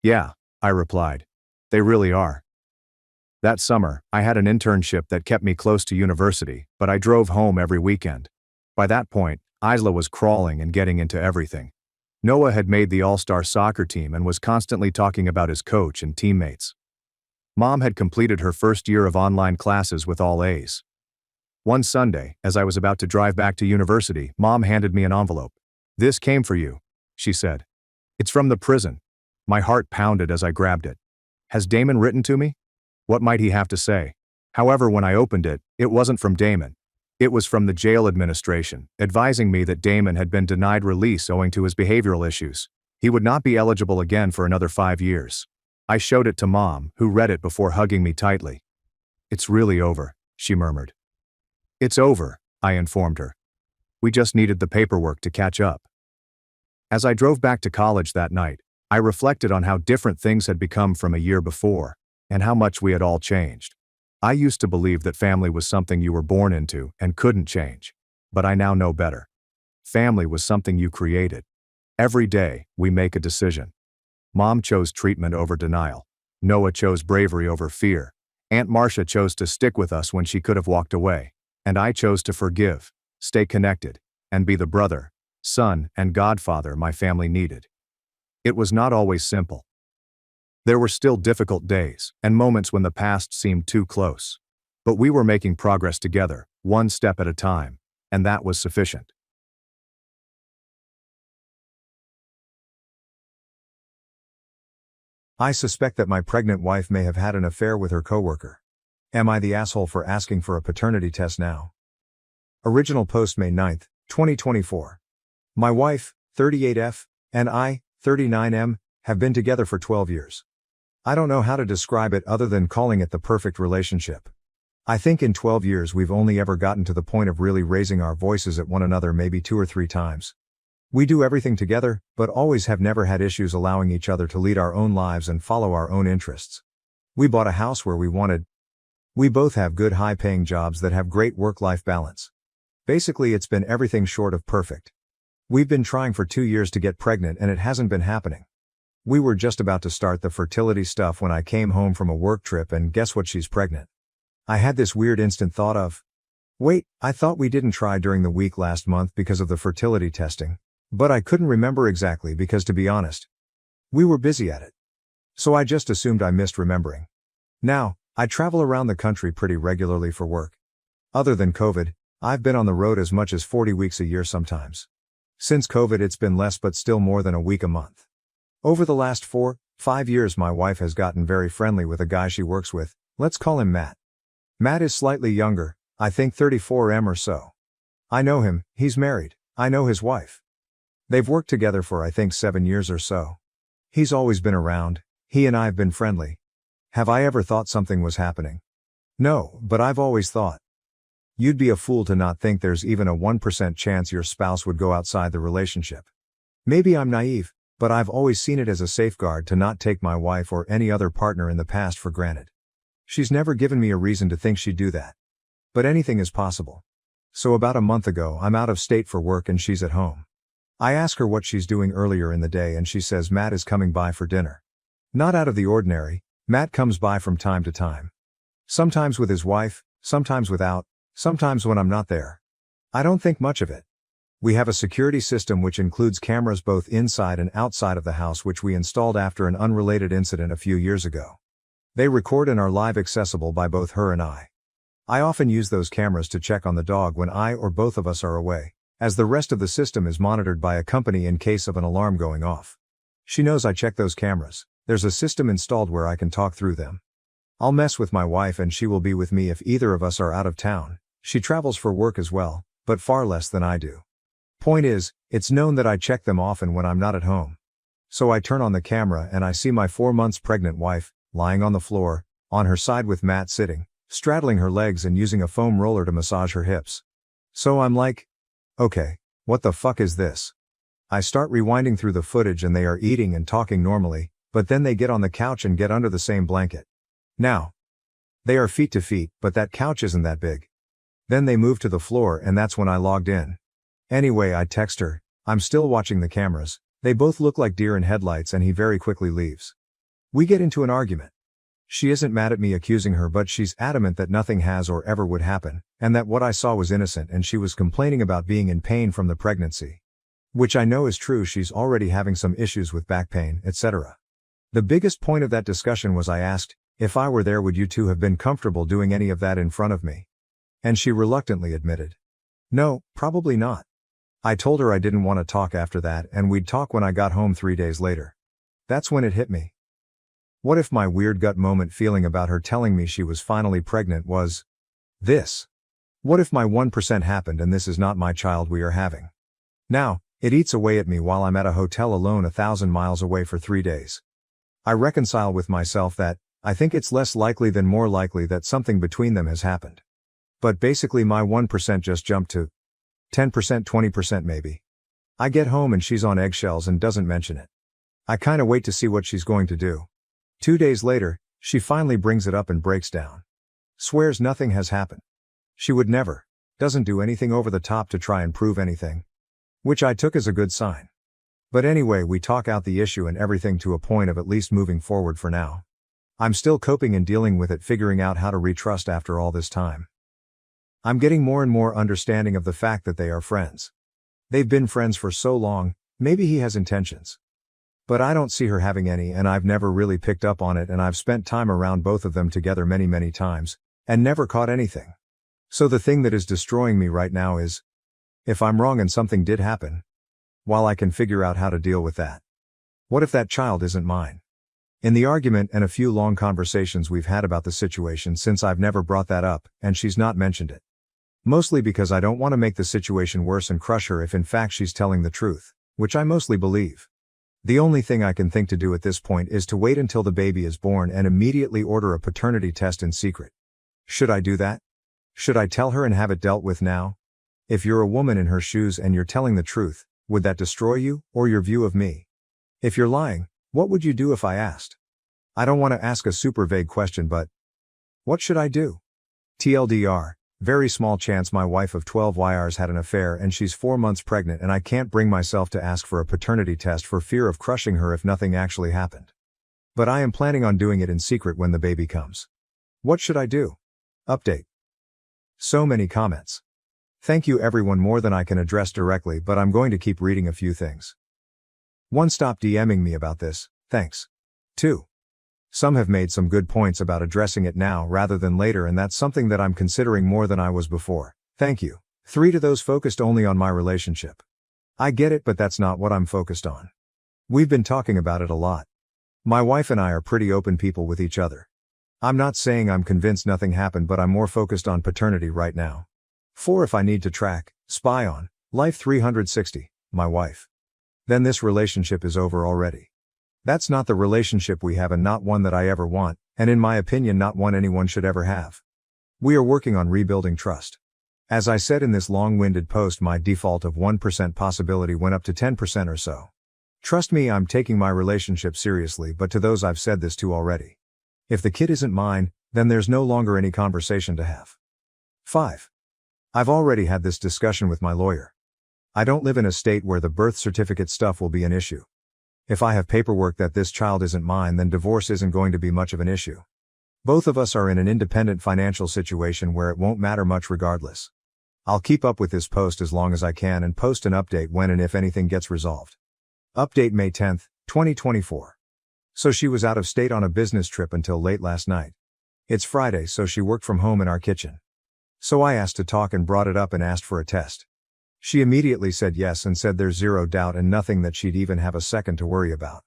"Yeah," I replied. "They really are." That summer, I had an internship that kept me close to university, but I drove home every weekend. By that point, Isla was crawling and getting into everything. Noah had made the all-star soccer team and was constantly talking about his coach and teammates. Mom had completed her first year of online classes with all A's. One Sunday, as I was about to drive back to university, Mom handed me an envelope. "This came for you," she said. "It's from the prison." My heart pounded as I grabbed it. Has Damon written to me? What might he have to say? However, when I opened it, it wasn't from Damon. It was from the jail administration, advising me that Damon had been denied release owing to his behavioral issues. He would not be eligible again for another 5 years. I showed it to Mom, who read it before hugging me tightly. "It's really over," she murmured. "It's over," I informed her. "We just needed the paperwork to catch up." As I drove back to college that night, I reflected on how different things had become from a year before, and how much we had all changed. I used to believe that family was something you were born into and couldn't change, but I now know better. Family was something you created. Every day, we make a decision. Mom chose treatment over denial. Noah chose bravery over fear. Aunt Marcia chose to stick with us when she could have walked away. And I chose to forgive, stay connected, and be the brother, son, and godfather my family needed. It was not always simple. There were still difficult days and moments when the past seemed too close. But we were making progress together, one step at a time, and that was sufficient. I suspect that my pregnant wife may have had an affair with her coworker. Am I the asshole for asking for a paternity test now? Original post May 9, 2024. My wife, 38F, and I, 39M, have been together for 12 years. I don't know how to describe it other than calling it the perfect relationship. I think in 12 years we've only ever gotten to the point of really raising our voices at one another maybe 2 or 3 times. We do everything together, but always have never had issues allowing each other to lead our own lives and follow our own interests. We bought a house where we wanted. We both have good high-paying jobs that have great work-life balance. Basically, it's been everything short of perfect. We've been trying for 2 years to get pregnant and it hasn't been happening. We were just about to start the fertility stuff when I came home from a work trip and guess what, she's pregnant. I had this weird instant thought of, Wait, I thought we didn't try during the week last month because of the fertility testing. But I couldn't remember exactly because, to be honest, we were busy at it. So I just assumed I missed remembering. Now, I travel around the country pretty regularly for work. Other than COVID, I've been on the road as much as 40 weeks a year sometimes. Since COVID, it's been less but still more than a week a month. Over the last 4-5 years, my wife has gotten very friendly with a guy she works with. Let's call him Matt. Matt is slightly younger, I think 34 or so. I know him, he's married. I know his wife. They've worked together for I think 7 years or so. He's always been around, he and I've been friendly. Have I ever thought something was happening? No, but I've always thought. You'd be a fool to not think there's even a 1% chance your spouse would go outside the relationship. Maybe I'm naive, but I've always seen it as a safeguard to not take my wife or any other partner in the past for granted. She's never given me a reason to think she'd do that. But anything is possible. So about a month ago, I'm out of state for work and she's at home. I ask her what she's doing earlier in the day and she says Matt is coming by for dinner. Not out of the ordinary, Matt comes by from time to time. Sometimes with his wife, sometimes without, sometimes when I'm not there. I don't think much of it. We have a security system which includes cameras both inside and outside of the house, which we installed after an unrelated incident a few years ago. They record and are live accessible by both her and I. I often use those cameras to check on the dog when I or both of us are away, as the rest of the system is monitored by a company in case of an alarm going off. She knows I check those cameras. There's a system installed where I can talk through them. I'll mess with my wife and she will be with me if either of us are out of town. She travels for work as well, but far less than I do. Point is, it's known that I check them often when I'm not at home. So I turn on the camera and I see my 4 months pregnant wife, lying on the floor, on her side with Matt sitting, straddling her legs and using a foam roller to massage her hips. So I'm like, okay, what the fuck is this? I start rewinding through the footage and they are eating and talking normally, but then they get on the couch and get under the same blanket. Now, they are feet to feet, but that couch isn't that big. Then they move to the floor and that's when I logged in. Anyway, I text her, I'm still watching the cameras, they both look like deer in headlights, and he very quickly leaves. We get into an argument. She isn't mad at me accusing her, but she's adamant that nothing has or ever would happen, and that what I saw was innocent, and she was complaining about being in pain from the pregnancy. Which I know is true, she's already having some issues with back pain, etc. The biggest point of that discussion was I asked, if I were there would you two have been comfortable doing any of that in front of me? And she reluctantly admitted, no, probably not. I told her I didn't want to talk after that and we'd talk when I got home 3 days later. That's when it hit me. What if my weird gut moment feeling about her telling me she was finally pregnant was this? What if my 1% happened and this is not my child we are having? Now, it eats away at me while I'm at a hotel alone 1,000 miles away for 3 days. I reconcile with myself that, I think it's less likely than more likely that something between them has happened. But basically my 1% just jumped to 10%, 20% maybe. I get home and she's on eggshells and doesn't mention it. I kinda wait to see what she's going to do. 2 days later, she finally brings it up and breaks down. Swears nothing has happened. She would never. Doesn't do anything over the top to try and prove anything. Which I took as a good sign. But anyway, we talk out the issue and everything to a point of at least moving forward for now. I'm still coping and dealing with it, figuring out how to retrust after all this time. I'm getting more and more understanding of the fact that they are friends. They've been friends for so long, maybe he has intentions. But I don't see her having any, and I've never really picked up on it, and I've spent time around both of them together many times, and never caught anything. So the thing that is destroying me right now is, if I'm wrong and something did happen, while I can figure out how to deal with that. What if that child isn't mine? In the argument and a few long conversations we've had about the situation since, I've never brought that up, and she's not mentioned it. Mostly because I don't want to make the situation worse and crush her if in fact she's telling the truth, which I mostly believe. The only thing I can think to do at this point is to wait until the baby is born and immediately order a paternity test in secret. Should I do that? Should I tell her and have it dealt with now? If you're a woman in her shoes and you're telling the truth, would that destroy you, or your view of me? If you're lying, what would you do if I asked? I don't want to ask a super vague question, but what should I do? TLDR, very small chance my wife of 12 years had an affair and she's 4 months pregnant, and I can't bring myself to ask for a paternity test for fear of crushing her if nothing actually happened. But I am planning on doing it in secret when the baby comes. What should I do? Update. So many comments. Thank you everyone, more than I can address directly, but I'm going to keep reading a few things. 1. Stop DMing me about this, thanks. 2. Some have made some good points about addressing it now rather than later, and that's something that I'm considering more than I was before. Thank you. 3. To those focused only on my relationship. I get it, but that's not what I'm focused on. We've been talking about it a lot. My wife and I are pretty open people with each other. I'm not saying I'm convinced nothing happened, but I'm more focused on paternity right now. 4. If I need to track, spy on, life 360, my wife, then this relationship is over already. That's not the relationship we have, and not one that I ever want, and in my opinion not one anyone should ever have. We are working on rebuilding trust. As I said in this long-winded post, my default of 1% possibility went up to 10% or so. Trust me, I'm taking my relationship seriously, but to those I've said this to already. If the kid isn't mine, then there's no longer any conversation to have. 5. I've already had this discussion with my lawyer. I don't live in a state where the birth certificate stuff will be an issue. If I have paperwork that this child isn't mine, then divorce isn't going to be much of an issue. Both of us are in an independent financial situation where it won't matter much regardless. I'll keep up with this post as long as I can and post an update when and if anything gets resolved. Update May 10, 2024. So she was out of state on a business trip until late last night. It's Friday, so she worked from home in our kitchen. So I asked to talk and brought it up and asked for a test. She immediately said yes and said there's zero doubt and nothing that she'd even have a second to worry about.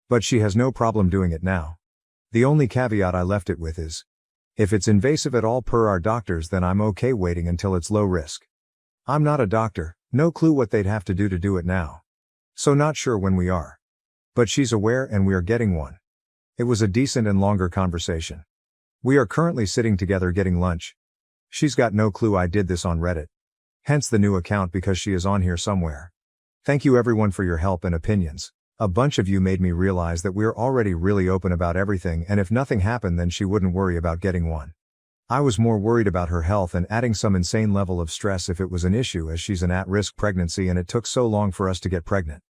But she has no problem doing it now. The only caveat I left it with is, if it's invasive at all per our doctors, then I'm okay waiting until it's low risk. I'm not a doctor, no clue what they'd have to do it now. So not sure when we are. But she's aware and we are getting one. It was a decent and longer conversation. We are currently sitting together getting lunch. She's got no clue I did this on Reddit. Hence the new account, because she is on here somewhere. Thank you everyone for your help and opinions. A bunch of you made me realize that we're already really open about everything, and if nothing happened then she wouldn't worry about getting one. I was more worried about her health and adding some insane level of stress if it was an issue, as she's an at-risk pregnancy and it took so long for us to get pregnant.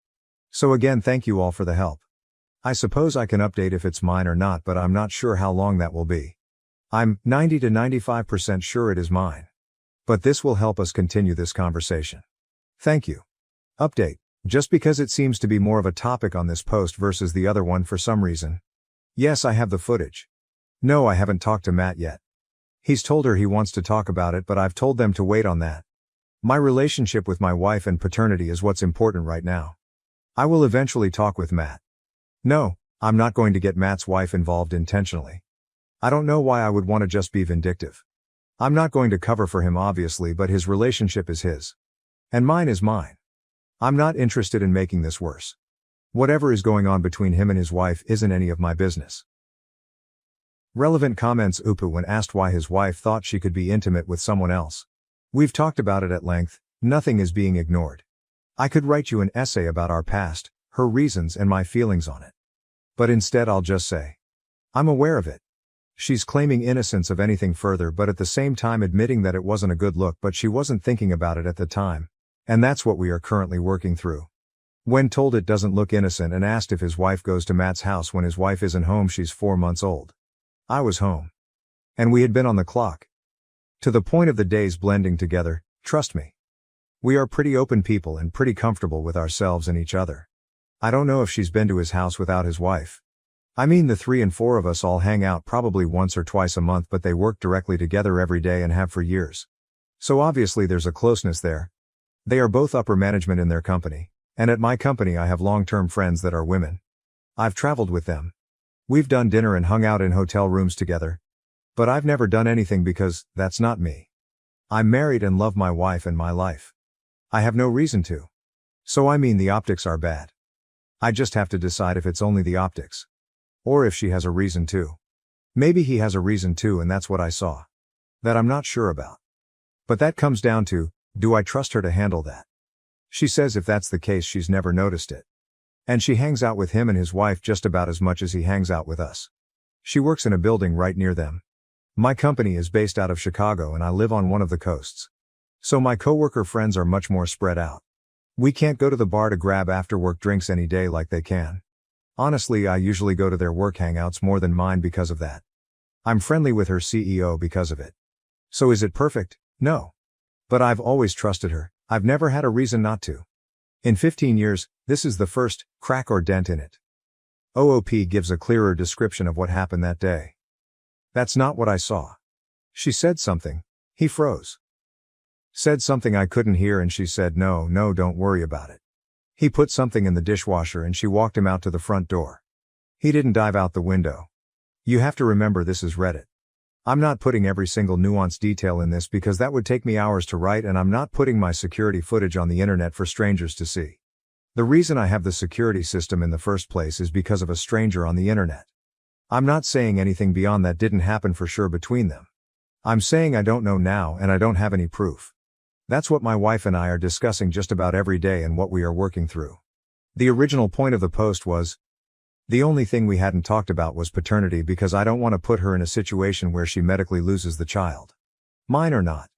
So again, thank you all for the help. I suppose I can update if it's mine or not, but I'm not sure how long that will be. I'm 90 to 95% sure it is mine. But this will help us continue this conversation. Thank you. Update. Just because it seems to be more of a topic on this post versus the other one for some reason. Yes, I have the footage. No, I haven't talked to Matt yet. He's told her he wants to talk about it, but I've told them to wait on that. My relationship with my wife and paternity is what's important right now. I will eventually talk with Matt. No, I'm not going to get Matt's wife involved intentionally. I don't know why I would want to just be vindictive. I'm not going to cover for him obviously, but his relationship is his. And mine is mine. I'm not interested in making this worse. Whatever is going on between him and his wife isn't any of my business. Relevant comments. Upu, when asked why his wife thought she could be intimate with someone else. We've talked about it at length, nothing is being ignored. I could write you an essay about our past, her reasons and my feelings on it. But instead I'll just say, I'm aware of it. She's claiming innocence of anything further, but at the same time admitting that it wasn't a good look, but she wasn't thinking about it at the time. And that's what we are currently working through. When told it doesn't look innocent and asked if his wife goes to Matt's house when his wife isn't home, she's 4 months old. I was home. And we had been on the clock. To the point of the days blending together, trust me. We are pretty open people and pretty comfortable with ourselves and each other. I don't know if she's been to his house without his wife. I mean, the 3 and 4 of us all hang out probably once or twice a month, but they work directly together every day and have for years. So obviously there's a closeness there. They are both upper management in their company, and at my company I have long-term friends that are women. I've traveled with them. We've done dinner and hung out in hotel rooms together. But I've never done anything because that's not me. I'm married and love my wife and my life. I have no reason to. So I mean, the optics are bad. I just have to decide if it's only the optics. Or if she has a reason to. Maybe he has a reason too, and that's what I saw. That I'm not sure about. But that comes down to, do I trust her to handle that? She says if that's the case she's never noticed it. And she hangs out with him and his wife just about as much as he hangs out with us. She works in a building right near them. My company is based out of Chicago and I live on one of the coasts. So my coworker friends are much more spread out. We can't go to the bar to grab after-work drinks any day like they can. Honestly, I usually go to their work hangouts more than mine because of that. I'm friendly with her CEO because of it. So is it perfect? No. But I've always trusted her, I've never had a reason not to. In 15 years, this is the first crack or dent in it. OOP gives a clearer description of what happened that day. That's not what I saw. She said something. He froze. Said something I couldn't hear and she said no, don't worry about it. He put something in the dishwasher and she walked him out to the front door. He didn't dive out the window. You have to remember this is Reddit. I'm not putting every single nuanced detail in this because that would take me hours to write, and I'm not putting my security footage on the internet for strangers to see. The reason I have the security system in the first place is because of a stranger on the internet. I'm not saying anything beyond that didn't happen for sure between them. I'm saying I don't know now and I don't have any proof. That's what my wife and I are discussing just about every day and what we are working through. The original point of the post was, the only thing we hadn't talked about was paternity because I don't want to put her in a situation where she medically loses the child. Mine or not.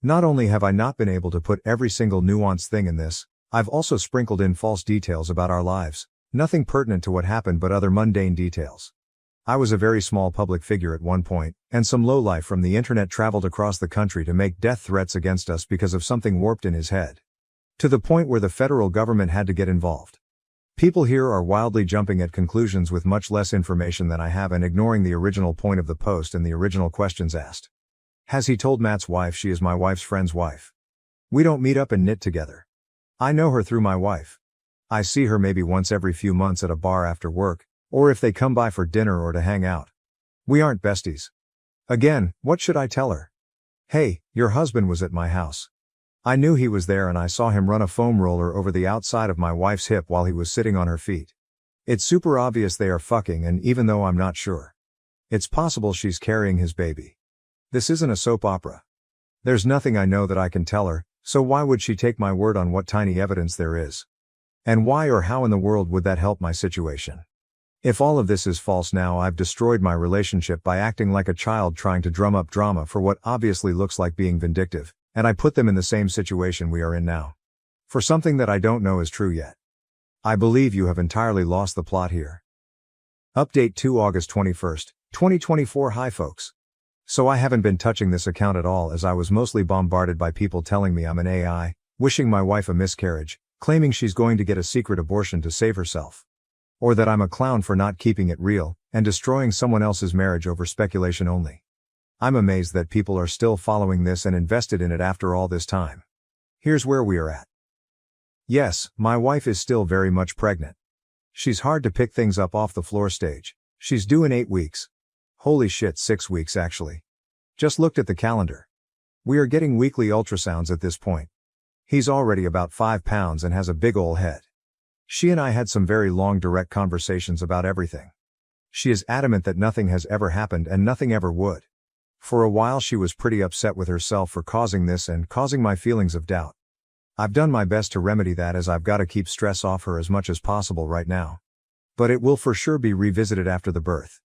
Not only have I not been able to put every single nuanced thing in this, I've also sprinkled in false details about our lives, nothing pertinent to what happened but other mundane details. I was a very small public figure at one point, and some lowlife from the internet traveled across the country to make death threats against us because of something warped in his head. To the point where the federal government had to get involved. People here are wildly jumping at conclusions with much less information than I have and ignoring the original point of the post and the original questions asked. Has he told Matt's wife she is my wife's friend's wife? We don't meet up and knit together. I know her through my wife. I see her maybe once every few months at a bar after work, or if they come by for dinner or to hang out. We aren't besties. Again, what should I tell her? Hey, your husband was at my house. I knew he was there and I saw him run a foam roller over the outside of my wife's hip while he was sitting on her feet. It's super obvious they are fucking, and even though I'm not sure, it's possible she's carrying his baby. This isn't a soap opera. There's nothing I know that I can tell her, so why would she take my word on what tiny evidence there is? And why or how in the world would that help my situation? If all of this is false now, I've destroyed my relationship by acting like a child trying to drum up drama for what obviously looks like being vindictive, and I put them in the same situation we are in now. For something that I don't know is true yet. I believe you have entirely lost the plot here. Update 2 August 21st, 2024. Hi folks. So I haven't been touching this account at all as I was mostly bombarded by people telling me I'm an AI, wishing my wife a miscarriage, claiming she's going to get a secret abortion to save herself. Or that I'm a clown for not keeping it real, and destroying someone else's marriage over speculation only. I'm amazed that people are still following this and invested in it after all this time. Here's where we are at. Yes, my wife is still very much pregnant. She's hard to pick things up off the floor stage. She's due in 8 weeks. Holy shit, 6 weeks actually. Just looked at the calendar. We are getting weekly ultrasounds at this point. He's already about 5 pounds and has a big ol' head. She and I had some very long direct conversations about everything. She is adamant that nothing has ever happened and nothing ever would. For a while she was pretty upset with herself for causing this and causing my feelings of doubt. I've done my best to remedy that as I've got to keep stress off her as much as possible right now. But it will for sure be revisited after the birth.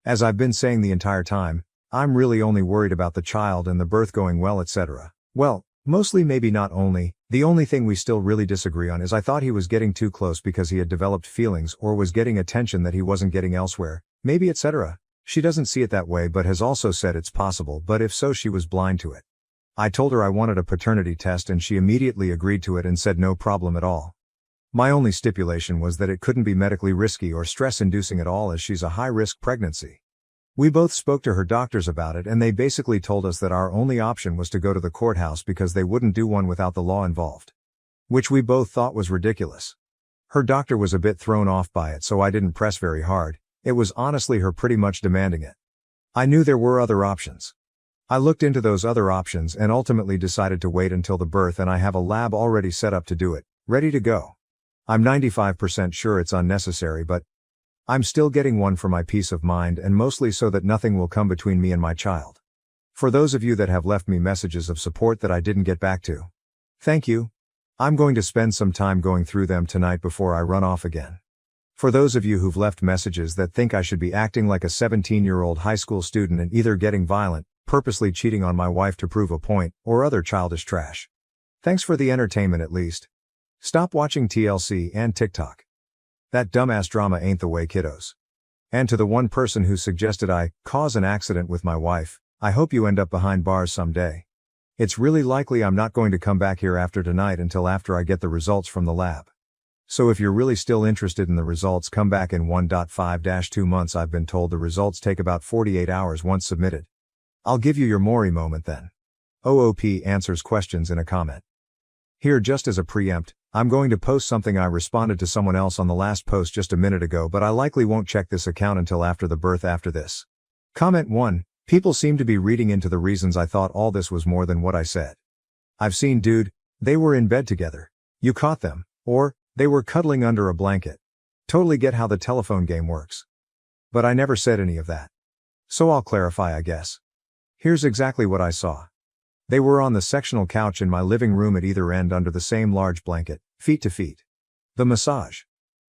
As I've been saying the entire time, I'm really only worried about the child and the birth going well, etc. Well, mostly, maybe not only. The only thing we still really disagree on is I thought he was getting too close because he had developed feelings or was getting attention that he wasn't getting elsewhere, maybe, etc. She doesn't see it that way but has also said it's possible, but if so she was blind to it. I told her I wanted a paternity test and she immediately agreed to it and said no problem at all. My only stipulation was that it couldn't be medically risky or stress-inducing at all as she's a high-risk pregnancy. We both spoke to her doctors about it and they basically told us that our only option was to go to the courthouse because they wouldn't do one without the law involved. Which we both thought was ridiculous. Her doctor was a bit thrown off by it so I didn't press very hard. It was honestly her pretty much demanding it. I knew there were other options. I looked into those other options and ultimately decided to wait until the birth, and I have a lab already set up to do it, ready to go. I'm 95% sure it's unnecessary, but I'm still getting one for my peace of mind and mostly so that nothing will come between me and my child. For those of you that have left me messages of support that I didn't get back to, thank you. I'm going to spend some time going through them tonight before I run off again. For those of you who've left messages that think I should be acting like a 17-year-old high school student and either getting violent, purposely cheating on my wife to prove a point, or other childish trash. Thanks for the entertainment at least. Stop watching TLC and TikTok. That dumbass drama ain't the way, kiddos. And to the one person who suggested I cause an accident with my wife, I hope you end up behind bars someday. It's really likely I'm not going to come back here after tonight until after I get the results from the lab. So if you're really still interested in the results, come back in 1.5-2 months. I've been told the results take about 48 hours once submitted. I'll give you your Maury moment then. OOP answers questions in a comment. Here, just as a preempt, I'm going to post something I responded to someone else on the last post just a minute ago, but I likely won't check this account until after the birth after this. Comment 1. People seem to be reading into the reasons I thought all this was more than what I said. I've seen dude, they were in bed together. You caught them. Or, they were cuddling under a blanket. Totally get how the telephone game works. But I never said any of that. So I'll clarify, I guess. Here's exactly what I saw. They were on the sectional couch in my living room at either end under the same large blanket, feet to feet. The massage.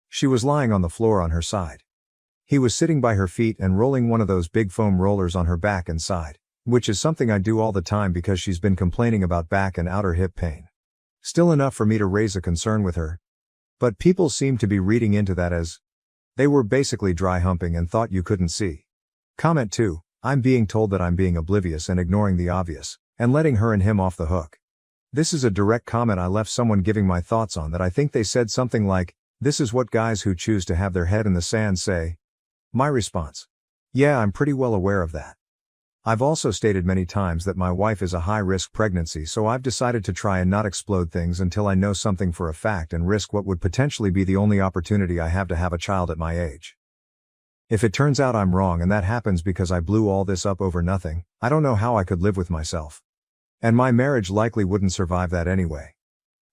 She was lying on the floor on her side. He was sitting by her feet and rolling one of those big foam rollers on her back and side, which is something I do all the time because she's been complaining about back and outer hip pain. Still enough for me to raise a concern with her. But people seem to be reading into that as they were basically dry humping and thought you couldn't see. Comment 2. I'm being told that I'm being oblivious and ignoring the obvious, and letting her and him off the hook. This is a direct comment I left someone giving my thoughts on that. I think they said something like, this is what guys who choose to have their head in the sand say. My response. Yeah, I'm pretty well aware of that. I've also stated many times that my wife is a high-risk pregnancy, so I've decided to try and not explode things until I know something for a fact and risk what would potentially be the only opportunity I have to have a child at my age. If it turns out I'm wrong and that happens because I blew all this up over nothing, I don't know how I could live with myself. And my marriage likely wouldn't survive that anyway.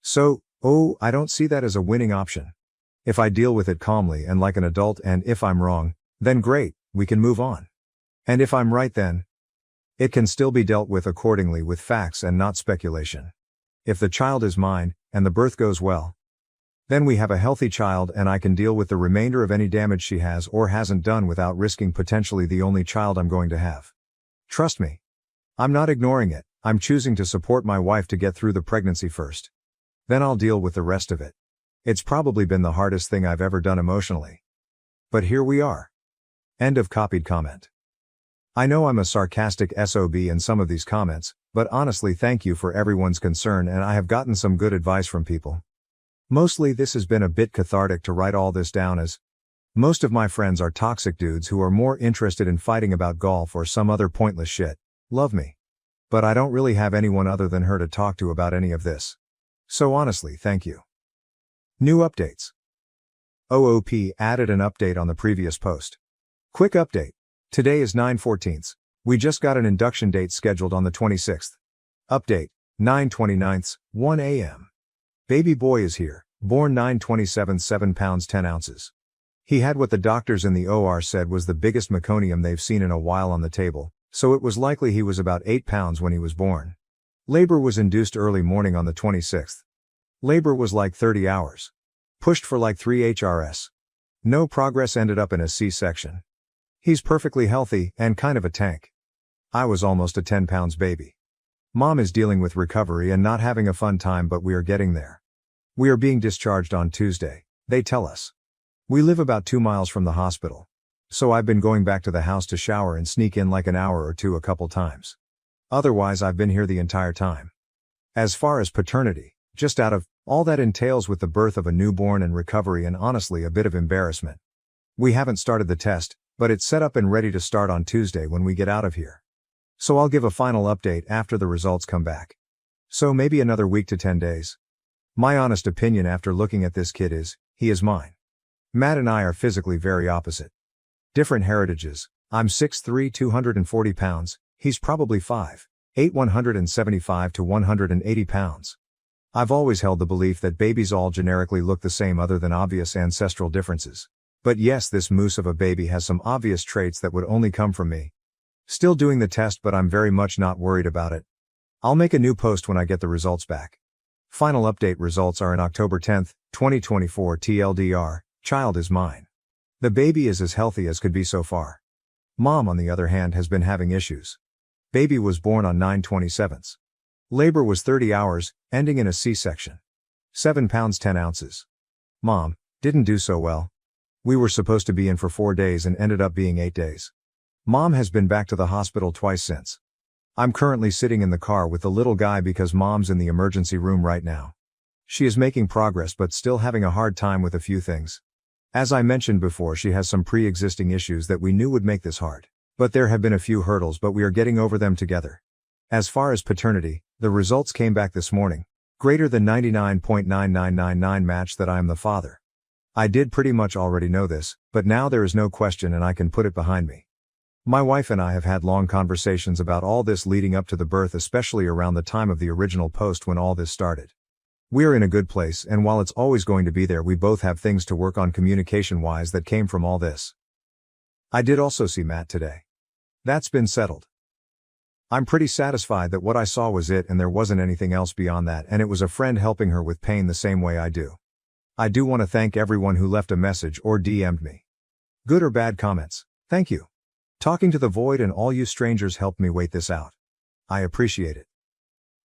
So, I don't see that as a winning option. If I deal with it calmly and like an adult, and if I'm wrong, then great, we can move on. And if I'm right, then it can still be dealt with accordingly with facts and not speculation. If the child is mine, and the birth goes well, then we have a healthy child and I can deal with the remainder of any damage she has or hasn't done without risking potentially the only child I'm going to have. Trust me. I'm not ignoring it, I'm choosing to support my wife to get through the pregnancy first. Then I'll deal with the rest of it. It's probably been the hardest thing I've ever done emotionally. But here we are. End of copied comment. I know I'm a sarcastic SOB in some of these comments, but honestly thank you for everyone's concern, and I have gotten some good advice from people. Mostly this has been a bit cathartic to write all this down, as most of my friends are toxic dudes who are more interested in fighting about golf or some other pointless shit. Love me. But I don't really have anyone other than her to talk to about any of this. So honestly, thank you. New updates. OOP added an update on the previous post. Quick update. Today is 9/14. We just got an induction date scheduled on the 26th. Update. 9/29, 1 a.m. Baby boy is here, born 9/27, 7 pounds 10 ounces. He had what the doctors in the OR said was the biggest meconium they've seen in a while on the table, so it was likely he was about 8 pounds when he was born. Labor was induced early morning on the 26th. Labor was like 30 hours. Pushed for like 3 HRS. No progress, ended up in a C-section. He's perfectly healthy and kind of a tank. I was almost a 10 pounds baby. Mom is dealing with recovery and not having a fun time, but we are getting there. We are being discharged on Tuesday, they tell us. We live about 2 miles from the hospital. So I've been going back to the house to shower and sneak in like an hour or two a couple times. Otherwise I've been here the entire time. As far as paternity, just out of all that entails with the birth of a newborn and recovery and honestly a bit of embarrassment. We haven't started the test, but it's set up and ready to start on Tuesday when we get out of here. So I'll give a final update after the results come back. So maybe another week to 10 days. My honest opinion after looking at this kid is, he is mine. Matt and I are physically very opposite. Different heritages. I'm 6'3", 240 pounds, he's probably 5'8", 175 to 180 pounds. I've always held the belief that babies all generically look the same other than obvious ancestral differences. But yes, this moose of a baby has some obvious traits that would only come from me. Still doing the test, but I'm very much not worried about it. I'll make a new post when I get the results back. Final update results are in October 10th, 2024 TLDR, child is mine. The baby is as healthy as could be so far. Mom, on the other hand, has been having issues. Baby was born on 9/27. Labor was 30 hours, ending in a C-section. 7 pounds 10 ounces. Mom didn't do so well. We were supposed to be in for 4 days and ended up being 8 days. Mom has been back to the hospital twice since. I'm currently sitting in the car with the little guy because Mom's in the emergency room right now. She is making progress but still having a hard time with a few things. As I mentioned before, she has some pre-existing issues that we knew would make this hard. But there have been a few hurdles, but we are getting over them together. As far as paternity, the results came back this morning. Greater than 99.9999 match that I am the father. I did pretty much already know this, but now there is no question and I can put it behind me. My wife and I have had long conversations about all this leading up to the birth, especially around the time of the original post when all this started. We're in a good place, and while it's always going to be there, we both have things to work on communication-wise that came from all this. I did also see Matt today. That's been settled. I'm pretty satisfied that what I saw was it and there wasn't anything else beyond that, and it was a friend helping her with pain the same way I do. I do want to thank everyone who left a message or DM'd me. Good or bad comments, thank you. Talking to the void and all you strangers helped me wait this out. I appreciate it.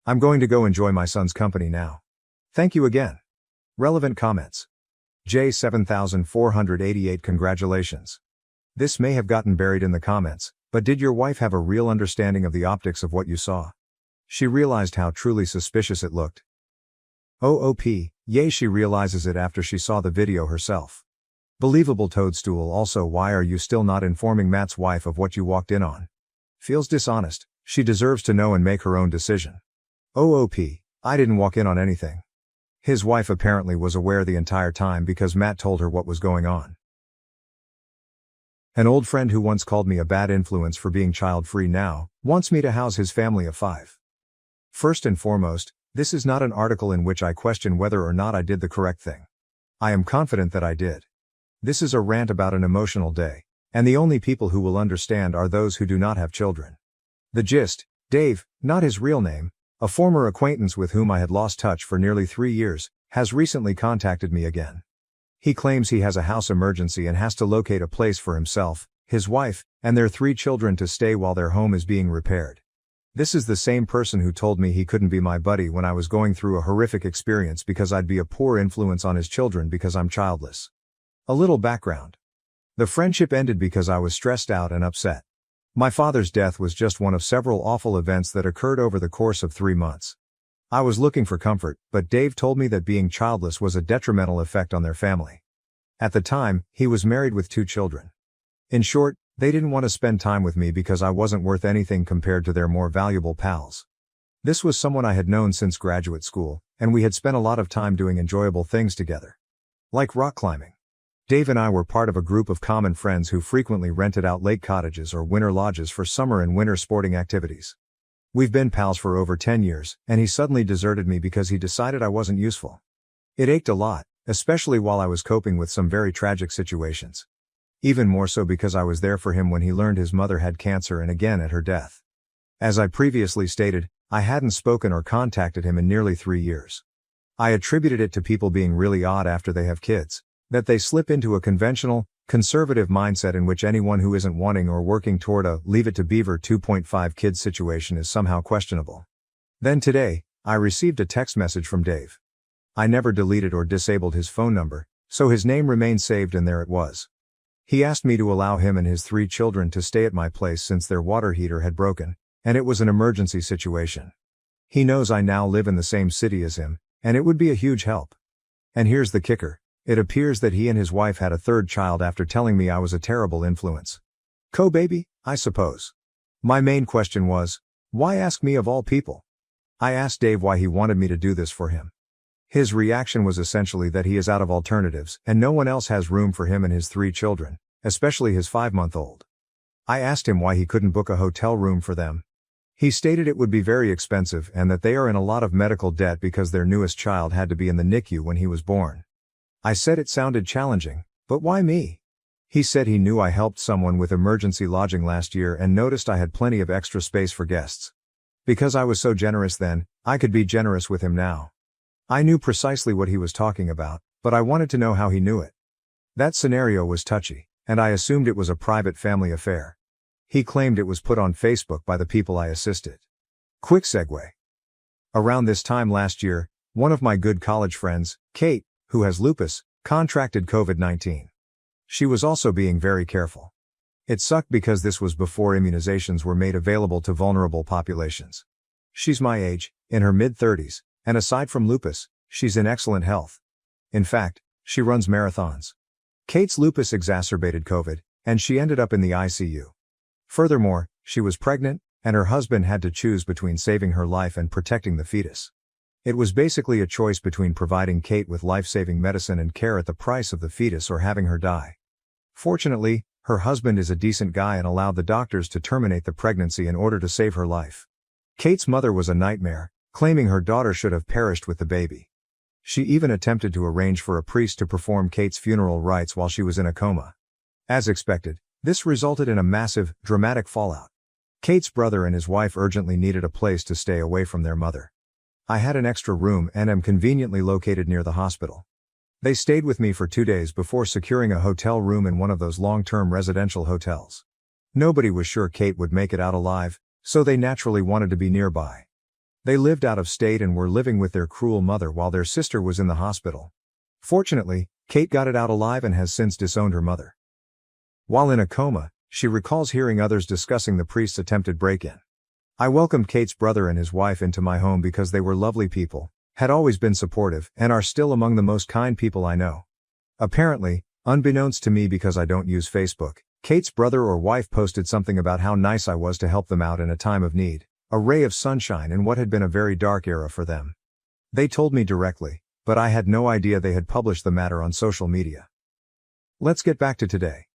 I'm going to go enjoy my son's company now. Thank you again. Relevant comments. J7488 Congratulations. This may have gotten buried in the comments, but did your wife have a real understanding of the optics of what you saw? She realized how truly suspicious it looked. OOP, yay, she realizes it after she saw the video herself. Believable toadstool. Also, why are you still not informing Matt's wife of what you walked in on? Feels dishonest. She deserves to know and make her own decision. OOP, I didn't walk in on anything. His wife apparently was aware the entire time because Matt told her what was going on. An old friend who once called me a bad influence for being child-free now wants me to house his family of 5. First and foremost, this is not an article in which I question whether or not I did the correct thing. I am confident that I did. This is a rant about an emotional day, and the only people who will understand are those who do not have children. The gist: Dave, not his real name, a former acquaintance with whom I had lost touch for nearly 3 years, has recently contacted me again. He claims he has a house emergency and has to locate a place for himself, his wife, and their 3 children to stay while their home is being repaired. This is the same person who told me he couldn't be my buddy when I was going through a horrific experience because I'd be a poor influence on his children because I'm childless. A little background. The friendship ended because I was stressed out and upset. My father's death was just one of several awful events that occurred over the course of 3 months. I was looking for comfort, but Dave told me that being childless was a detrimental effect on their family. At the time, he was married with 2 children. In short, they didn't want to spend time with me because I wasn't worth anything compared to their more valuable pals. This was someone I had known since graduate school, and we had spent a lot of time doing enjoyable things together. Like rock climbing. Dave and I were part of a group of common friends who frequently rented out lake cottages or winter lodges for summer and winter sporting activities. We've been pals for over 10 years, and he suddenly deserted me because he decided I wasn't useful. It ached a lot, especially while I was coping with some very tragic situations. Even more so because I was there for him when he learned his mother had cancer and again at her death. As I previously stated, I hadn't spoken or contacted him in nearly 3 years. I attributed it to people being really odd after they have kids, that they slip into a conventional, conservative mindset in which anyone who isn't wanting or working toward a Leave It to Beaver 2.5 kids situation is somehow questionable. Then today, I received a text message from Dave. I never deleted or disabled his phone number, so his name remained saved and there it was. He asked me to allow him and his 3 children to stay at my place since their water heater had broken, and it was an emergency situation. He knows I now live in the same city as him, and it would be a huge help. And here's the kicker. It appears that he and his wife had a 3rd child after telling me I was a terrible influence. Co-baby, I suppose. My main question was, why ask me of all people? I asked Dave why he wanted me to do this for him. His reaction was essentially that he is out of alternatives and no one else has room for him and his 3 children, especially his 5-month-old. I asked him why he couldn't book a hotel room for them. He stated it would be very expensive and that they are in a lot of medical debt because their newest child had to be in the NICU when he was born. I said it sounded challenging, but why me? He said he knew I helped someone with emergency lodging last year and noticed I had plenty of extra space for guests. Because I was so generous then, I could be generous with him now. I knew precisely what he was talking about, but I wanted to know how he knew it. That scenario was touchy, and I assumed it was a private family affair. He claimed it was put on Facebook by the people I assisted. Quick segue. Around this time last year, one of my good college friends, Kate, who has lupus, contracted COVID-19. She was also being very careful. It sucked because this was before immunizations were made available to vulnerable populations. She's my age, in her mid-30s, and aside from lupus, she's in excellent health. In fact, she runs marathons. Kate's lupus exacerbated COVID, and she ended up in the ICU. Furthermore, she was pregnant, and her husband had to choose between saving her life and protecting the fetus. It was basically a choice between providing Kate with life-saving medicine and care at the price of the fetus or having her die. Fortunately, her husband is a decent guy and allowed the doctors to terminate the pregnancy in order to save her life. Kate's mother was a nightmare, claiming her daughter should have perished with the baby. She even attempted to arrange for a priest to perform Kate's funeral rites while she was in a coma. As expected, this resulted in a massive, dramatic fallout. Kate's brother and his wife urgently needed a place to stay away from their mother. I had an extra room and am conveniently located near the hospital. They stayed with me for 2 days before securing a hotel room in one of those long-term residential hotels. Nobody was sure Kate would make it out alive, so they naturally wanted to be nearby. They lived out of state and were living with their cruel mother while their sister was in the hospital. Fortunately, Kate got it out alive and has since disowned her mother. While in a coma, she recalls hearing others discussing the priest's attempted break-in. I welcomed Kate's brother and his wife into my home because they were lovely people, had always been supportive, and are still among the most kind people I know. Apparently, unbeknownst to me because I don't use Facebook, Kate's brother or wife posted something about how nice I was to help them out in a time of need, a ray of sunshine in what had been a very dark era for them. They told me directly, but I had no idea they had published the matter on social media. Let's get back to today.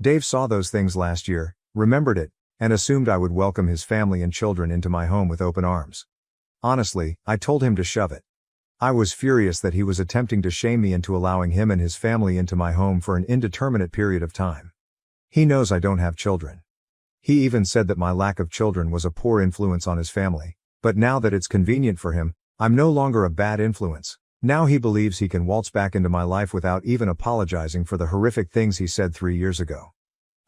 Dave saw those things last year, remembered it, and assumed I would welcome his family and children into my home with open arms. Honestly, I told him to shove it. I was furious that he was attempting to shame me into allowing him and his family into my home for an indeterminate period of time. He knows I don't have children. He even said that my lack of children was a poor influence on his family, but now that it's convenient for him, I'm no longer a bad influence. Now he believes he can waltz back into my life without even apologizing for the horrific things he said 3 years ago.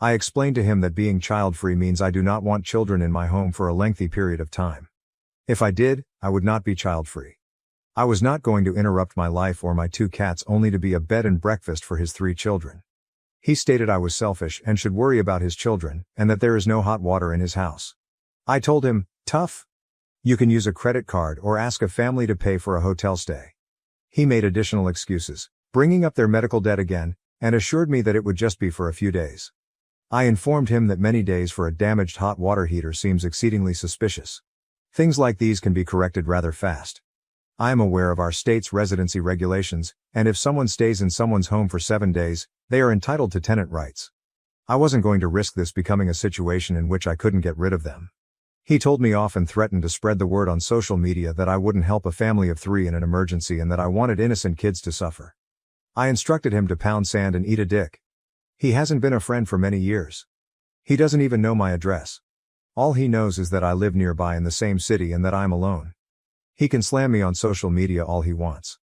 I explained to him that being child-free means I do not want children in my home for a lengthy period of time. If I did, I would not be child-free. I was not going to interrupt my life or my 2 cats only to be a bed and breakfast for his 3 children. He stated I was selfish and should worry about his children, and that there is no hot water in his house. I told him, tough. You can use a credit card or ask a family to pay for a hotel stay. He made additional excuses, bringing up their medical debt again, and assured me that it would just be for a few days. I informed him that many days for a damaged hot water heater seems exceedingly suspicious. Things like these can be corrected rather fast. I am aware of our state's residency regulations, and if someone stays in someone's home for 7 days, they are entitled to tenant rights. I wasn't going to risk this becoming a situation in which I couldn't get rid of them. He told me off and threatened to spread the word on social media that I wouldn't help a family of 3 in an emergency and that I wanted innocent kids to suffer. I instructed him to pound sand and eat a dick. He hasn't been a friend for many years. He doesn't even know my address. All he knows is that I live nearby in the same city and that I'm alone. He can slam me on social media all he wants.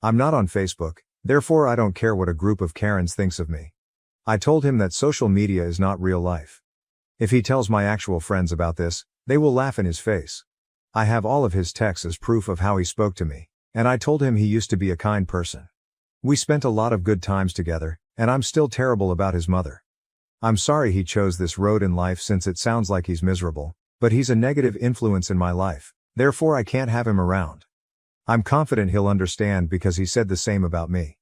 I'm not on Facebook, therefore I don't care what a group of Karens thinks of me. I told him that social media is not real life. If he tells my actual friends about this, they will laugh in his face. I have all of his texts as proof of how he spoke to me, and I told him he used to be a kind person. We spent a lot of good times together, and I'm still terrible about his mother. I'm sorry he chose this road in life since it sounds like he's miserable, but he's a negative influence in my life, therefore I can't have him around. I'm confident he'll understand because he said the same about me.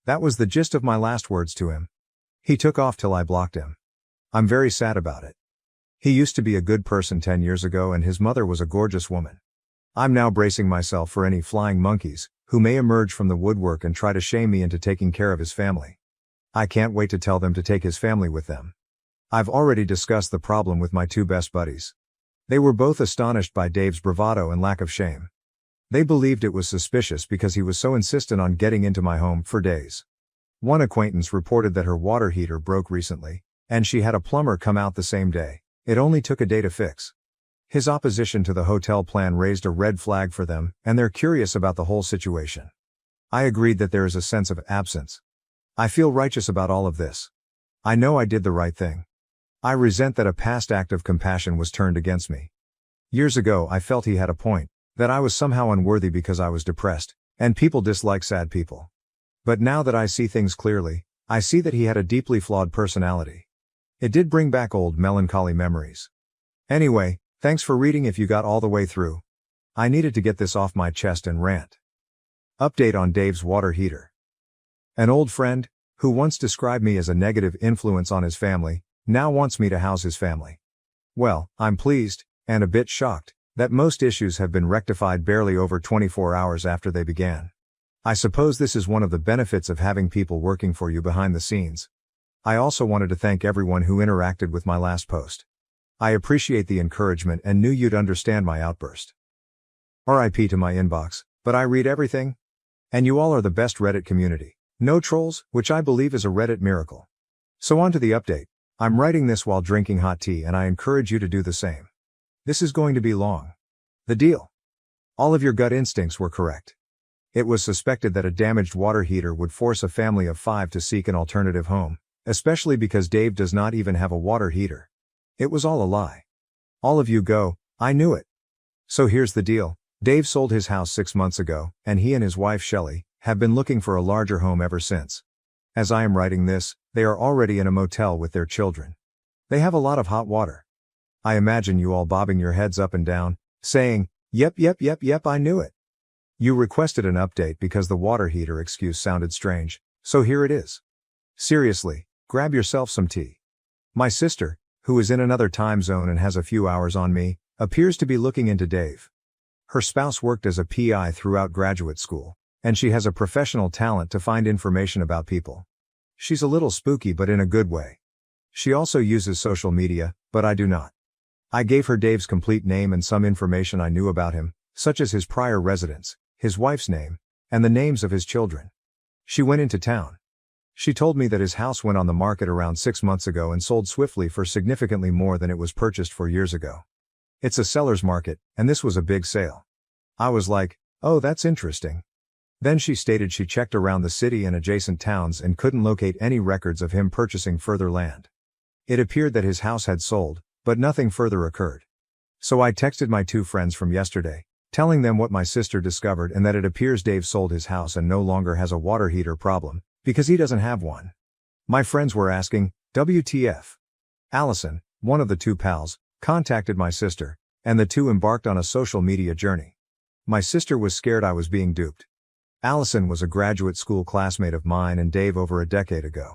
That was the gist of my last words to him. He took off till I blocked him. I'm very sad about it. He used to be a good person 10 years ago and his mother was a gorgeous woman. I'm now bracing myself for any flying monkeys who may emerge from the woodwork and try to shame me into taking care of his family. I can't wait to tell them to take his family with them. I've already discussed the problem with my 2 best buddies. They were both astonished by Dave's bravado and lack of shame. They believed it was suspicious because he was so insistent on getting into my home for days. One acquaintance reported that her water heater broke recently, and she had a plumber come out the same day. It only took a day to fix. His opposition to the hotel plan raised a red flag for them, and they're curious about the whole situation. I agreed that there is a sense of absence. I feel righteous about all of this. I know I did the right thing. I resent that a past act of compassion was turned against me. Years ago I felt he had a point, that I was somehow unworthy because I was depressed, and people dislike sad people. But now that I see things clearly, I see that he had a deeply flawed personality. It did bring back old melancholy memories. Anyway, thanks for reading if you got all the way through. I needed to get this off my chest and rant. Update on Dave's water heater. An old friend, who once described me as a negative influence on his family, now wants me to house his family. Well, I'm pleased, and a bit shocked, that most issues have been rectified barely over 24 hours after they began. I suppose this is one of the benefits of having people working for you behind the scenes. I also wanted to thank everyone who interacted with my last post. I appreciate the encouragement and knew you'd understand my outburst. RIP to my inbox, but I read everything. And you all are the best Reddit community. No trolls, which I believe is a Reddit miracle. So on to the update. I'm writing this while drinking hot tea and I encourage you to do the same. This is going to be long. The deal. All of your gut instincts were correct. It was suspected that a damaged water heater would force a family of 5 to seek an alternative home, especially because Dave does not even have a water heater. It was all a lie. All of you go, I knew it. So here's the deal. Dave sold his house 6 months ago, and he and his wife Shelley have been looking for a larger home ever since. As I am writing this, they are already in a motel with their children. They have a lot of hot water. I imagine you all bobbing your heads up and down, saying, yep, I knew it. You requested an update because the water heater excuse sounded strange, so here it is. Seriously, grab yourself some tea. My sister, who is in another time zone and has a few hours on me, appears to be looking into Dave. Her spouse worked as a PI throughout graduate school, and she has a professional talent to find information about people. She's a little spooky but in a good way. She also uses social media, but I do not. I gave her Dave's complete name and some information I knew about him, such as his prior residence, his wife's name, and the names of his children. She went into town. She told me that his house went on the market around 6 months ago and sold swiftly for significantly more than it was purchased for years ago. It's a seller's market, and this was a big sale. I was like, oh, that's interesting. Then she stated she checked around the city and adjacent towns and couldn't locate any records of him purchasing further land. It appeared that his house had sold, but nothing further occurred. So I texted my 2 friends from yesterday, telling them what my sister discovered and that it appears Dave sold his house and no longer has a water heater problem, because he doesn't have one. My friends were asking, WTF? Allison, one of the 2 pals, contacted my sister, and the 2 embarked on a social media journey. My sister was scared I was being duped. Allison was a graduate school classmate of mine and Dave over a decade ago.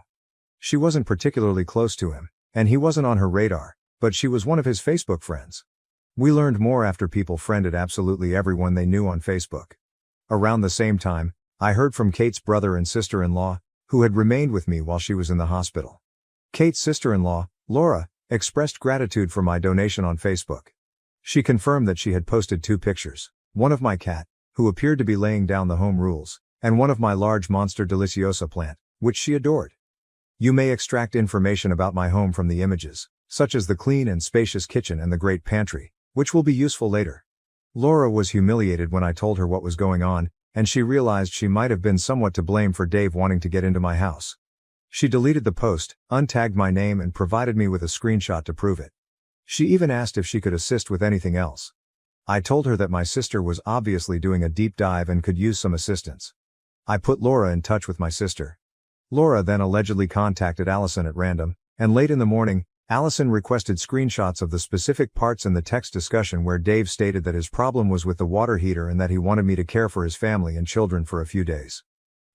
She wasn't particularly close to him, and he wasn't on her radar, but she was one of his Facebook friends. We learned more after people friended absolutely everyone they knew on Facebook. Around the same time, I heard from Kate's brother and sister-in-law, who had remained with me while she was in the hospital. Kate's sister-in-law, Laura, expressed gratitude for my donation on Facebook. She confirmed that she had posted 2 pictures, one of my cat, who appeared to be laying down the home rules, and one of my large Monster Deliciosa plant, which she adored. You may extract information about my home from the images, such as the clean and spacious kitchen and the great pantry, which will be useful later. Laura was humiliated when I told her what was going on, and she realized she might have been somewhat to blame for Dave wanting to get into my house. She deleted the post, untagged my name and provided me with a screenshot to prove it. She even asked if she could assist with anything else. I told her that my sister was obviously doing a deep dive and could use some assistance. I put Laura in touch with my sister. Laura then allegedly contacted Allison at random, and late in the morning, Allison requested screenshots of the specific parts in the text discussion where Dave stated that his problem was with the water heater and that he wanted me to care for his family and children for a few days.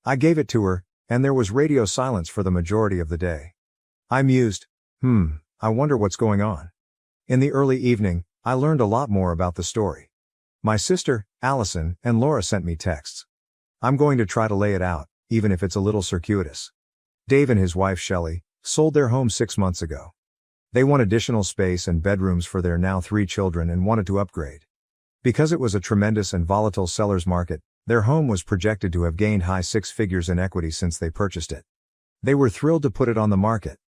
I gave it to her, and there was radio silence for the majority of the day. I mused, I wonder what's going on. In the early evening, I learned a lot more about the story. My sister, Allison, and Laura sent me texts. I'm going to try to lay it out, even if it's a little circuitous. Dave and his wife Shelley sold their home 6 months ago. They want additional space and bedrooms for their now 3 children and wanted to upgrade. Because it was a tremendous and volatile seller's market, their home was projected to have gained high 6 figures in equity since they purchased it. They were thrilled to put it on the market.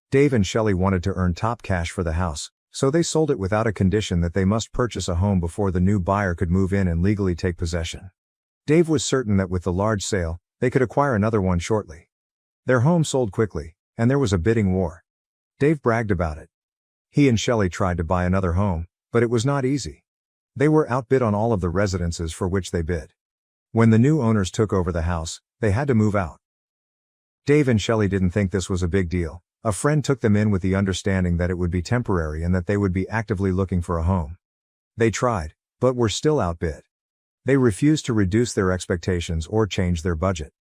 Dave and Shelley wanted to earn top cash for the house, so they sold it without a condition that they must purchase a home before the new buyer could move in and legally take possession. Dave was certain that with the large sale, they could acquire another one shortly. Their home sold quickly, and there was a bidding war. Dave bragged about it. He and Shelley tried to buy another home, but it was not easy. They were outbid on all of the residences for which they bid. When the new owners took over the house, they had to move out. Dave and Shelley didn't think this was a big deal, A friend took them in with the understanding that it would be temporary and that they would be actively looking for a home. They tried, but were still outbid. They refused to reduce their expectations or change their budget.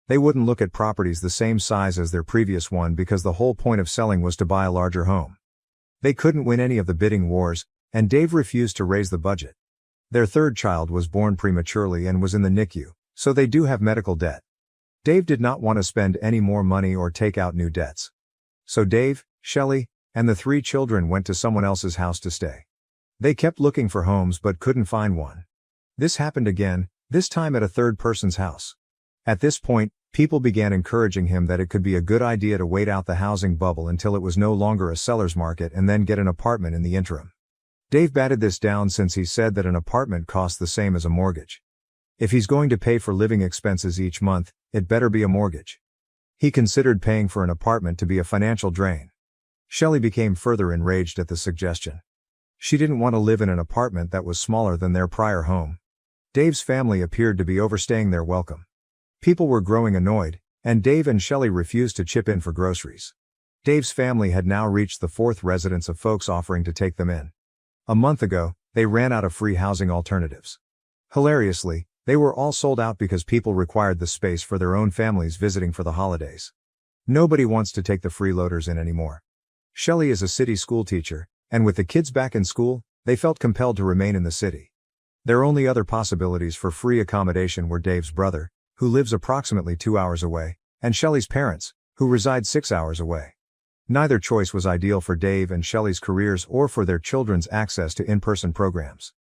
They wouldn't look at properties the same size as their previous one because the whole point of selling was to buy a larger home. They couldn't win any of the bidding wars, and Dave refused to raise the budget. Their third child was born prematurely and was in the NICU, so they do have medical debt. Dave did not want to spend any more money or take out new debts. So Dave, Shelley, and the 3 children went to someone else's house to stay. They kept looking for homes but couldn't find one. This happened again, this time at a third person's house. At this point, people began encouraging him that it could be a good idea to wait out the housing bubble until it was no longer a seller's market and then get an apartment in the interim. Dave batted this down since he said that an apartment costs the same as a mortgage. If he's going to pay for living expenses each month, it better be a mortgage. He considered paying for an apartment to be a financial drain. Shelley became further enraged at the suggestion. She didn't want to live in an apartment that was smaller than their prior home. Dave's family appeared to be overstaying their welcome. People were growing annoyed, and Dave and Shelley refused to chip in for groceries. Dave's family had now reached the 4th residence of folks offering to take them in. A month ago, they ran out of free housing alternatives. Hilariously, they were all sold out because people required the space for their own families visiting for the holidays. Nobody wants to take the freeloaders in anymore. Shelley is a city school teacher, and with the kids back in school, they felt compelled to remain in the city. Their only other possibilities for free accommodation were Dave's brother, who lives approximately 2 hours away, and Shelley's parents, who reside 6 hours away. Neither choice was ideal for Dave and Shelley's careers or for their children's access to in-person programs.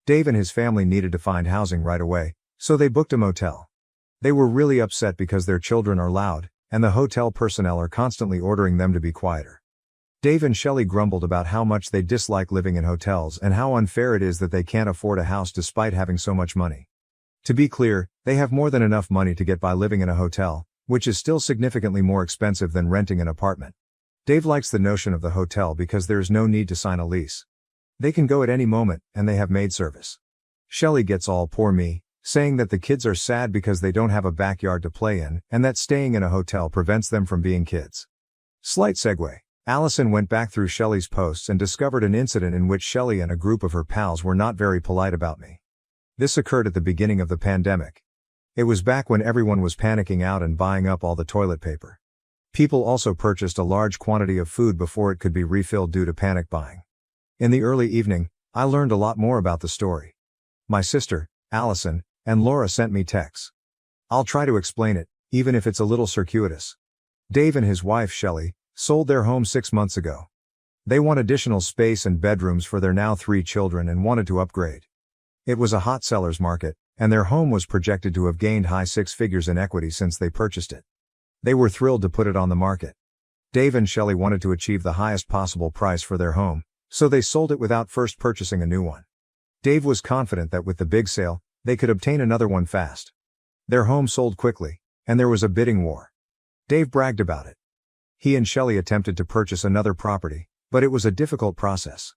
Dave and his family needed to find housing right away, so they booked a motel. They were really upset because their children are loud, and the hotel personnel are constantly ordering them to be quieter. Dave and Shelley grumbled about how much they dislike living in hotels and how unfair it is that they can't afford a house despite having so much money. To be clear, they have more than enough money to get by living in a hotel, which is still significantly more expensive than renting an apartment. Dave likes the notion of the hotel because there is no need to sign a lease. They can go at any moment, and they have maid service. Shelley gets all poor me, saying that the kids are sad because they don't have a backyard to play in, and that staying in a hotel prevents them from being kids. Slight segue. Allison went back through Shelley's posts and discovered an incident in which Shelley and a group of her pals were not very polite about me. This occurred at the beginning of the pandemic. It was back when everyone was panicking out and buying up all the toilet paper. People also purchased a large quantity of food before it could be refilled due to panic buying. In the early evening, I learned a lot more about the story. My sister, Allison, and Laura sent me texts. I'll try to explain it, even if it's a little circuitous. Dave and his wife Shelley sold their home 6 months ago. They want additional space and bedrooms for their now 3 children and wanted to upgrade. It was a hot seller's market, and their home was projected to have gained high 6 figures in equity since they purchased it. They were thrilled to put it on the market. Dave and Shelley wanted to achieve the highest possible price for their home, so they sold it without first purchasing a new one. Dave was confident that with the big sale, they could obtain another one fast. Their home sold quickly, and there was a bidding war. Dave bragged about it. He and Shelley attempted to purchase another property, but it was a difficult process.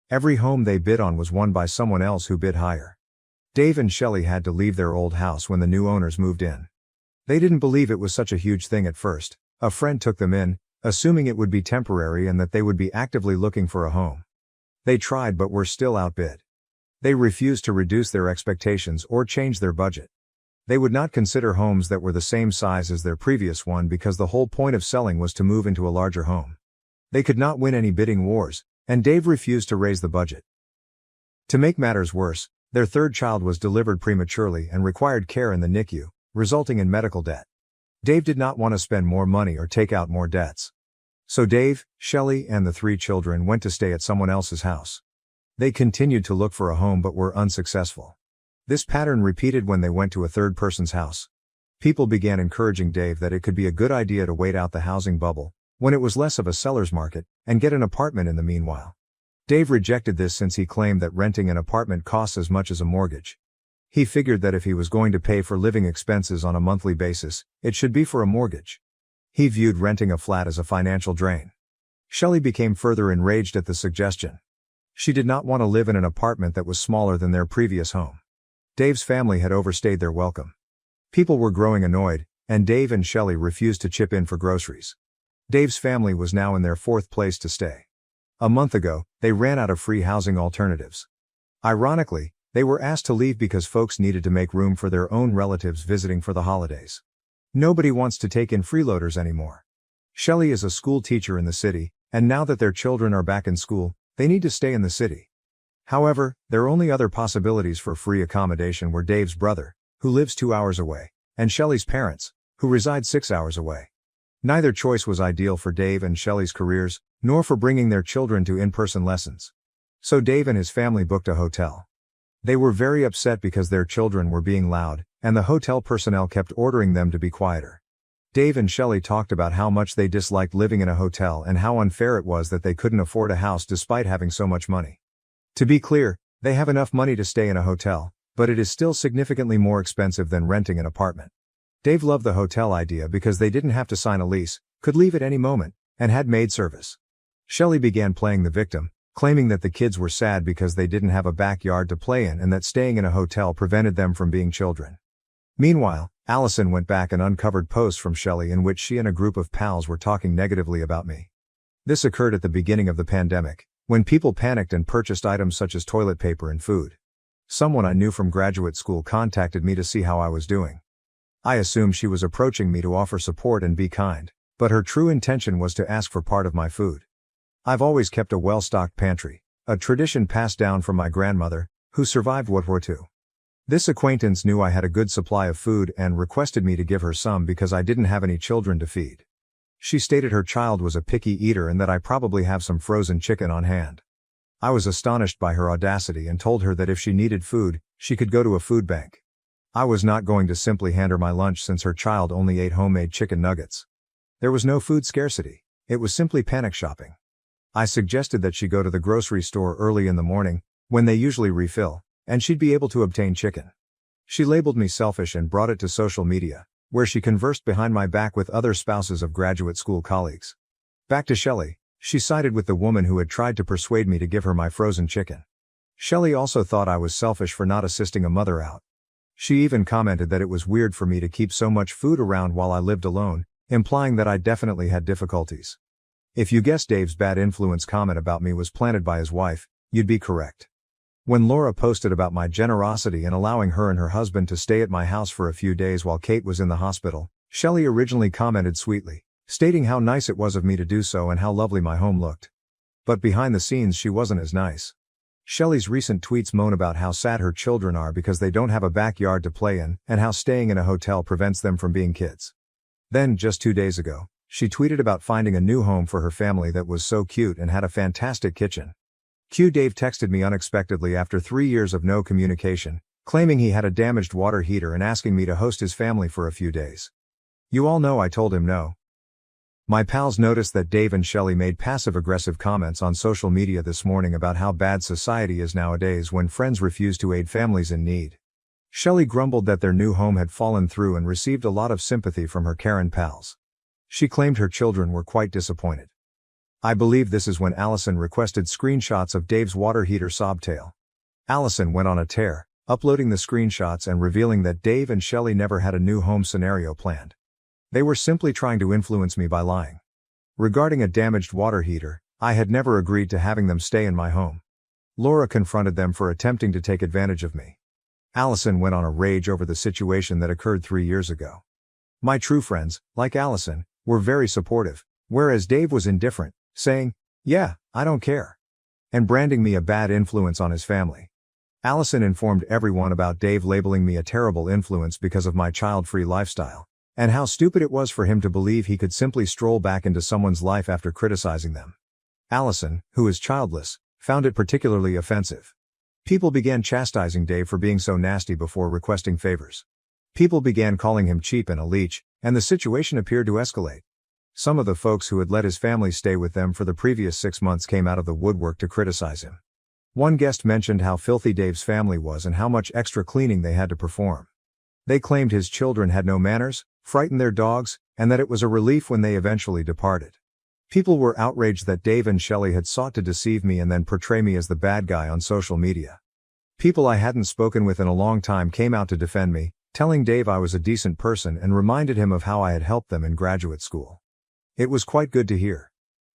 Every home they bid on was won by someone else who bid higher. Dave and Shelley had to leave their old house when the new owners moved in. They didn't believe it was such a huge thing at first. A friend took them in, assuming it would be temporary and that they would be actively looking for a home. They tried but were still outbid. They refused to reduce their expectations or change their budget. They would not consider homes that were the same size as their previous one because the whole point of selling was to move into a larger home. They could not win any bidding wars, and Dave refused to raise the budget. To make matters worse, their third child was delivered prematurely and required care in the NICU, resulting in medical debt. Dave did not want to spend more money or take out more debts. So Dave, Shelley, and the 3 children went to stay at someone else's house. They continued to look for a home but were unsuccessful. This pattern repeated when they went to a third person's house. People began encouraging Dave that it could be a good idea to wait out the housing bubble, when it was less of a seller's market, and get an apartment in the meanwhile. Dave rejected this since he claimed that renting an apartment costs as much as a mortgage. He figured that if he was going to pay for living expenses on a monthly basis, it should be for a mortgage. He viewed renting a flat as a financial drain. Shelley became further enraged at the suggestion. She did not want to live in an apartment that was smaller than their previous home. Dave's family had overstayed their welcome. People were growing annoyed, and Dave and Shelley refused to chip in for groceries. Dave's family was now in their fourth place to stay. A month ago, they ran out of free housing alternatives. Ironically, they were asked to leave because folks needed to make room for their own relatives visiting for the holidays. Nobody wants to take in freeloaders anymore. Shelley is a school teacher in the city, and now that their children are back in school, they need to stay in the city. However, their only other possibilities for free accommodation were Dave's brother, who lives 2 hours away, and Shelley's parents, who reside 6 hours away. Neither choice was ideal for Dave and Shelley's careers, nor for bringing their children to in-person lessons. So Dave and his family booked a hotel. They were very upset because their children were being loud, and the hotel personnel kept ordering them to be quieter. Dave and Shelley talked about how much they disliked living in a hotel and how unfair it was that they couldn't afford a house despite having so much money. To be clear, they have enough money to stay in a hotel, but it is still significantly more expensive than renting an apartment. Dave loved the hotel idea because they didn't have to sign a lease, could leave at any moment, and had maid service. Shelley began playing the victim, claiming that the kids were sad because they didn't have a backyard to play in and that staying in a hotel prevented them from being children. Meanwhile, Allison went back and uncovered posts from Shelley in which she and a group of pals were talking negatively about me. This occurred at the beginning of the pandemic, when people panicked and purchased items such as toilet paper and food. Someone I knew from graduate school contacted me to see how I was doing. I assumed she was approaching me to offer support and be kind, but her true intention was to ask for part of my food. I've always kept a well-stocked pantry, a tradition passed down from my grandmother, who survived World War II. This acquaintance knew I had a good supply of food and requested me to give her some because I didn't have any children to feed. She stated her child was a picky eater and that I probably have some frozen chicken on hand. I was astonished by her audacity and told her that if she needed food, she could go to a food bank. I was not going to simply hand her my lunch since her child only ate homemade chicken nuggets. There was no food scarcity, it was simply panic shopping. I suggested that she go to the grocery store early in the morning, when they usually refill, and she'd be able to obtain chicken. She labeled me selfish and brought it to social media, where she conversed behind my back with other spouses of graduate school colleagues. Back to Shelley, she sided with the woman who had tried to persuade me to give her my frozen chicken. Shelley also thought I was selfish for not assisting a mother out. She even commented that it was weird for me to keep so much food around while I lived alone, implying that I definitely had difficulties. If you guessed Dave's bad influence comment about me was planted by his wife, you'd be correct. When Laura posted about my generosity in allowing her and her husband to stay at my house for a few days while Kate was in the hospital, Shelley originally commented sweetly, stating how nice it was of me to do so and how lovely my home looked. But behind the scenes she wasn't as nice. Shelley's recent tweets moan about how sad her children are because they don't have a backyard to play in and how staying in a hotel prevents them from being kids. Then, just 2 days ago, she tweeted about finding a new home for her family that was so cute and had a fantastic kitchen. Dave texted me unexpectedly after 3 years of no communication, claiming he had a damaged water heater and asking me to host his family for a few days. You all know I told him no. My pals noticed that Dave and Shelley made passive-aggressive comments on social media this morning about how bad society is nowadays when friends refuse to aid families in need. Shelley grumbled that their new home had fallen through and received a lot of sympathy from her Karen pals. She claimed her children were quite disappointed. I believe this is when Allison requested screenshots of Dave's water heater sob tale. Allison went on a tear, uploading the screenshots and revealing that Dave and Shelley never had a new home scenario planned. They were simply trying to influence me by lying. Regarding a damaged water heater, I had never agreed to having them stay in my home. Laura confronted them for attempting to take advantage of me. Allison went on a rage over the situation that occurred 3 years ago. My true friends, like Allison, were very supportive, whereas Dave was indifferent, saying, "Yeah, I don't care," and branding me a bad influence on his family. Allison informed everyone about Dave labeling me a terrible influence because of my child-free lifestyle, and how stupid it was for him to believe he could simply stroll back into someone's life after criticizing them. Allison, who is childless, found it particularly offensive. People began chastising Dave for being so nasty before requesting favors. People began calling him cheap and a leech, and the situation appeared to escalate. Some of the folks who had let his family stay with them for the previous 6 months came out of the woodwork to criticize him. One guest mentioned how filthy Dave's family was and how much extra cleaning they had to perform. They claimed his children had no manners, frightened their dogs, and that it was a relief when they eventually departed. People were outraged that Dave and Shelley had sought to deceive me and then portray me as the bad guy on social media. People I hadn't spoken with in a long time came out to defend me, telling Dave I was a decent person and reminded him of how I had helped them in graduate school. It was quite good to hear.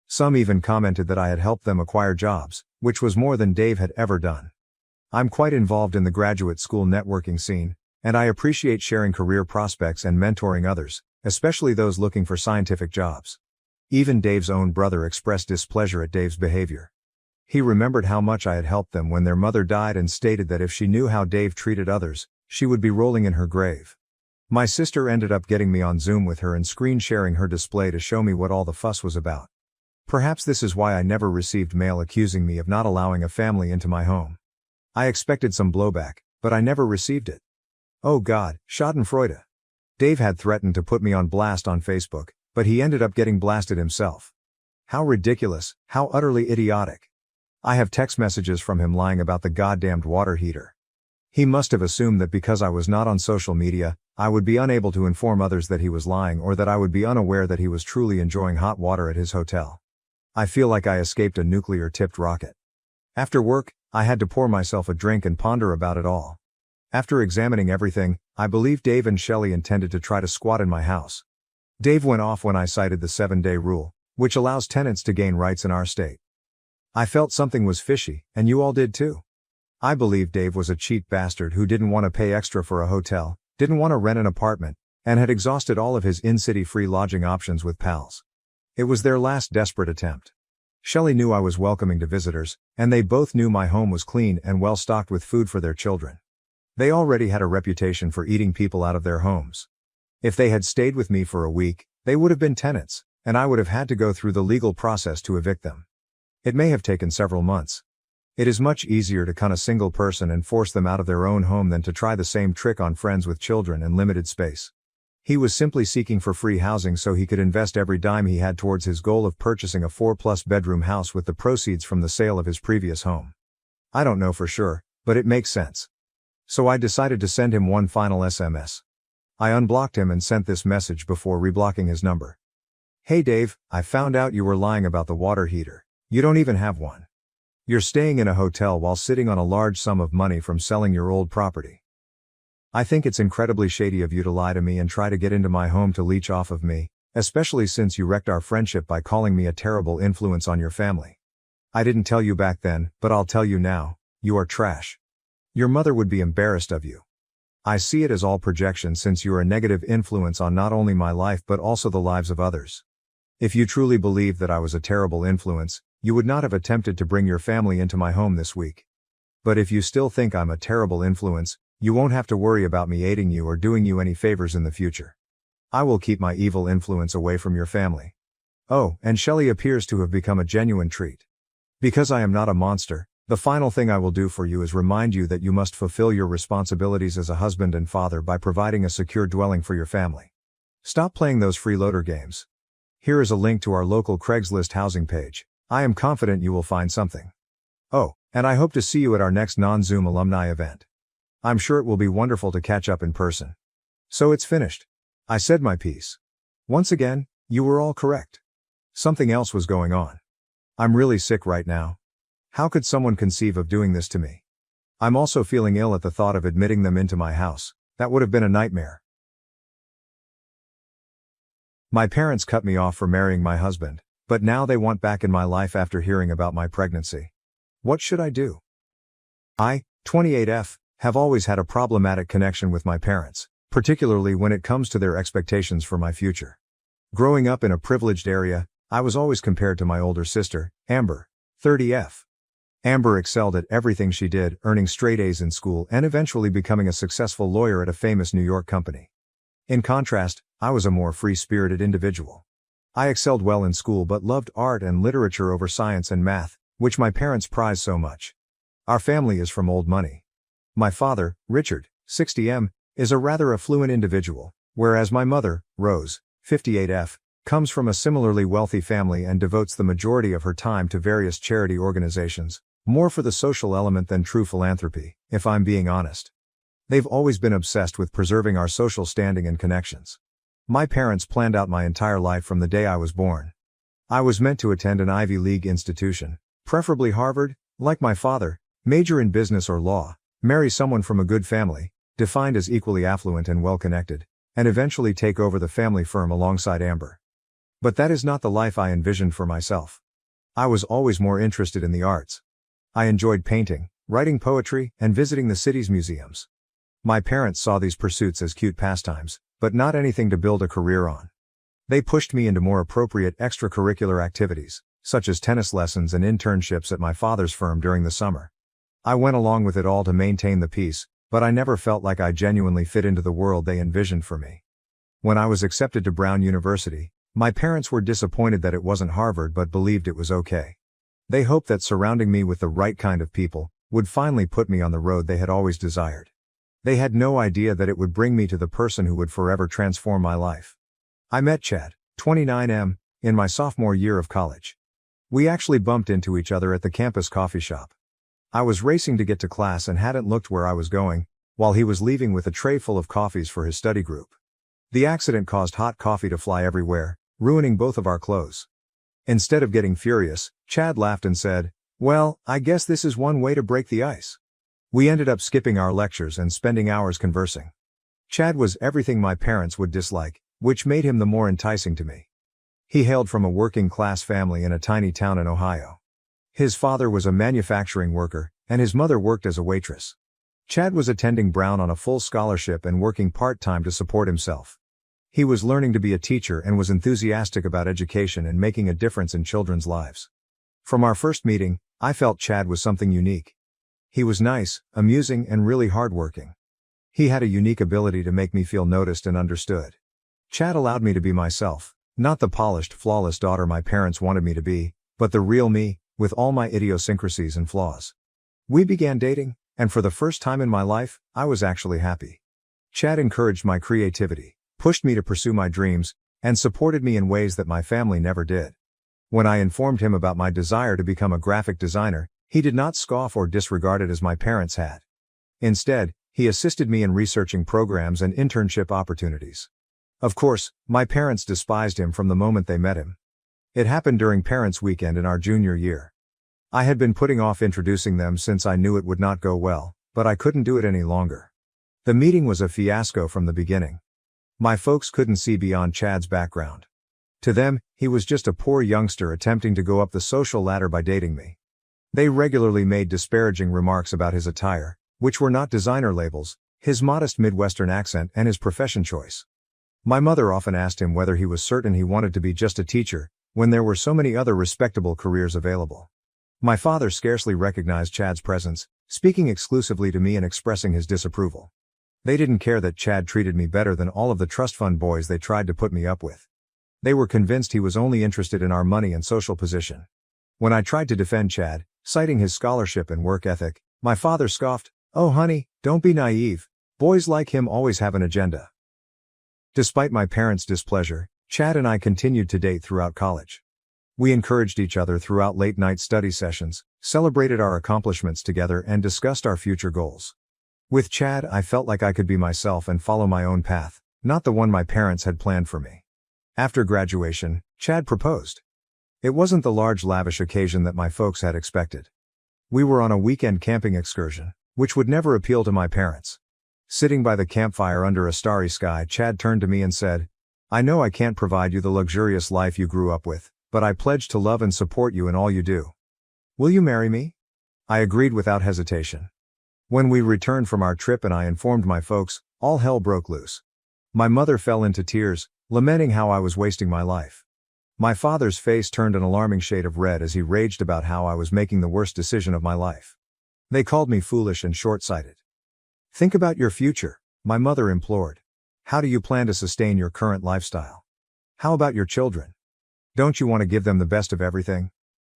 Some even commented that I had helped them acquire jobs, which was more than Dave had ever done. I'm quite involved in the graduate school networking scene, and I appreciate sharing career prospects and mentoring others, especially those looking for scientific jobs. Even Dave's own brother expressed displeasure at Dave's behavior. He remembered how much I had helped them when their mother died and stated that if she knew how Dave treated others, she would be rolling in her grave. My sister ended up getting me on Zoom with her and screen sharing her display to show me what all the fuss was about. Perhaps this is why I never received mail accusing me of not allowing a family into my home. I expected some blowback, but I never received it. Oh God, schadenfreude. Dave had threatened to put me on blast on Facebook, but he ended up getting blasted himself. How ridiculous, how utterly idiotic. I have text messages from him lying about the goddamned water heater. He must have assumed that because I was not on social media, I would be unable to inform others that he was lying or that I would be unaware that he was truly enjoying hot water at his hotel. I feel like I escaped a nuclear-tipped rocket. After work, I had to pour myself a drink and ponder about it all. After examining everything, I believe Dave and Shelley intended to try to squat in my house. Dave went off when I cited the 7-day rule, which allows tenants to gain rights in our state. I felt something was fishy, and you all did too. I believe Dave was a cheap bastard who didn't want to pay extra for a hotel, didn't want to rent an apartment, and had exhausted all of his in-city free lodging options with pals. It was their last desperate attempt. Shelley knew I was welcoming to visitors, and they both knew my home was clean and well stocked with food for their children. They already had a reputation for eating people out of their homes. If they had stayed with me for a week, they would have been tenants, and I would have had to go through the legal process to evict them. It may have taken several months. It is much easier to con a single person and force them out of their own home than to try the same trick on friends with children and limited space. He was simply seeking for free housing so he could invest every dime he had towards his goal of purchasing a 4+ bedroom house with the proceeds from the sale of his previous home. I don't know for sure, but it makes sense. So I decided to send him one final SMS. I unblocked him and sent this message before reblocking his number. Hey Dave, I found out you were lying about the water heater. You don't even have one. You're staying in a hotel while sitting on a large sum of money from selling your old property. I think it's incredibly shady of you to lie to me and try to get into my home to leech off of me, especially since you wrecked our friendship by calling me a terrible influence on your family. I didn't tell you back then, but I'll tell you now, you are trash. Your mother would be embarrassed of you. I see it as all projection since you are a negative influence on not only my life but also the lives of others. If you truly believed that I was a terrible influence, you would not have attempted to bring your family into my home this week. But if you still think I'm a terrible influence, you won't have to worry about me aiding you or doing you any favors in the future. I will keep my evil influence away from your family. Oh, and Shelley appears to have become a genuine treat. Because I am not a monster, the final thing I will do for you is remind you that you must fulfill your responsibilities as a husband and father by providing a secure dwelling for your family. Stop playing those freeloader games. Here is a link to our local Craigslist housing page. I am confident you will find something. Oh, and I hope to see you at our next non-Zoom alumni event. I'm sure it will be wonderful to catch up in person. So it's finished. I said my piece. Once again, you were all correct. Something else was going on. I'm really sick right now. How could someone conceive of doing this to me? I'm also feeling ill at the thought of admitting them into my house. That would have been a nightmare. My parents cut me off for marrying my husband, but now they want back in my life after hearing about my pregnancy. What should I do? I, 28F, have always had a problematic connection with my parents, particularly when it comes to their expectations for my future. Growing up in a privileged area, I was always compared to my older sister, Amber, 30F. Amber excelled at everything she did, earning straight A's in school and eventually becoming a successful lawyer at a famous New York company. In contrast, I was a more free-spirited individual. I excelled well in school but loved art and literature over science and math, which my parents prized so much. Our family is from old money. My father, Richard, 60M, is a rather affluent individual, whereas my mother, Rose, 58F, comes from a similarly wealthy family and devotes the majority of her time to various charity organizations, more for the social element than true philanthropy, if I'm being honest. They've always been obsessed with preserving our social standing and connections. My parents planned out my entire life from the day I was born. I was meant to attend an Ivy League institution, preferably Harvard, like my father, major in business or law, marry someone from a good family, defined as equally affluent and well-connected, and eventually take over the family firm alongside Amber. But that is not the life I envisioned for myself. I was always more interested in the arts. I enjoyed painting, writing poetry, and visiting the city's museums. My parents saw these pursuits as cute pastimes, but not anything to build a career on. They pushed me into more appropriate extracurricular activities, such as tennis lessons and internships at my father's firm during the summer. I went along with it all to maintain the peace, but I never felt like I genuinely fit into the world they envisioned for me. When I was accepted to Brown University, my parents were disappointed that it wasn't Harvard but believed it was okay. They hoped that surrounding me with the right kind of people would finally put me on the road they had always desired. They had no idea that it would bring me to the person who would forever transform my life. I met Chad, 29M, in my sophomore year of college. We actually bumped into each other at the campus coffee shop. I was racing to get to class and hadn't looked where I was going, while he was leaving with a tray full of coffees for his study group. The accident caused hot coffee to fly everywhere, ruining both of our clothes. Instead of getting furious, Chad laughed and said, "Well, I guess this is one way to break the ice." We ended up skipping our lectures and spending hours conversing. Chad was everything my parents would dislike, which made him the more enticing to me. He hailed from a working-class family in a tiny town in Ohio. His father was a manufacturing worker, and his mother worked as a waitress. Chad was attending Brown on a full scholarship and working part-time to support himself. He was learning to be a teacher and was enthusiastic about education and making a difference in children's lives. From our first meeting, I felt Chad was something unique. He was nice, amusing, and really hardworking. He had a unique ability to make me feel noticed and understood. Chad allowed me to be myself, not the polished, flawless daughter my parents wanted me to be, but the real me, with all my idiosyncrasies and flaws. We began dating, and for the first time in my life, I was actually happy. Chad encouraged my creativity, pushed me to pursue my dreams, and supported me in ways that my family never did. When I informed him about my desire to become a graphic designer, he did not scoff or disregard it as my parents had. Instead, he assisted me in researching programs and internship opportunities. Of course, my parents despised him from the moment they met him. It happened during Parents' Weekend in our junior year. I had been putting off introducing them since I knew it would not go well, but I couldn't do it any longer. The meeting was a fiasco from the beginning. My folks couldn't see beyond Chad's background. To them, he was just a poor youngster attempting to go up the social ladder by dating me. They regularly made disparaging remarks about his attire, which were not designer labels, his modest Midwestern accent, and his profession choice. My mother often asked him whether he was certain he wanted to be just a teacher, when there were so many other respectable careers available. My father scarcely recognized Chad's presence, speaking exclusively to me and expressing his disapproval. They didn't care that Chad treated me better than all of the trust fund boys they tried to put me up with. They were convinced he was only interested in our money and social position. When I tried to defend Chad, citing his scholarship and work ethic, my father scoffed, "Oh honey, don't be naive. Boys like him always have an agenda." Despite my parents' displeasure, Chad and I continued to date throughout college. We encouraged each other throughout late-night study sessions, celebrated our accomplishments together, and discussed our future goals. With Chad, I felt like I could be myself and follow my own path, not the one my parents had planned for me. After graduation, Chad proposed. It wasn't the large lavish occasion that my folks had expected. We were on a weekend camping excursion, which would never appeal to my parents. Sitting by the campfire under a starry sky, Chad turned to me and said, "I know I can't provide you the luxurious life you grew up with, but I pledge to love and support you in all you do. Will you marry me?" I agreed without hesitation. When we returned from our trip and I informed my folks, all hell broke loose. My mother fell into tears, lamenting how I was wasting my life. My father's face turned an alarming shade of red as he raged about how I was making the worst decision of my life. They called me foolish and short-sighted. "Think about your future," my mother implored. "How do you plan to sustain your current lifestyle? How about your children? Don't you want to give them the best of everything?"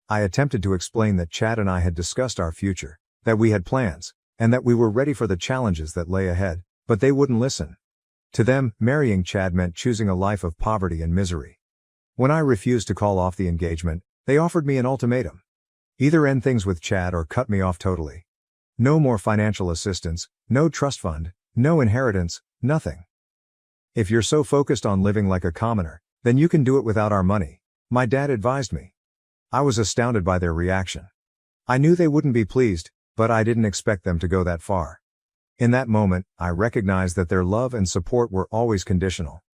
I attempted to explain that Chad and I had discussed our future, that we had plans, and that we were ready for the challenges that lay ahead, but they wouldn't listen. To them, marrying Chad meant choosing a life of poverty and misery. When I refused to call off the engagement, they offered me an ultimatum. Either end things with Chad or cut me off totally. No more financial assistance, no trust fund, no inheritance, nothing. "If you're so focused on living like a commoner, then you can do it without our money," my dad advised me. I was astounded by their reaction. I knew they wouldn't be pleased, but I didn't expect them to go that far. In that moment, I recognized that their love and support were always conditional.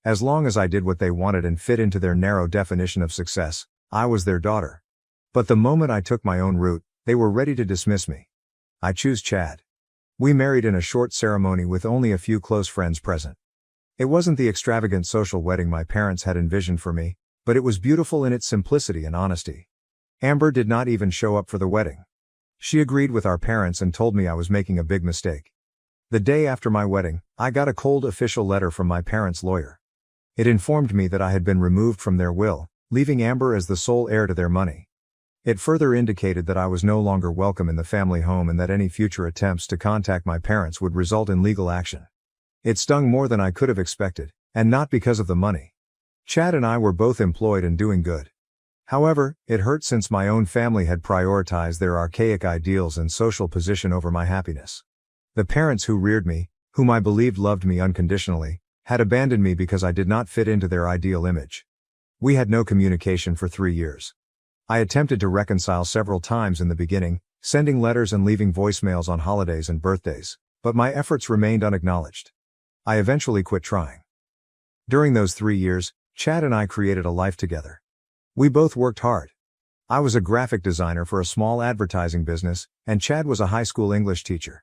As long as I did what they wanted and fit into their narrow definition of success, I was their daughter. But the moment I took my own route, they were ready to dismiss me. I choose Chad. We married in a short ceremony with only a few close friends present. It wasn't the extravagant social wedding my parents had envisioned for me, but it was beautiful in its simplicity and honesty. Amber did not even show up for the wedding. She agreed with our parents and told me I was making a big mistake. The day after my wedding, I got a cold official letter from my parents' lawyer. It informed me that I had been removed from their will, leaving Amber as the sole heir to their money. It further indicated that I was no longer welcome in the family home and that any future attempts to contact my parents would result in legal action. It stung more than I could have expected, and not because of the money. Chad and I were both employed and doing good. However, it hurt since my own family had prioritized their archaic ideals and social position over my happiness. The parents who reared me, whom I believed loved me unconditionally, had abandoned me because I did not fit into their ideal image. We had no communication for 3 years. I attempted to reconcile several times in the beginning, sending letters and leaving voicemails on holidays and birthdays, but my efforts remained unacknowledged. I eventually quit trying. During those 3 years, Chad and I created a life together. We both worked hard. I was a graphic designer for a small advertising business, and Chad was a high school English teacher.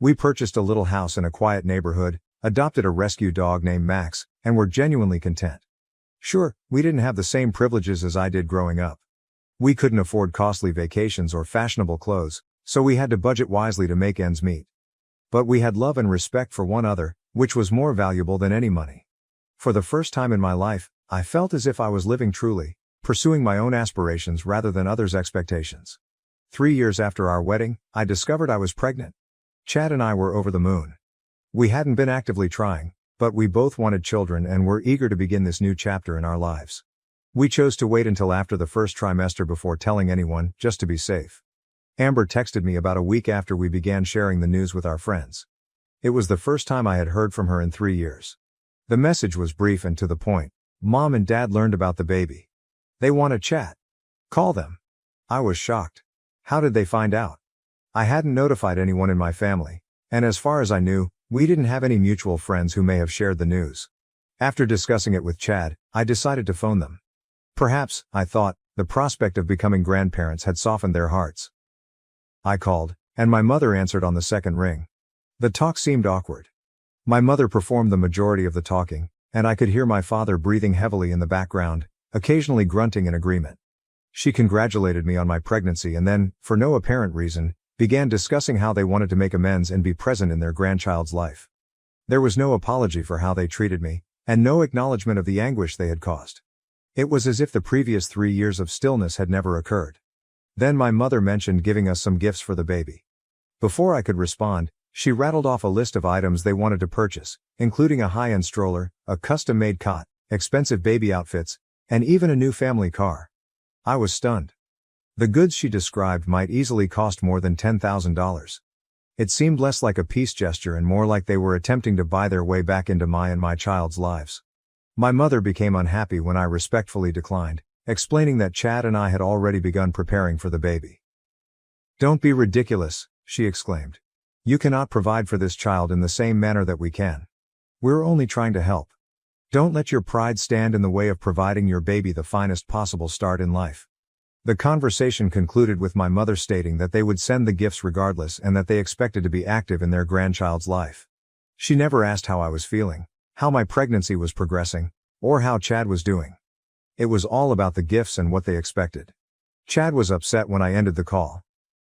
We purchased a little house in a quiet neighborhood, adopted a rescue dog named Max, and were genuinely content. Sure, we didn't have the same privileges as I did growing up. We couldn't afford costly vacations or fashionable clothes, so we had to budget wisely to make ends meet. But we had love and respect for one another, which was more valuable than any money. For the first time in my life, I felt as if I was living truly, pursuing my own aspirations rather than others' expectations. 3 years after our wedding, I discovered I was pregnant. Chad and I were over the moon. We hadn't been actively trying, but we both wanted children and were eager to begin this new chapter in our lives. We chose to wait until after the first trimester before telling anyone, just to be safe. Amber texted me about a week after we began sharing the news with our friends. It was the first time I had heard from her in 3 years. The message was brief and to the point. Mom and Dad learned about the baby. They want to chat. Call them. I was shocked. How did they find out? I hadn't notified anyone in my family, and as far as I knew, we didn't have any mutual friends who may have shared the news. After discussing it with Chad, I decided to phone them. Perhaps, I thought, the prospect of becoming grandparents had softened their hearts. I called, and my mother answered on the second ring. The talk seemed awkward. My mother performed the majority of the talking, and I could hear my father breathing heavily in the background, occasionally grunting in agreement. She congratulated me on my pregnancy and then, for no apparent reason, began discussing how they wanted to make amends and be present in their grandchild's life. There was no apology for how they treated me, and no acknowledgement of the anguish they had caused. It was as if the previous 3 years of stillness had never occurred. Then my mother mentioned giving us some gifts for the baby. Before I could respond, she rattled off a list of items they wanted to purchase, including a high-end stroller, a custom-made cot, expensive baby outfits, and even a new family car. I was stunned. The goods she described might easily cost more than $10,000. It seemed less like a peace gesture and more like they were attempting to buy their way back into my and my child's lives. My mother became unhappy when I respectfully declined, explaining that Chad and I had already begun preparing for the baby. "Don't be ridiculous," she exclaimed. "You cannot provide for this child in the same manner that we can. We're only trying to help. Don't let your pride stand in the way of providing your baby the finest possible start in life." The conversation concluded with my mother stating that they would send the gifts regardless and that they expected to be active in their grandchild's life. She never asked how I was feeling, how my pregnancy was progressing, or how Chad was doing. It was all about the gifts and what they expected. Chad was upset when I ended the call.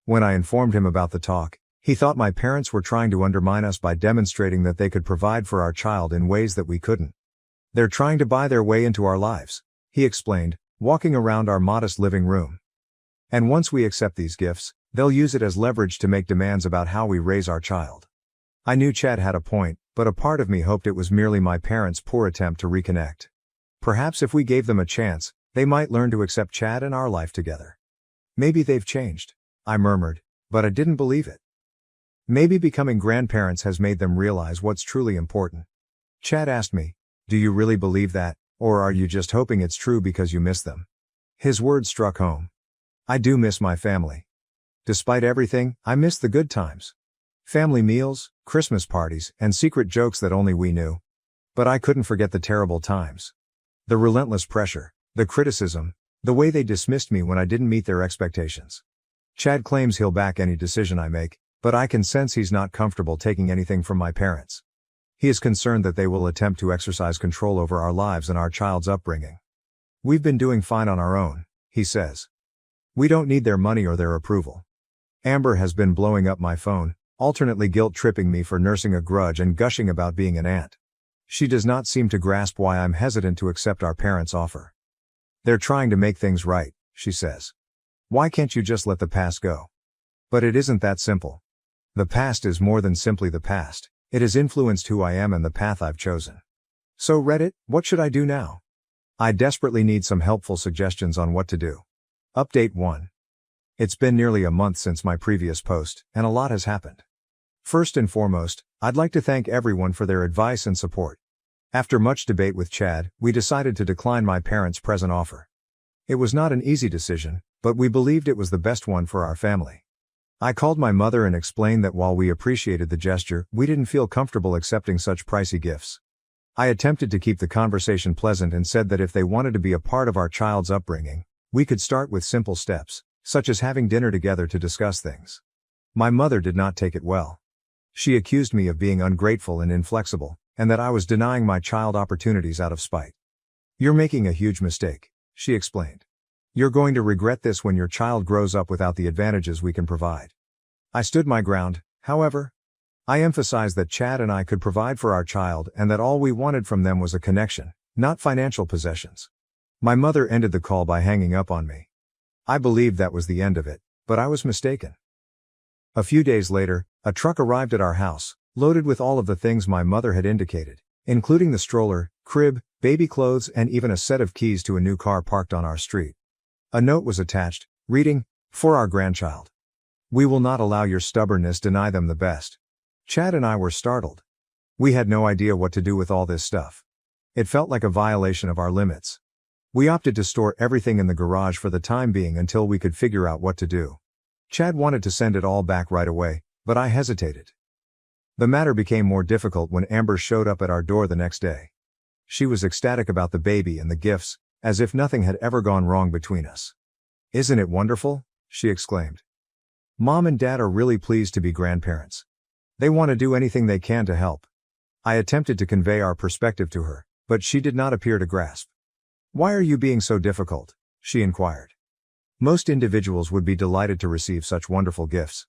When I informed him about the talk, he thought my parents were trying to undermine us by demonstrating that they could provide for our child in ways that we couldn't. "They're trying to buy their way into our lives," he explained, walking around our modest living room. "And once we accept these gifts, they'll use it as leverage to make demands about how we raise our child." I knew Chad had a point, but a part of me hoped it was merely my parents' poor attempt to reconnect. Perhaps if we gave them a chance, they might learn to accept Chad and our life together. "Maybe they've changed," I murmured, but I didn't believe it. "Maybe becoming grandparents has made them realize what's truly important." Chad asked me, "Do you really believe that, or are you just hoping it's true because you miss them?" His words struck home. I do miss my family. Despite everything, I miss the good times. Family meals, Christmas parties, and secret jokes that only we knew. But I couldn't forget the terrible times. The relentless pressure, the criticism, the way they dismissed me when I didn't meet their expectations. Chad claims he'll back any decision I make, but I can sense he's not comfortable taking anything from my parents. He is concerned that they will attempt to exercise control over our lives and our child's upbringing. We've been doing fine on our own, he says. We don't need their money or their approval. Amber has been blowing up my phone, alternately guilt-tripping me for nursing a grudge and gushing about being an aunt. She does not seem to grasp why I'm hesitant to accept our parents' offer. They're trying to make things right, she says. Why can't you just let the past go? But it isn't that simple. The past is more than simply the past. It has influenced who I am and the path I've chosen. So Reddit, what should I do now? I desperately need some helpful suggestions on what to do. Update 1. It's been nearly a month since my previous post, and a lot has happened. First and foremost, I'd like to thank everyone for their advice and support. After much debate with Chad, we decided to decline my parents' present offer. It was not an easy decision, but we believed it was the best one for our family. I called my mother and explained that while we appreciated the gesture, we didn't feel comfortable accepting such pricey gifts. I attempted to keep the conversation pleasant and said that if they wanted to be a part of our child's upbringing, we could start with simple steps, such as having dinner together to discuss things. My mother did not take it well. She accused me of being ungrateful and inflexible, and that I was denying my child opportunities out of spite. You're making a huge mistake, she explained. You're going to regret this when your child grows up without the advantages we can provide. I stood my ground, however. I emphasized that Chad and I could provide for our child and that all we wanted from them was a connection, not financial possessions. My mother ended the call by hanging up on me. I believed that was the end of it, but I was mistaken. A few days later, a truck arrived at our house, loaded with all of the things my mother had indicated, including the stroller, crib, baby clothes, and even a set of keys to a new car parked on our street. A note was attached, reading, "For our grandchild. We will not allow your stubbornness deny them the best." Chad and I were startled. We had no idea what to do with all this stuff. It felt like a violation of our limits. We opted to store everything in the garage for the time being until we could figure out what to do. Chad wanted to send it all back right away, but I hesitated. The matter became more difficult when Amber showed up at our door the next day. She was ecstatic about the baby and the gifts, as if nothing had ever gone wrong between us. "Isn't it wonderful?" she exclaimed. "Mom and Dad are really pleased to be grandparents. They want to do anything they can to help." I attempted to convey our perspective to her, but she did not appear to grasp. "Why are you being so difficult?" she inquired. "Most individuals would be delighted to receive such wonderful gifts.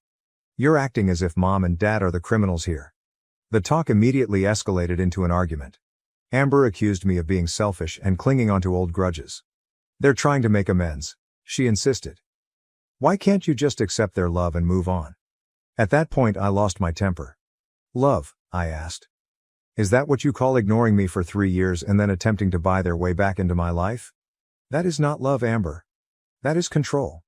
You're acting as if Mom and Dad are the criminals here." The talk immediately escalated into an argument. Amber accused me of being selfish and clinging onto old grudges. "They're trying to make amends," she insisted. "Why can't you just accept their love and move on?" At that point I lost my temper. "Love?" I asked. "Is that what you call ignoring me for 3 years and then attempting to buy their way back into my life? That is not love, Amber. That is control."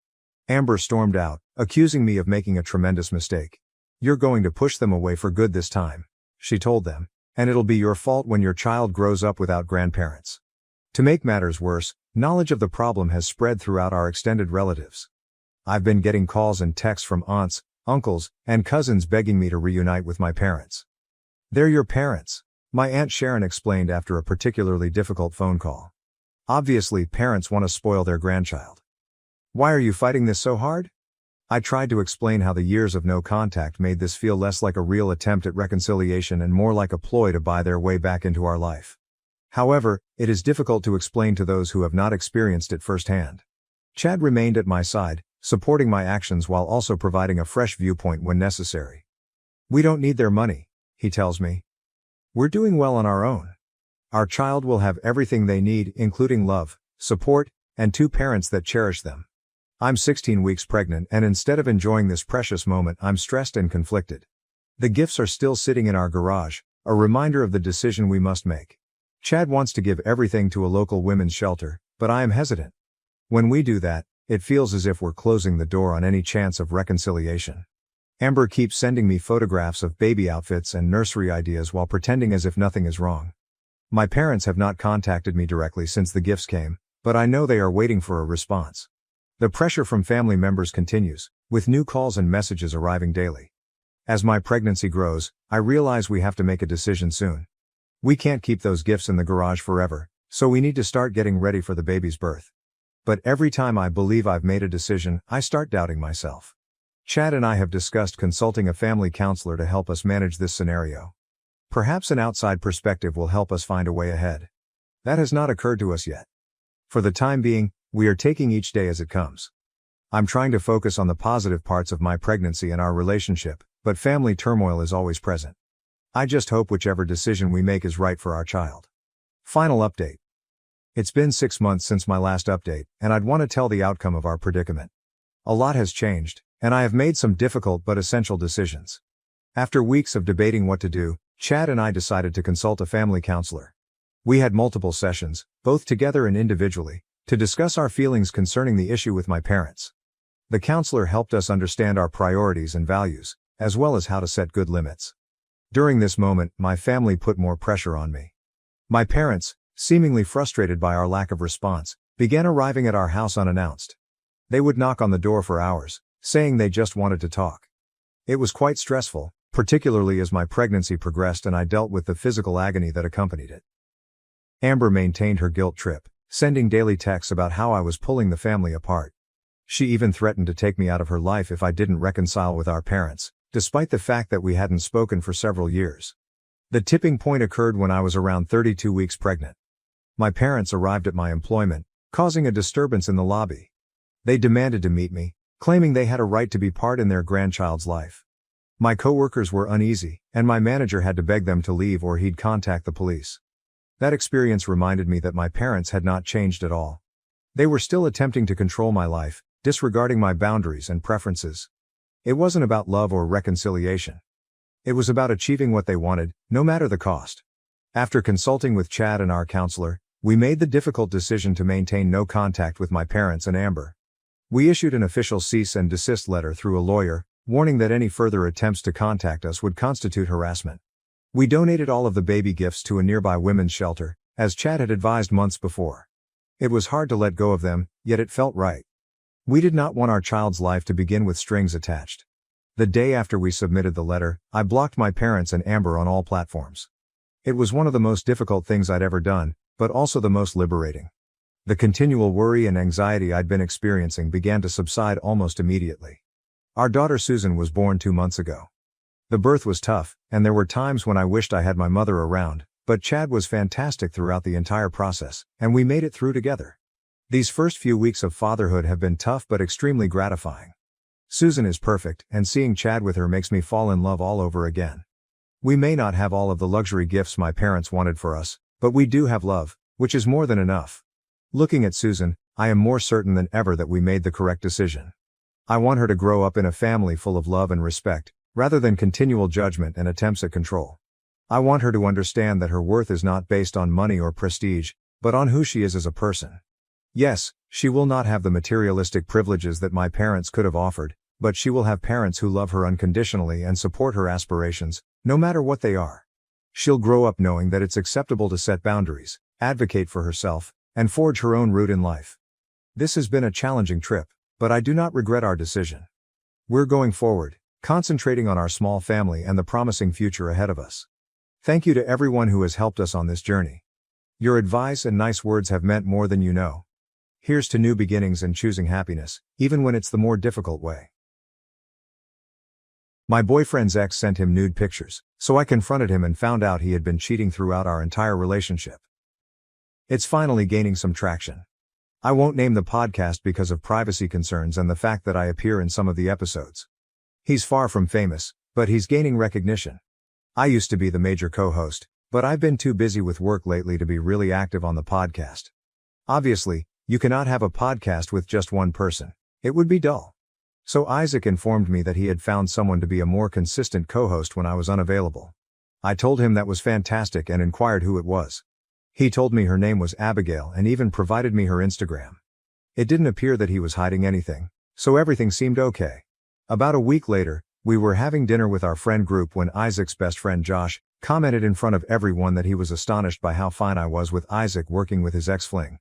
Amber stormed out, accusing me of making a tremendous mistake. "You're going to push them away for good this time," she told them, "and it'll be your fault when your child grows up without grandparents." To make matters worse, knowledge of the problem has spread throughout our extended relatives. I've been getting calls and texts from aunts, uncles, and cousins begging me to reunite with my parents. "They're your parents," my Aunt Sharon explained after a particularly difficult phone call. "Obviously, parents want to spoil their grandchild. Why are you fighting this so hard?" I tried to explain how the years of no contact made this feel less like a real attempt at reconciliation and more like a ploy to buy their way back into our life. However, it is difficult to explain to those who have not experienced it firsthand. Chad remained at my side, supporting my actions while also providing a fresh viewpoint when necessary. "We don't need their money," he tells me. "We're doing well on our own. Our child will have everything they need, including love, support, and 2 parents that cherish them." I'm 16 weeks pregnant, and instead of enjoying this precious moment, I'm stressed and conflicted. The gifts are still sitting in our garage, a reminder of the decision we must make. Chad wants to give everything to a local women's shelter, but I am hesitant. When we do that, it feels as if we're closing the door on any chance of reconciliation. Amber keeps sending me photographs of baby outfits and nursery ideas while pretending as if nothing is wrong. My parents have not contacted me directly since the gifts came, but I know they are waiting for a response. The pressure from family members continues, with new calls and messages arriving daily. As my pregnancy grows, I realize we have to make a decision soon. We can't keep those gifts in the garage forever, so we need to start getting ready for the baby's birth. But every time I believe I've made a decision, I start doubting myself. Chad and I have discussed consulting a family counselor to help us manage this scenario. Perhaps an outside perspective will help us find a way ahead. That has not occurred to us yet. For the time being, we are taking each day as it comes. I'm trying to focus on the positive parts of my pregnancy and our relationship, but family turmoil is always present. I just hope whichever decision we make is right for our child. Final update. It's been 6 months since my last update, and I'd want to tell the outcome of our predicament. A lot has changed, and I have made some difficult but essential decisions. After weeks of debating what to do, Chad and I decided to consult a family counselor. We had multiple sessions, both together and individually, to discuss our feelings concerning the issue with my parents. The counselor helped us understand our priorities and values, as well as how to set good limits. During this moment, my family put more pressure on me. My parents, seemingly frustrated by our lack of response, began arriving at our house unannounced. They would knock on the door for hours, saying they just wanted to talk. It was quite stressful, particularly as my pregnancy progressed and I dealt with the physical agony that accompanied it. Amber maintained her guilt trip, sending daily texts about how I was pulling the family apart. She even threatened to take me out of her life if I didn't reconcile with our parents, despite the fact that we hadn't spoken for several years. The tipping point occurred when I was around 32 weeks pregnant. My parents arrived at my employment, causing a disturbance in the lobby. They demanded to meet me, claiming they had a right to be part in their grandchild's life. My coworkers were uneasy, and my manager had to beg them to leave or he'd contact the police. That experience reminded me that my parents had not changed at all. They were still attempting to control my life, disregarding my boundaries and preferences. It wasn't about love or reconciliation. It was about achieving what they wanted, no matter the cost. After consulting with Chad and our counselor, we made the difficult decision to maintain no contact with my parents and Amber. We issued an official cease and desist letter through a lawyer, warning that any further attempts to contact us would constitute harassment. We donated all of the baby gifts to a nearby women's shelter, as Chad had advised months before. It was hard to let go of them, yet it felt right. We did not want our child's life to begin with strings attached. The day after we submitted the letter, I blocked my parents and Amber on all platforms. It was one of the most difficult things I'd ever done, but also the most liberating. The continual worry and anxiety I'd been experiencing began to subside almost immediately. Our daughter Susan was born 2 months ago. The birth was tough, and there were times when I wished I had my mother around, but Chad was fantastic throughout the entire process, and we made it through together. These first few weeks of fatherhood have been tough but extremely gratifying. Susan is perfect, and seeing Chad with her makes me fall in love all over again. We may not have all of the luxury gifts my parents wanted for us, but we do have love, which is more than enough. Looking at Susan, I am more certain than ever that we made the correct decision. I want her to grow up in a family full of love and respect, rather than continual judgment and attempts at control. I want her to understand that her worth is not based on money or prestige, but on who she is as a person. Yes, she will not have the materialistic privileges that my parents could have offered, but she will have parents who love her unconditionally and support her aspirations, no matter what they are. She'll grow up knowing that it's acceptable to set boundaries, advocate for herself, and forge her own route in life. This has been a challenging trip, but I do not regret our decision. We're going forward, concentrating on our small family and the promising future ahead of us. Thank you to everyone who has helped us on this journey. Your advice and nice words have meant more than you know. Here's to new beginnings and choosing happiness, even when it's the more difficult way. My boyfriend's ex sent him nude pictures, so I confronted him and found out he had been cheating throughout our entire relationship. It's finally gaining some traction. I won't name the podcast because of privacy concerns and the fact that I appear in some of the episodes. He's far from famous, but he's gaining recognition. I used to be the major co-host, but I've been too busy with work lately to be really active on the podcast. Obviously, you cannot have a podcast with just one person. It would be dull. So Isaac informed me that he had found someone to be a more consistent co-host when I was unavailable. I told him that was fantastic and inquired who it was. He told me her name was Abigail and even provided me her Instagram. It didn't appear that he was hiding anything, so everything seemed okay. About a week later, we were having dinner with our friend group when Isaac's best friend Josh commented in front of everyone that he was astonished by how fine I was with Isaac working with his ex-fling.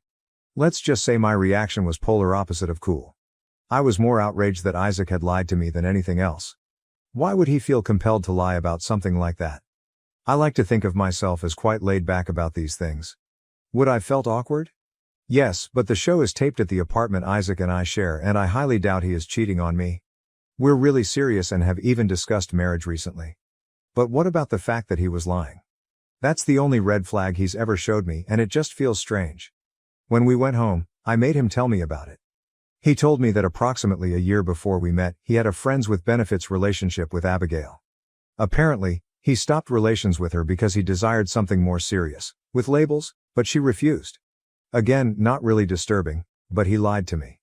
Let's just say my reaction was polar opposite of cool. I was more outraged that Isaac had lied to me than anything else. Why would he feel compelled to lie about something like that? I like to think of myself as quite laid back about these things. Would I felt awkward? Yes, but the show is taped at the apartment Isaac and I share, and I highly doubt he is cheating on me. We're really serious and have even discussed marriage recently. But what about the fact that he was lying? That's the only red flag he's ever showed me, and it just feels strange. When we went home, I made him tell me about it. He told me that approximately a year before we met, he had a friends with benefits relationship with Abigail. Apparently, he stopped relations with her because he desired something more serious, with labels, but she refused. Again, not really disturbing, but he lied to me.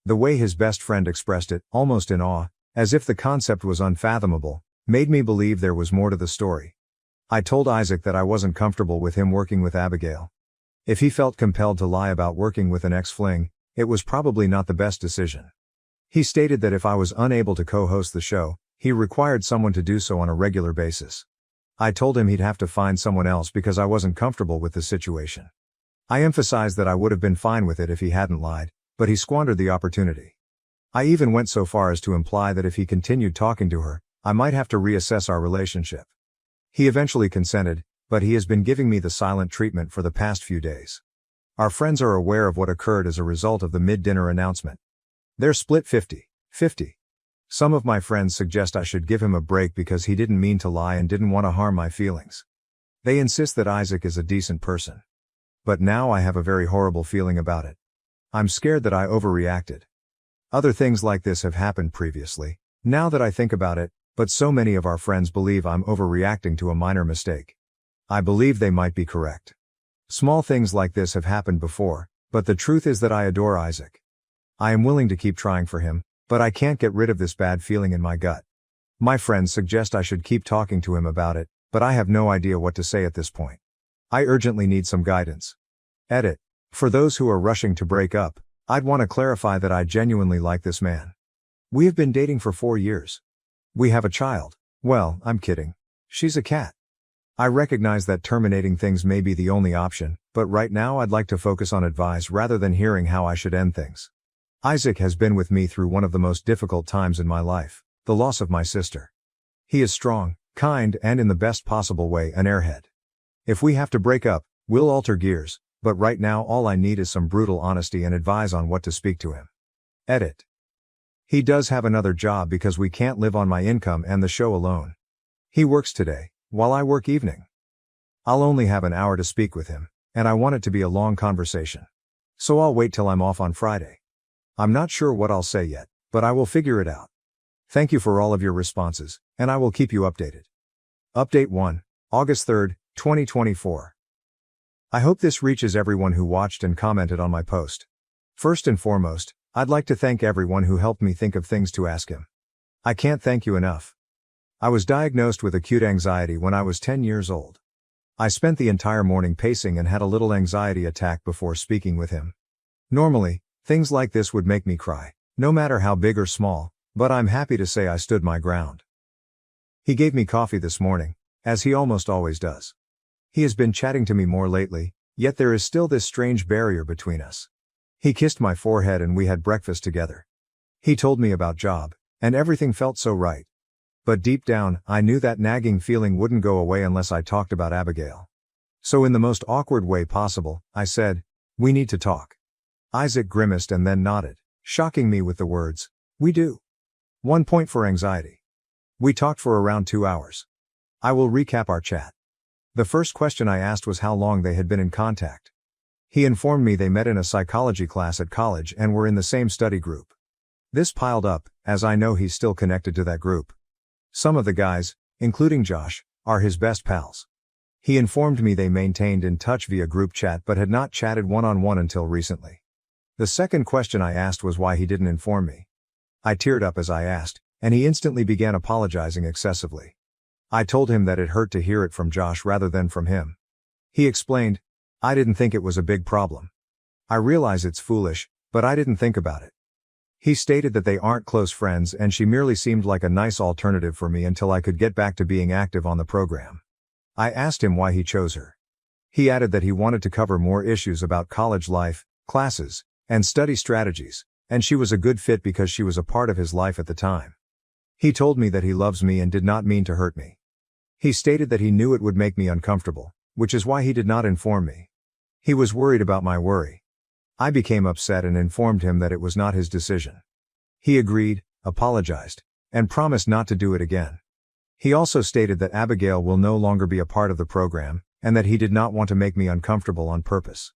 The way his best friend expressed it, almost in awe, as if the concept was unfathomable, made me believe there was more to the story. I told Isaac that I wasn't comfortable with him working with Abigail. If he felt compelled to lie about working with an ex-fling, it was probably not the best decision. He stated that if I was unable to co-host the show, he required someone to do so on a regular basis. I told him he'd have to find someone else because I wasn't comfortable with the situation. I emphasized that I would have been fine with it if he hadn't lied, but he squandered the opportunity. I even went so far as to imply that if he continued talking to her, I might have to reassess our relationship. He eventually consented, but he has been giving me the silent treatment for the past few days. Our friends are aware of what occurred as a result of the mid-dinner announcement. They're split 50-50. Some of my friends suggest I should give him a break because he didn't mean to lie and didn't want to harm my feelings. They insist that Isaac is a decent person. But now I have a very horrible feeling about it. I'm scared that I overreacted. Other things like this have happened previously, now that I think about it, but so many of our friends believe I'm overreacting to a minor mistake. I believe they might be correct. Small things like this have happened before, but the truth is that I adore Isaac. I am willing to keep trying for him, but I can't get rid of this bad feeling in my gut. My friends suggest I should keep talking to him about it, but I have no idea what to say at this point. I urgently need some guidance. Edit. For those who are rushing to break up, I'd want to clarify that I genuinely like this man. We have been dating for 4 years. We have a child. Well, I'm kidding. She's a cat. I recognize that terminating things may be the only option, but right now I'd like to focus on advice rather than hearing how I should end things. Isaac has been with me through one of the most difficult times in my life, the loss of my sister. He is strong, kind, and in the best possible way an airhead. If we have to break up, we'll alter gears, but right now all I need is some brutal honesty and advice on what to speak to him. Edit. He does have another job because we can't live on my income and the show alone. He works today, while I work evening. I'll only have an hour to speak with him, and I want it to be a long conversation. So I'll wait till I'm off on Friday. I'm not sure what I'll say yet, but I will figure it out. Thank you for all of your responses, and I will keep you updated. Update 1, August 3, 2024. I hope this reaches everyone who watched and commented on my post. First and foremost, I'd like to thank everyone who helped me think of things to ask him. I can't thank you enough. I was diagnosed with acute anxiety when I was 10 years old. I spent the entire morning pacing and had a little anxiety attack before speaking with him. Normally, things like this would make me cry, no matter how big or small, but I'm happy to say I stood my ground. He gave me coffee this morning, as he almost always does. He has been chatting to me more lately, yet there is still this strange barrier between us. He kissed my forehead and we had breakfast together. He told me about job, and everything felt so right. But deep down, I knew that nagging feeling wouldn't go away unless I talked about Abigail. So in the most awkward way possible, I said, "We need to talk." Isaac grimaced and then nodded, shocking me with the words, "We do." 1 point for anxiety. We talked for around 2 hours. I will recap our chat. The first question I asked was how long they had been in contact. He informed me they met in a psychology class at college and were in the same study group. This piled up, as I know he's still connected to that group. Some of the guys, including Josh, are his best pals. He informed me they maintained in touch via group chat but had not chatted one-on-one until recently. The second question I asked was why he didn't inform me. I teared up as I asked, and he instantly began apologizing excessively. I told him that it hurt to hear it from Josh rather than from him. He explained, "I didn't think it was a big problem. I realize it's foolish, but I didn't think about it." He stated that they aren't close friends and she merely seemed like a nice alternative for me until I could get back to being active on the program. I asked him why he chose her. He added that he wanted to cover more issues about college life, classes, and study strategies, and she was a good fit because she was a part of his life at the time. He told me that he loves me and did not mean to hurt me. He stated that he knew it would make me uncomfortable, which is why he did not inform me. He was worried about my worry. I became upset and informed him that it was not his decision. He agreed, apologized, and promised not to do it again. He also stated that Abigail will no longer be a part of the program, and that he did not want to make me uncomfortable on purpose.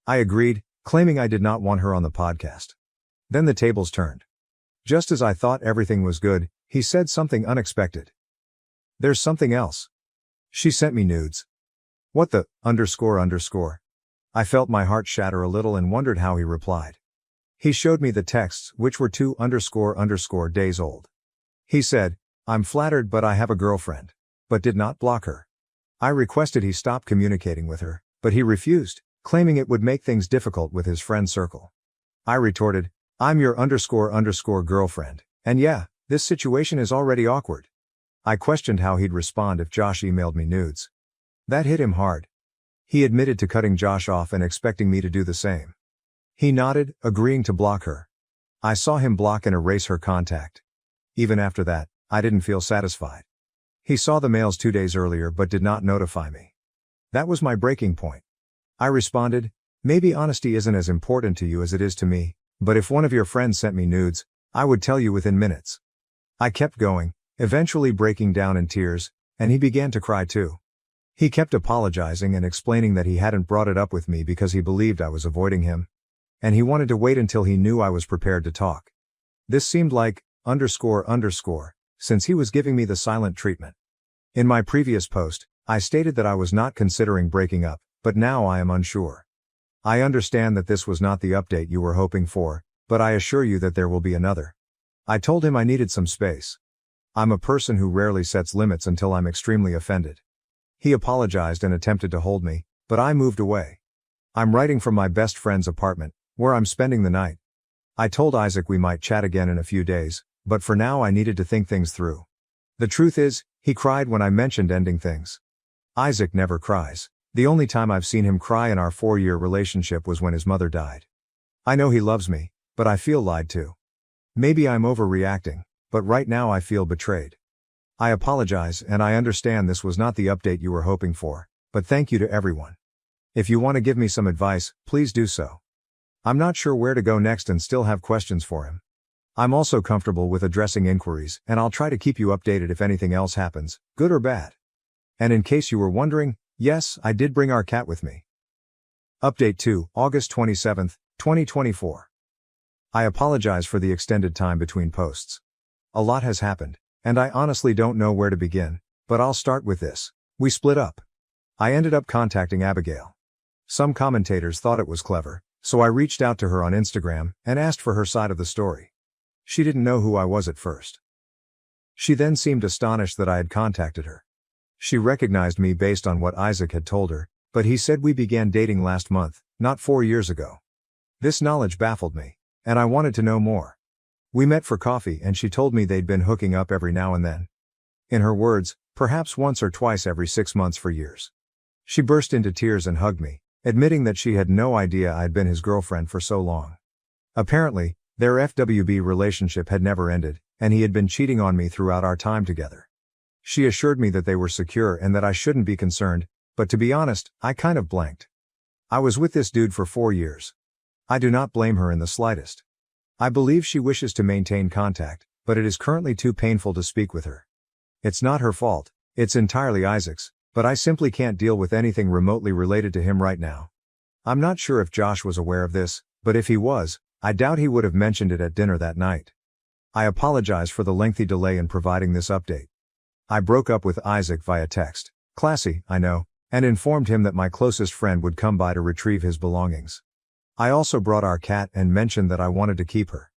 I agreed, claiming I did not want her on the podcast. Then the tables turned. Just as I thought everything was good, he said something unexpected. "There's something else. She sent me nudes." "What the, __?" I felt my heart shatter a little and wondered how he replied. He showed me the texts, which were 2___ days old. He said, "I'm flattered but I have a girlfriend," but did not block her. I requested he stop communicating with her, but he refused, claiming it would make things difficult with his friend circle. I retorted, "I'm your ___ girlfriend, and yeah, this situation is already awkward." I questioned how he'd respond if Josh emailed me nudes. That hit him hard. He admitted to cutting Josh off and expecting me to do the same. He nodded, agreeing to block her. I saw him block and erase her contact. Even after that, I didn't feel satisfied. He saw the mails 2 days earlier but did not notify me. That was my breaking point. I responded, "Maybe honesty isn't as important to you as it is to me, but if one of your friends sent me nudes, I would tell you within minutes." I kept going, eventually breaking down in tears, and he began to cry too. He kept apologizing and explaining that he hadn't brought it up with me because he believed I was avoiding him, and he wanted to wait until he knew I was prepared to talk. This seemed like __, since he was giving me the silent treatment. In my previous post, I stated that I was not considering breaking up, but now I am unsure. I understand that this was not the update you were hoping for, but I assure you that there will be another. I told him I needed some space. I'm a person who rarely sets limits until I'm extremely offended. He apologized and attempted to hold me, but I moved away. I'm writing from my best friend's apartment, where I'm spending the night. I told Isaac we might chat again in a few days, but for now I needed to think things through. The truth is, he cried when I mentioned ending things. Isaac never cries. The only time I've seen him cry in our 4-year relationship was when his mother died. I know he loves me, but I feel lied to. Maybe I'm overreacting, but right now I feel betrayed. I apologize and I understand this was not the update you were hoping for, but thank you to everyone. If you want to give me some advice, please do so. I'm not sure where to go next and still have questions for him. I'm also comfortable with addressing inquiries, and I'll try to keep you updated if anything else happens, good or bad. And in case you were wondering, yes, I did bring our cat with me. Update 2, August 27, 2024. I apologize for the extended time between posts. A lot has happened, and I honestly don't know where to begin, but I'll start with this. We split up. I ended up contacting Abigail. Some commentators thought it was clever, so I reached out to her on Instagram and asked for her side of the story. She didn't know who I was at first. She then seemed astonished that I had contacted her. She recognized me based on what Isaac had told her, but he said we began dating last month, not 4 years ago. This knowledge baffled me, and I wanted to know more. We met for coffee and she told me they'd been hooking up every now and then. In her words, perhaps once or twice every 6 months for years. She burst into tears and hugged me, admitting that she had no idea I'd been his girlfriend for so long. Apparently, their FWB relationship had never ended, and he had been cheating on me throughout our time together. She assured me that they were secure and that I shouldn't be concerned, but to be honest, I kind of blanked. I was with this dude for 4 years. I do not blame her in the slightest. I believe she wishes to maintain contact, but it is currently too painful to speak with her. It's not her fault, it's entirely Isaac's, but I simply can't deal with anything remotely related to him right now. I'm not sure if Josh was aware of this, but if he was, I doubt he would have mentioned it at dinner that night. I apologize for the lengthy delay in providing this update. I broke up with Isaac via text, classy, I know, and informed him that my closest friend would come by to retrieve his belongings. I also brought our cat and mentioned that I wanted to keep her.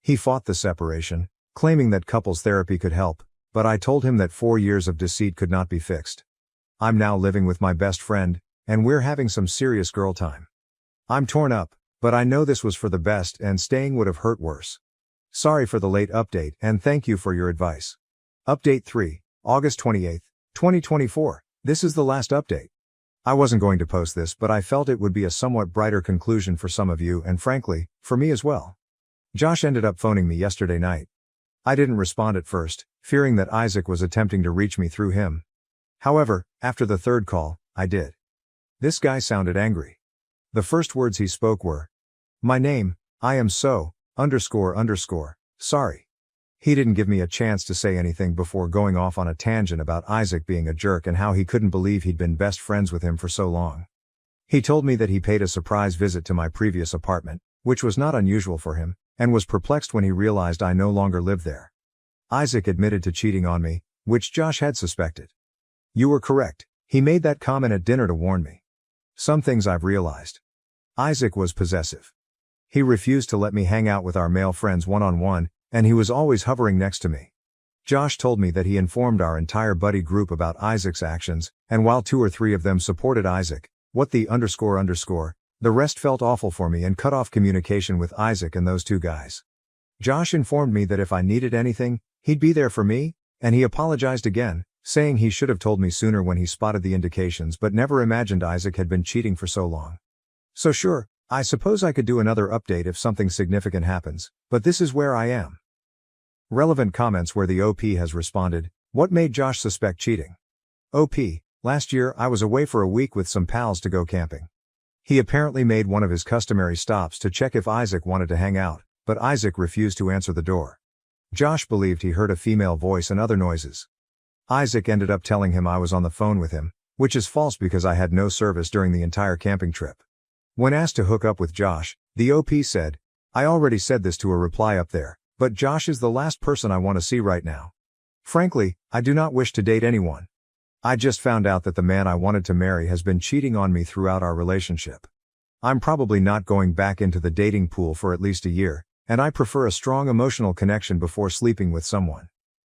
He fought the separation, claiming that couples therapy could help, but I told him that 4 years of deceit could not be fixed. I'm now living with my best friend, and we're having some serious girl time. I'm torn up, but I know this was for the best and staying would have hurt worse. Sorry for the late update and thank you for your advice. Update 3, August 28, 2024. This is the last update. I wasn't going to post this, but I felt it would be a somewhat brighter conclusion for some of you and frankly, for me as well. Josh ended up phoning me yesterday night. I didn't respond at first, fearing that Isaac was attempting to reach me through him. However, after the third call, I did. This guy sounded angry. The first words he spoke were, "My name, I am so, __, sorry." He didn't give me a chance to say anything before going off on a tangent about Isaac being a jerk and how he couldn't believe he'd been best friends with him for so long. He told me that he paid a surprise visit to my previous apartment, which was not unusual for him, and was perplexed when he realized I no longer lived there. Isaac admitted to cheating on me, which Josh had suspected. You were correct, he made that comment at dinner to warn me. Some things I've realized. Isaac was possessive. He refused to let me hang out with our male friends one-on-one, and he was always hovering next to me. Josh told me that he informed our entire buddy group about Isaac's actions, and while 2 or 3 of them supported Isaac, the rest felt awful for me and cut off communication with Isaac and those 2 guys. Josh informed me that if I needed anything, he'd be there for me, and he apologized again, saying he should have told me sooner when he spotted the indications but never imagined Isaac had been cheating for so long. So sure, I suppose I could do another update if something significant happens, but this is where I am. Relevant comments where the OP has responded, what made Josh suspect cheating? OP, last year I was away for a week with some pals to go camping. He apparently made one of his customary stops to check if Isaac wanted to hang out, but Isaac refused to answer the door. Josh believed he heard a female voice and other noises. Isaac ended up telling him I was on the phone with him, which is false because I had no service during the entire camping trip. When asked to hook up with Josh, the OP said, "I already said this to a reply up there, but Josh is the last person I want to see right now. Frankly, I do not wish to date anyone. I just found out that the man I wanted to marry has been cheating on me throughout our relationship. I'm probably not going back into the dating pool for at least a year, and I prefer a strong emotional connection before sleeping with someone."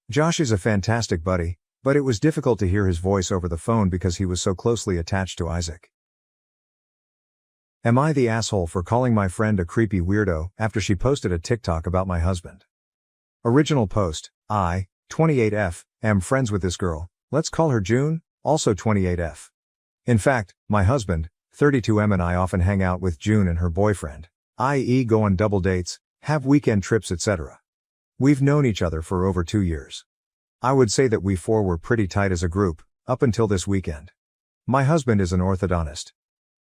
Josh is a fantastic buddy, but it was difficult to hear his voice over the phone because he was so closely attached to Isaac. Am I the asshole for calling my friend a creepy weirdo after she posted a TikTok about my husband? Original post, I, 28F, am friends with this girl, let's call her June, also 28F. In fact, my husband, 32M and I often hang out with June and her boyfriend, i.e. go on double dates, have weekend trips etc. We've known each other for over 2 years. I would say that we 4 were pretty tight as a group, up until this weekend. My husband is an orthodontist.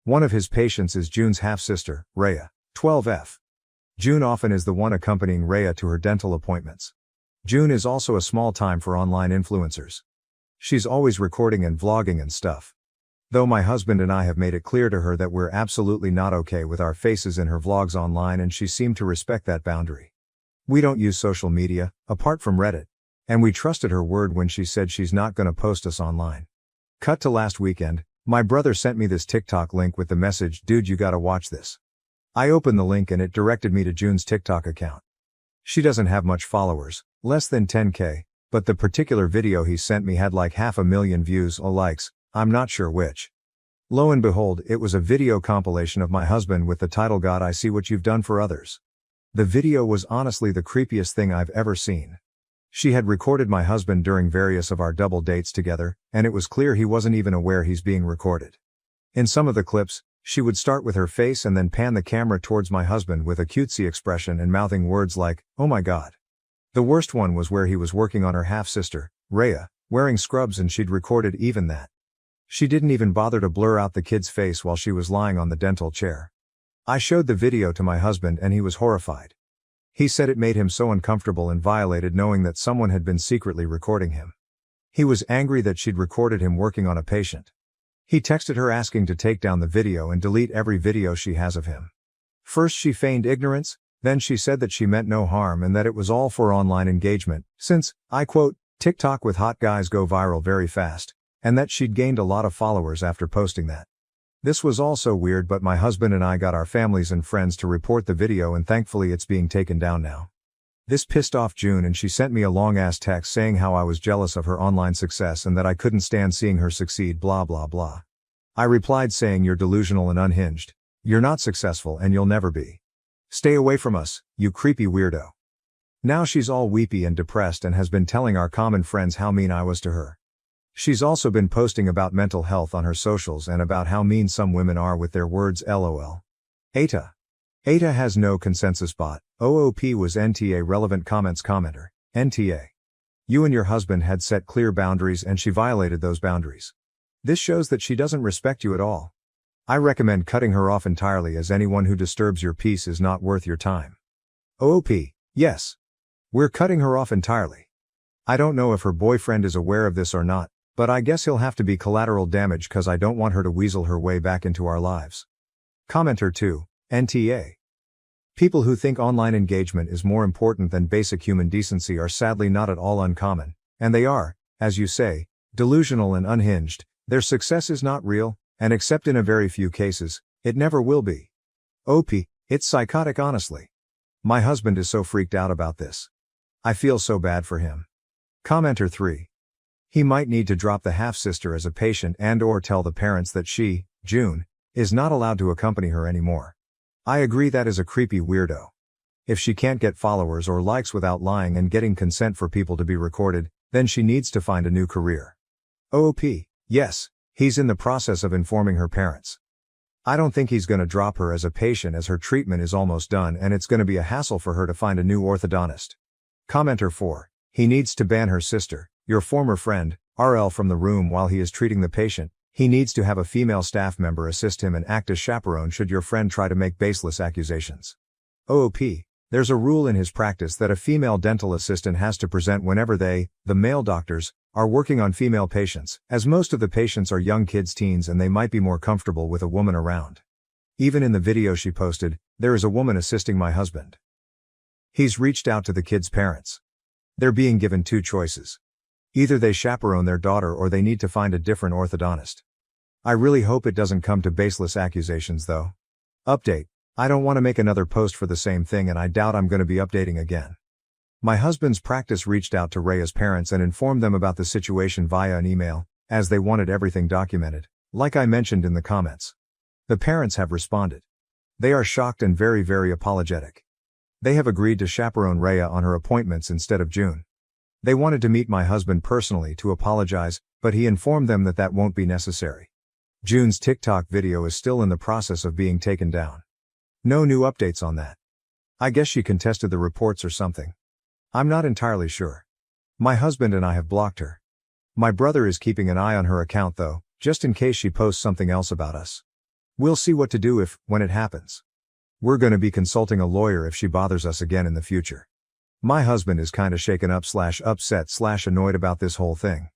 One of his patients is June's half-sister, Rhea, 12F. June often is the one accompanying Rhea to her dental appointments. June is also a small time for online influencers. She's always recording and vlogging and stuff. Though my husband and I have made it clear to her that we're absolutely not okay with our faces in her vlogs online and she seemed to respect that boundary. We don't use social media, apart from Reddit. And we trusted her word when she said she's not gonna post us online. Cut to last weekend, my brother sent me this TikTok link with the message, "Dude, you gotta watch this." I opened the link and it directed me to June's TikTok account. She doesn't have much followers, less than 10K, but the particular video he sent me had like 500,000 views or likes, I'm not sure which. Lo and behold, it was a video compilation of my husband with the title "God, I See What You've Done for Others." The video was honestly the creepiest thing I've ever seen. She had recorded my husband during various of our double dates together, and it was clear he wasn't even aware he's being recorded. In some of the clips, she would start with her face and then pan the camera towards my husband with a cutesy expression and mouthing words like, "Oh my God." The worst one was where he was working on her half-sister, Rhea, wearing scrubs and she'd recorded even that. She didn't even bother to blur out the kid's face while she was lying on the dental chair. I showed the video to my husband and he was horrified. He said it made him so uncomfortable and violated knowing that someone had been secretly recording him. He was angry that she'd recorded him working on a patient. He texted her asking to take down the video and delete every video she has of him. First she feigned ignorance, then she said that she meant no harm and that it was all for online engagement, since, I quote, "TikTok with hot guys go viral very fast," and that she'd gained a lot of followers after posting that. This was all so weird, but my husband and I got our families and friends to report the video and thankfully it's being taken down now. This pissed off June and she sent me a long-ass text saying how I was jealous of her online success and that I couldn't stand seeing her succeed blah blah blah. I replied saying, "You're delusional and unhinged. You're not successful and you'll never be. Stay away from us, you creepy weirdo." Now she's all weepy and depressed and has been telling our common friends how mean I was to her. She's also been posting about mental health on her socials and about how mean some women are with their words lol. AITA. AITA has no consensus bot. OOP was NTA relevant comments commenter. NTA. You and your husband had set clear boundaries and she violated those boundaries. This shows that she doesn't respect you at all. I recommend cutting her off entirely, as anyone who disturbs your peace is not worth your time. OOP, yes. We're cutting her off entirely. I don't know if her boyfriend is aware of this or not, but I guess he'll have to be collateral damage cause I don't want her to weasel her way back into our lives. Commenter 2, NTA. People who think online engagement is more important than basic human decency are sadly not at all uncommon, and they are, as you say, delusional and unhinged. Their success is not real, and except in a very few cases, it never will be. OP, it's psychotic honestly. My husband is so freaked out about this. I feel so bad for him. Commenter 3. He might need to drop the half-sister as a patient and/or tell the parents that she, June, is not allowed to accompany her anymore. I agree that is a creepy weirdo. If she can't get followers or likes without lying and getting consent for people to be recorded, then she needs to find a new career. OOP, yes, he's in the process of informing her parents. I don't think he's gonna drop her as a patient as her treatment is almost done and it's gonna be a hassle for her to find a new orthodontist. Commenter 4. He needs to ban her sister, your former friend, RL, from the room while he is treating the patient. He needs to have a female staff member assist him and act as chaperone should your friend try to make baseless accusations. OOP. There's a rule in his practice that a female dental assistant has to present whenever they, the male doctors, are working on female patients, as most of the patients are young kids, teens, and they might be more comfortable with a woman around. Even in the video she posted, there is a woman assisting my husband. He's reached out to the kids' parents. They're being given two choices. Either they chaperone their daughter or they need to find a different orthodontist. I really hope it doesn't come to baseless accusations though. Update. I don't want to make another post for the same thing and I doubt I'm going to be updating again. My husband's practice reached out to Raya's parents and informed them about the situation via an email, as they wanted everything documented, like I mentioned in the comments. The parents have responded. They are shocked and very, very apologetic. They have agreed to chaperone Raya on her appointments instead of June. They wanted to meet my husband personally to apologize, but he informed them that that won't be necessary. June's TikTok video is still in the process of being taken down. No new updates on that. I guess she contested the reports or something. I'm not entirely sure. My husband and I have blocked her. My brother is keeping an eye on her account though, just in case she posts something else about us. We'll see what to do when it happens. We're gonna be consulting a lawyer if she bothers us again in the future. My husband is kinda shaken up / upset / annoyed about this whole thing.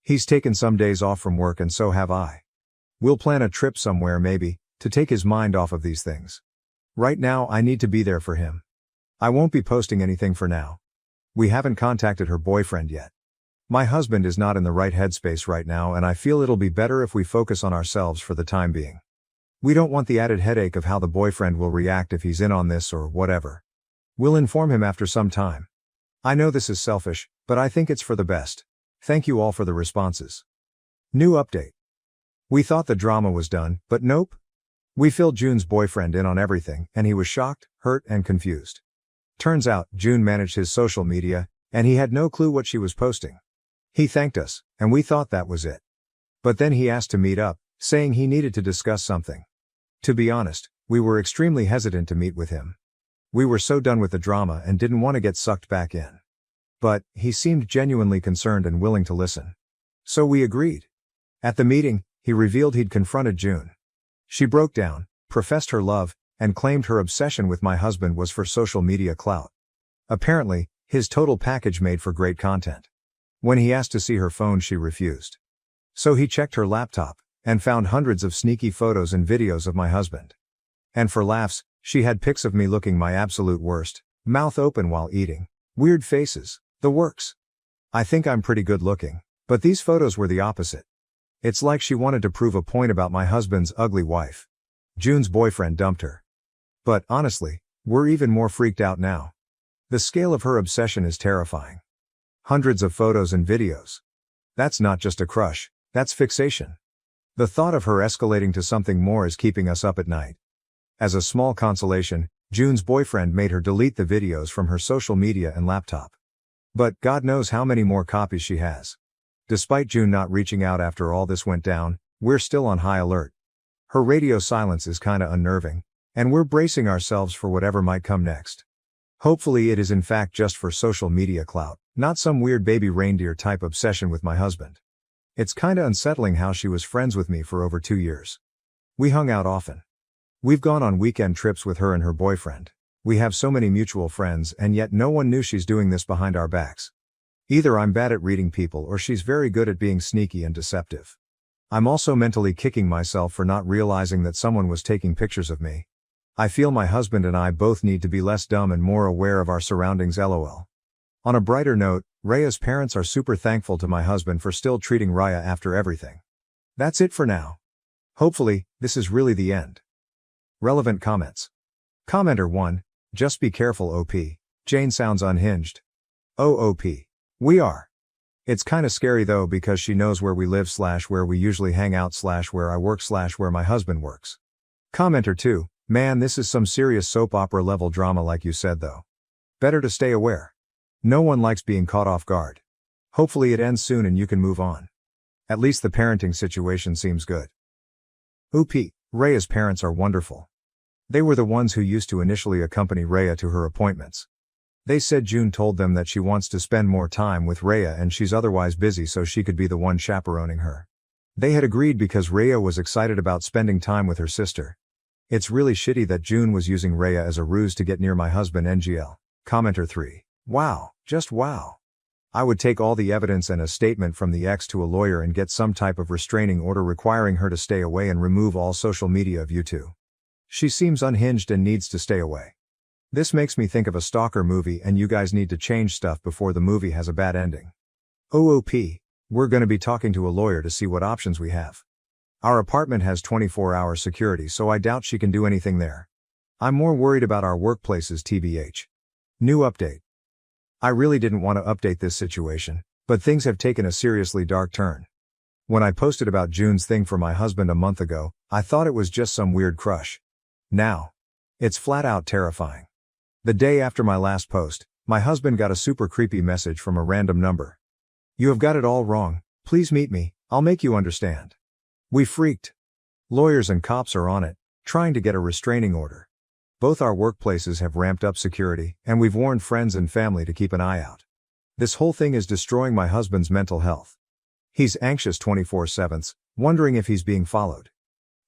He's taken some days off from work and so have I. We'll plan a trip somewhere maybe, to take his mind off of these things. Right now I need to be there for him. I won't be posting anything for now. We haven't contacted her boyfriend yet. My husband is not in the right headspace right now and I feel it'll be better if we focus on ourselves for the time being. We don't want the added headache of how the boyfriend will react if he's in on this or whatever. We'll inform him after some time. I know this is selfish, but I think it's for the best. Thank you all for the responses. New update. We thought the drama was done, but nope. We filled June's boyfriend in on everything, and he was shocked, hurt, and confused. Turns out, June managed his social media, and he had no clue what she was posting. He thanked us, and we thought that was it. But then he asked to meet up, saying he needed to discuss something. To be honest, we were extremely hesitant to meet with him. We were so done with the drama and didn't want to get sucked back in. But, he seemed genuinely concerned and willing to listen. So we agreed. At the meeting, he revealed he'd confronted June. She broke down, professed her love, and claimed her obsession with my husband was for social media clout. Apparently, his total package made for great content. When he asked to see her phone, she refused. So he checked her laptop, and found hundreds of sneaky photos and videos of my husband. And for laughs, she had pics of me looking my absolute worst, mouth open while eating, weird faces, the works. I think I'm pretty good looking, but these photos were the opposite. It's like she wanted to prove a point about my husband's ugly wife. June's boyfriend dumped her. But honestly, we're even more freaked out now. The scale of her obsession is terrifying. Hundreds of photos and videos. That's not just a crush, that's fixation. The thought of her escalating to something more is keeping us up at night. As a small consolation, June's boyfriend made her delete the videos from her social media and laptop. But God knows how many more copies she has. Despite June not reaching out after all this went down, we're still on high alert. Her radio silence is kinda unnerving, and we're bracing ourselves for whatever might come next. Hopefully it is in fact just for social media clout, Not some weird baby reindeer type obsession with my husband. It's kinda unsettling how she was friends with me for over 2 years. We hung out often. We've gone on weekend trips with her and her boyfriend. We have so many mutual friends and yet no one knew she's doing this behind our backs. Either I'm bad at reading people or she's very good at being sneaky and deceptive. I'm also mentally kicking myself for not realizing that someone was taking pictures of me. I feel my husband and I both need to be less dumb and more aware of our surroundings, lol. On a brighter note, Raya's parents are super thankful to my husband for still treating Raya after everything. That's it for now. Hopefully, this is really the end. Relevant comments. Commenter 1, just be careful OP. Jane sounds unhinged. Oh OP. We are. It's kinda scary though because she knows where we live / where we usually hang out / where I work / where my husband works. Commenter 2, man, this is some serious soap opera level drama like you said though. Better to stay aware. No one likes being caught off guard. Hopefully it ends soon and you can move on. At least the parenting situation seems good. OP, Raya's parents are wonderful. They were the ones who used to initially accompany Raya to her appointments. They said June told them that she wants to spend more time with Raya and she's otherwise busy so she could be the one chaperoning her. They had agreed because Raya was excited about spending time with her sister. It's really shitty that June was using Raya as a ruse to get near my husband NGL. Commenter 3. Wow, just wow. I would take all the evidence and a statement from the ex to a lawyer and get some type of restraining order requiring her to stay away and remove all social media of you two. She seems unhinged and needs to stay away. This makes me think of a stalker movie and you guys need to change stuff before the movie has a bad ending. OOP, we're gonna be talking to a lawyer to see what options we have. Our apartment has 24-hour security so I doubt she can do anything there. I'm more worried about our workplaces tbh. New update. I really didn't want to update this situation, but things have taken a seriously dark turn. When I posted about June's thing for my husband a month ago, I thought it was just some weird crush. Now, it's flat out terrifying. The day after my last post, my husband got a super creepy message from a random number. You have got it all wrong, please meet me, I'll make you understand. We freaked. Lawyers and cops are on it, trying to get a restraining order. Both our workplaces have ramped up security, and we've warned friends and family to keep an eye out. This whole thing is destroying my husband's mental health. He's anxious 24/7, wondering if he's being followed.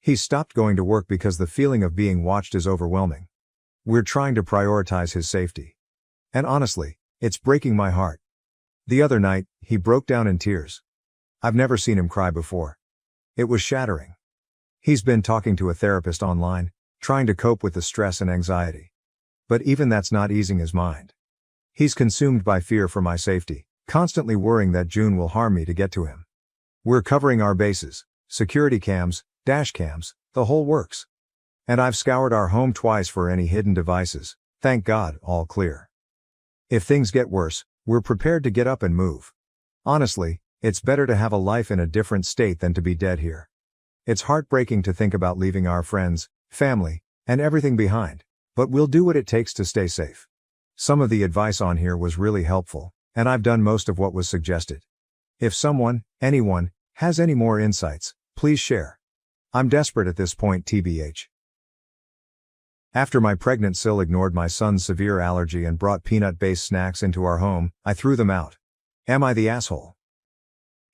He's stopped going to work because the feeling of being watched is overwhelming. We're trying to prioritize his safety. And honestly, it's breaking my heart. The other night, he broke down in tears. I've never seen him cry before. It was shattering. He's been talking to a therapist online, trying to cope with the stress and anxiety. But even that's not easing his mind. He's consumed by fear for my safety, constantly worrying that June will harm me to get to him. We're covering our bases, security cams, dash cams, the whole works. And I've scoured our home twice for any hidden devices, thank God, all clear. If things get worse, we're prepared to get up and move. Honestly, it's better to have a life in a different state than to be dead here. It's heartbreaking to think about leaving our friends, family, and everything behind, but we'll do what it takes to stay safe. Some of the advice on here was really helpful, and I've done most of what was suggested. If someone, anyone, has any more insights, please share. I'm desperate at this point tbh. After my pregnant Sil ignored my son's severe allergy and brought peanut-based snacks into our home, I threw them out. Am I the asshole?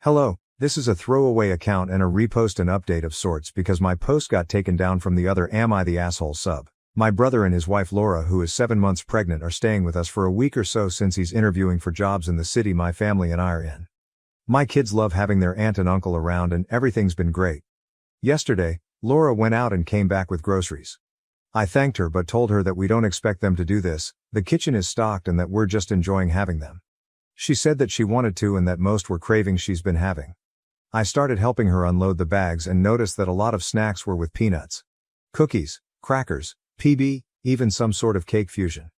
Hello, this is a throwaway account and a repost and update of sorts because my post got taken down from the other Am I the Asshole sub. My brother and his wife Laura, who is 7 months pregnant, are staying with us for a week or so since he's interviewing for jobs in the city my family and I are in. My kids love having their aunt and uncle around and everything's been great. Yesterday, Laura went out and came back with groceries. I thanked her but told her that we don't expect them to do this, the kitchen is stocked and that we're just enjoying having them. She said that she wanted to and that most were cravings she's been having. I started helping her unload the bags and noticed that a lot of snacks were with peanuts, cookies, crackers, PB, even some sort of cake fusion.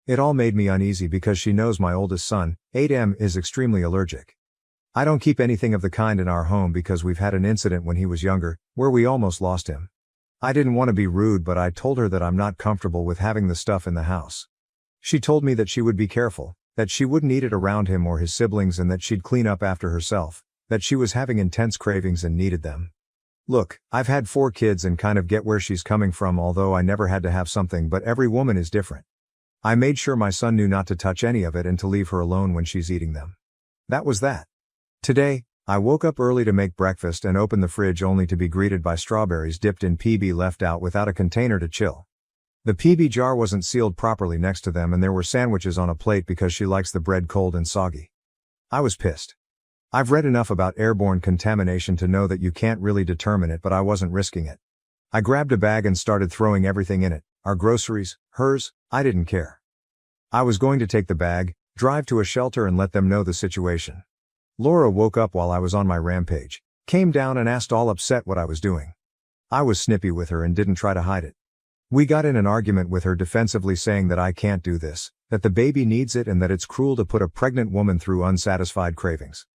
It all made me uneasy because she knows my oldest son, 8M, is extremely allergic. I don't keep anything of the kind in our home because we've had an incident when he was younger, where we almost lost him. I didn't want to be rude but I told her that I'm not comfortable with having the stuff in the house. She told me that she would be careful, that she wouldn't eat it around him or his siblings and that she'd clean up after herself, that she was having intense cravings and needed them. Look, I've had 4 kids and kind of get where she's coming from, although I never had to have something, but every woman is different. I made sure my son knew not to touch any of it and to leave her alone when she's eating them. That was that. Today, I woke up early to make breakfast and opened the fridge only to be greeted by strawberries dipped in PB left out without a container to chill. The PB jar wasn't sealed properly next to them and there were sandwiches on a plate because she likes the bread cold and soggy. I was pissed. I've read enough about airborne contamination to know that you can't really determine it, but I wasn't risking it. I grabbed a bag and started throwing everything in it, our groceries, hers, I didn't care. I was going to take the bag, drive to a shelter and let them know the situation. Laura woke up while I was on my rampage, came down and asked all upset what I was doing. I was snippy with her and didn't try to hide it. We got in an argument with her defensively saying that I can't do this, that the baby needs it and that it's cruel to put a pregnant woman through unsatisfied cravings.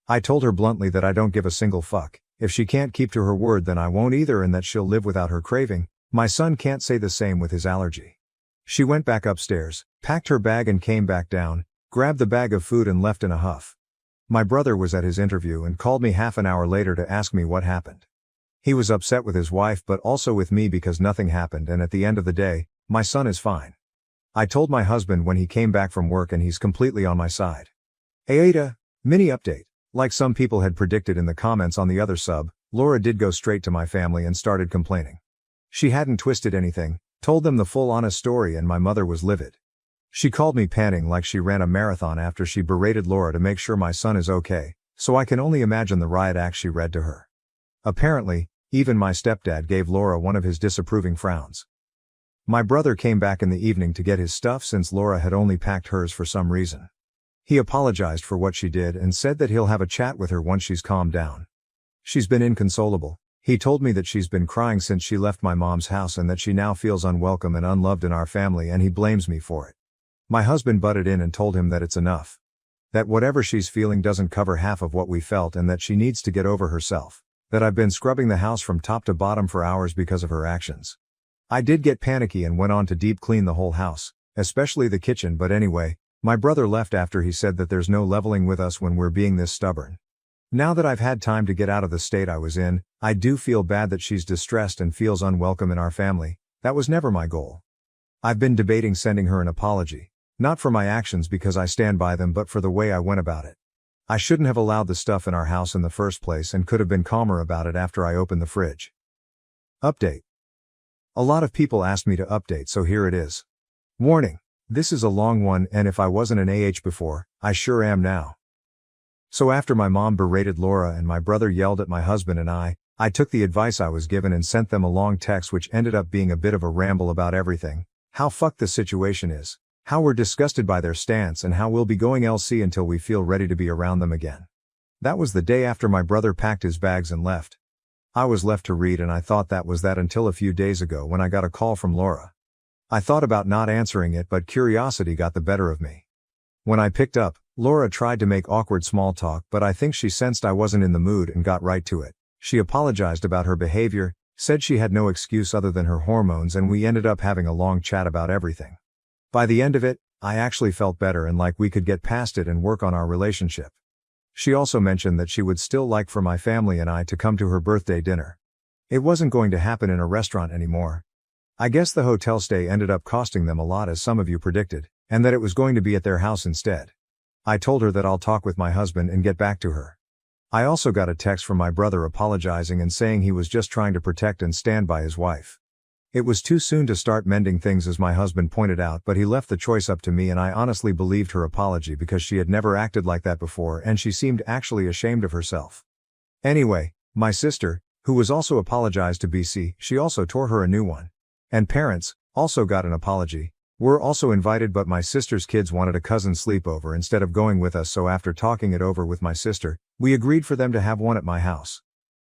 I told her bluntly that I don't give a single fuck, if she can't keep to her word then I won't either and that she'll live without her craving. My son can't say the same with his allergy. She went back upstairs, packed her bag and came back down, grabbed the bag of food and left in a huff. My brother was at his interview and called me half an hour later to ask me what happened. He was upset with his wife but also with me because nothing happened and at the end of the day, my son is fine. I told my husband when he came back from work and he's completely on my side. AITA, mini update. Like some people had predicted in the comments on the other sub, Laura did go straight to my family and started complaining. She hadn't twisted anything, told them the full honest story and my mother was livid. She called me panting like she ran a marathon after she berated Laura to make sure my son is okay, so I can only imagine the riot act she read to her. Apparently, even my stepdad gave Laura one of his disapproving frowns. My brother came back in the evening to get his stuff since Laura had only packed hers for some reason. He apologized for what she did and said that he'll have a chat with her once she's calmed down. She's been inconsolable. He told me that she's been crying since she left my mom's house and that she now feels unwelcome and unloved in our family and he blames me for it. My husband butted in and told him that it's enough. That whatever she's feeling doesn't cover half of what we felt and that she needs to get over herself. That I've been scrubbing the house from top to bottom for hours because of her actions. I did get panicky and went on to deep clean the whole house, especially the kitchen, but anyway, my brother left after he said that there's no leveling with us when we're being this stubborn. Now that I've had time to get out of the state I was in, I do feel bad that she's distressed and feels unwelcome in our family. That was never my goal. I've been debating sending her an apology. Not for my actions because I stand by them but for the way I went about it. I shouldn't have allowed the stuff in our house in the first place and could have been calmer about it after I opened the fridge. Update. A lot of people asked me to update so here it is. Warning. This is a long one and if I wasn't an AH before, I sure am now. So after my mom berated Laura and my brother yelled at my husband and I took the advice I was given and sent them a long text which ended up being a bit of a ramble about everything. How fucked the situation is. How we're disgusted by their stance and how we'll be going LC until we feel ready to be around them again. That was the day after my brother packed his bags and left. I was left to read and I thought that was that until a few days ago when I got a call from Laura. I thought about not answering it but curiosity got the better of me. When I picked up, Laura tried to make awkward small talk but I think she sensed I wasn't in the mood and got right to it. She apologized about her behavior, said she had no excuse other than her hormones and we ended up having a long chat about everything. By the end of it, I actually felt better and like we could get past it and work on our relationship. She also mentioned that she would still like for my family and I to come to her birthday dinner. It wasn't going to happen in a restaurant anymore. I guess the hotel stay ended up costing them a lot as some of you predicted, and that it was going to be at their house instead. I told her that I'll talk with my husband and get back to her. I also got a text from my brother apologizing and saying he was just trying to protect and stand by his wife. It was too soon to start mending things as my husband pointed out but he left the choice up to me and I honestly believed her apology because she had never acted like that before and she seemed actually ashamed of herself. Anyway, my sister, who was also apologized to BC, she also tore her a new one. And parents, also got an apology. We're also invited but my sister's kids wanted a cousin sleepover instead of going with us so after talking it over with my sister, we agreed for them to have one at my house.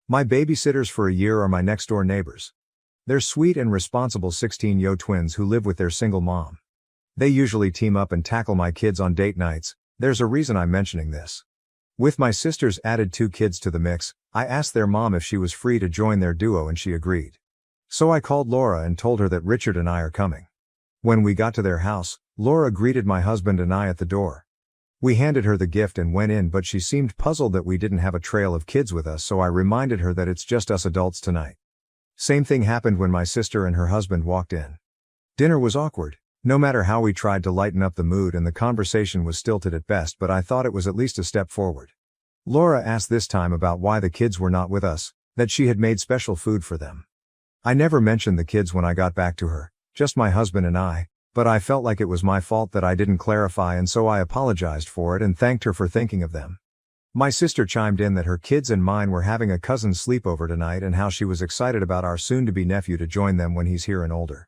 My babysitters for a year are my next door neighbors. They're sweet and responsible 16-year-old twins who live with their single mom. They usually team up and tackle my kids on date nights. There's a reason I'm mentioning this. With my sisters added 2 kids to the mix, I asked their mom if she was free to join their duo and she agreed. So I called Laura and told her that Richard and I are coming. When we got to their house, Laura greeted my husband and I at the door. We handed her the gift and went in but she seemed puzzled that we didn't have a trail of kids with us so I reminded her that it's just us adults tonight. Same thing happened when my sister and her husband walked in. Dinner was awkward. No matter how we tried to lighten up the mood and the conversation was stilted at best, but I thought it was at least a step forward. Laura asked this time about why the kids were not with us, that she had made special food for them. I never mentioned the kids when I got back to her, just my husband and I, but I felt like it was my fault that I didn't clarify, and so I apologized for it and thanked her for thinking of them. My sister chimed in that her kids and mine were having a cousin's sleepover tonight and how she was excited about our soon-to-be nephew to join them when he's here and older.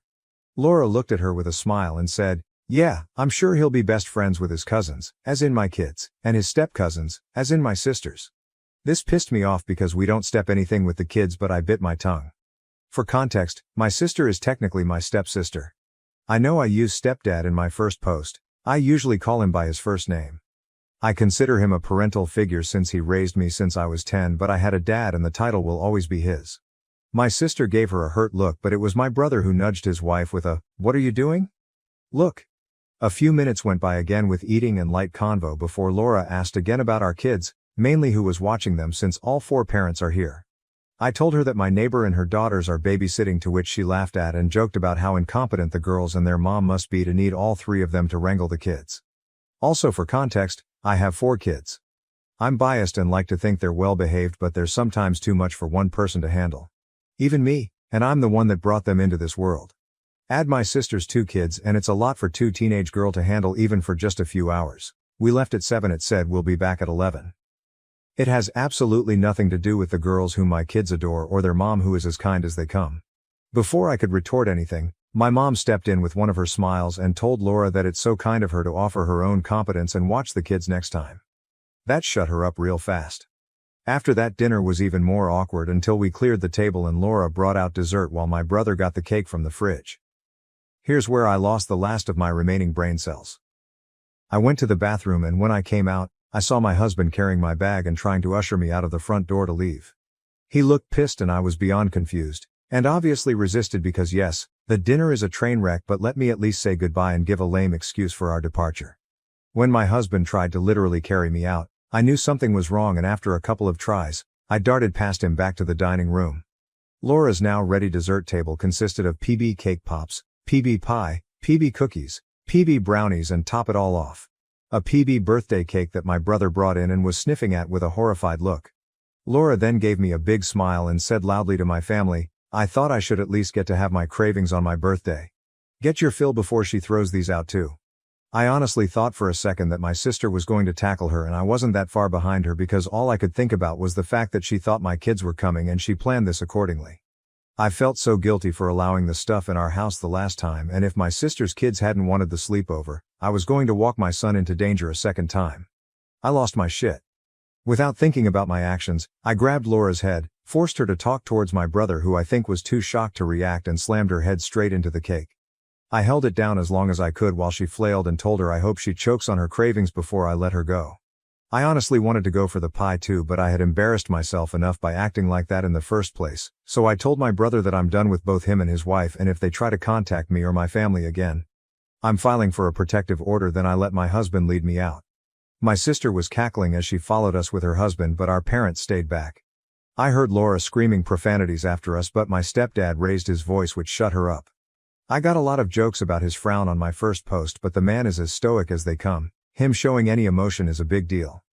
Laura looked at her with a smile and said, "Yeah, I'm sure he'll be best friends with his cousins, as in my kids, and his step-cousins, as in my sisters." This pissed me off because we don't step anything with the kids, but I bit my tongue. For context, my sister is technically my stepsister. I know I use stepdad in my first post. I usually call him by his first name. I consider him a parental figure since he raised me since I was 10, but I had a dad and the title will always be his. My sister gave her a hurt look, but it was my brother who nudged his wife with a, "What are you doing?" look. A few minutes went by again with eating and light convo before Laura asked again about our kids, mainly who was watching them since all 4 parents are here. I told her that my neighbor and her daughters are babysitting, to which she laughed at and joked about how incompetent the girls and their mom must be to need all 3 of them to wrangle the kids. Also for context, I have 4 kids. I'm biased and like to think they're well behaved, but they're sometimes too much for one person to handle. Even me, and I'm the one that brought them into this world. Add my sister's 2 kids and it's a lot for 2 teenage girls to handle even for just a few hours. We left at 7, it said we'll be back at 11. It has absolutely nothing to do with the girls whom my kids adore or their mom who is as kind as they come. Before I could retort anything, my mom stepped in with one of her smiles and told Laura that it's so kind of her to offer her own competence and watch the kids next time. That shut her up real fast. After that, dinner was even more awkward until we cleared the table and Laura brought out dessert while my brother got the cake from the fridge. Here's where I lost the last of my remaining brain cells. I went to the bathroom and when I came out, I saw my husband carrying my bag and trying to usher me out of the front door to leave. He looked pissed and I was beyond confused, and obviously resisted because yes, the dinner is a train wreck, but let me at least say goodbye and give a lame excuse for our departure. When my husband tried to literally carry me out, I knew something was wrong, and after a couple of tries, I darted past him back to the dining room. Laura's now ready dessert table consisted of PB cake pops, PB pie, PB cookies, PB brownies, and top it all off, a PB birthday cake that my brother brought in and was sniffing at with a horrified look. Laura then gave me a big smile and said loudly to my family, "I thought I should at least get to have my cravings on my birthday. Get your fill before she throws these out too." I honestly thought for a second that my sister was going to tackle her, and I wasn't that far behind her because all I could think about was the fact that she thought my kids were coming and she planned this accordingly. I felt so guilty for allowing the stuff in our house the last time, and if my sister's kids hadn't wanted the sleepover, I was going to walk my son into danger a second time. I lost my shit. Without thinking about my actions, I grabbed Laura's head, forced her to talk towards my brother who I think was too shocked to react, and slammed her head straight into the cake. I held it down as long as I could while she flailed and told her I hope she chokes on her cravings before I let her go. I honestly wanted to go for the pie too, but I had embarrassed myself enough by acting like that in the first place, so I told my brother that I'm done with both him and his wife, and if they try to contact me or my family again, I'm filing for a protective order. Then I let my husband lead me out. My sister was cackling as she followed us with her husband, but our parents stayed back. I heard Laura screaming profanities after us, but my stepdad raised his voice, which shut her up. I got a lot of jokes about his frown on my first post, but the man is as stoic as they come. Him showing any emotion is a big deal.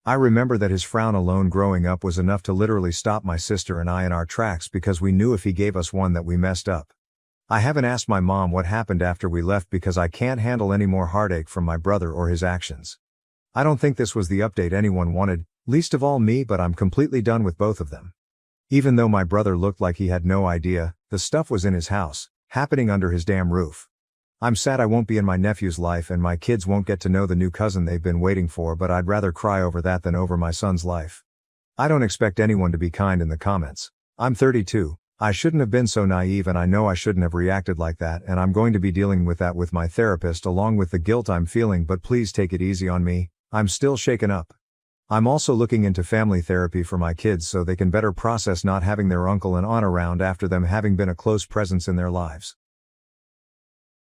I remember that his frown alone growing up was enough to literally stop my sister and I in our tracks because we knew if he gave us one that we messed up. I haven't asked my mom what happened after we left because I can't handle any more heartache from my brother or his actions. I don't think this was the update anyone wanted, least of all me, but I'm completely done with both of them. Even though my brother looked like he had no idea, the stuff was in his house, happening under his damn roof. I'm sad I won't be in my nephew's life and my kids won't get to know the new cousin they've been waiting for, but I'd rather cry over that than over my son's life. I don't expect anyone to be kind in the comments. I'm 32, I shouldn't have been so naive, and I know I shouldn't have reacted like that, and I'm going to be dealing with that with my therapist along with the guilt I'm feeling, but please take it easy on me, I'm still shaken up. I'm also looking into family therapy for my kids so they can better process not having their uncle and aunt around after them having been a close presence in their lives.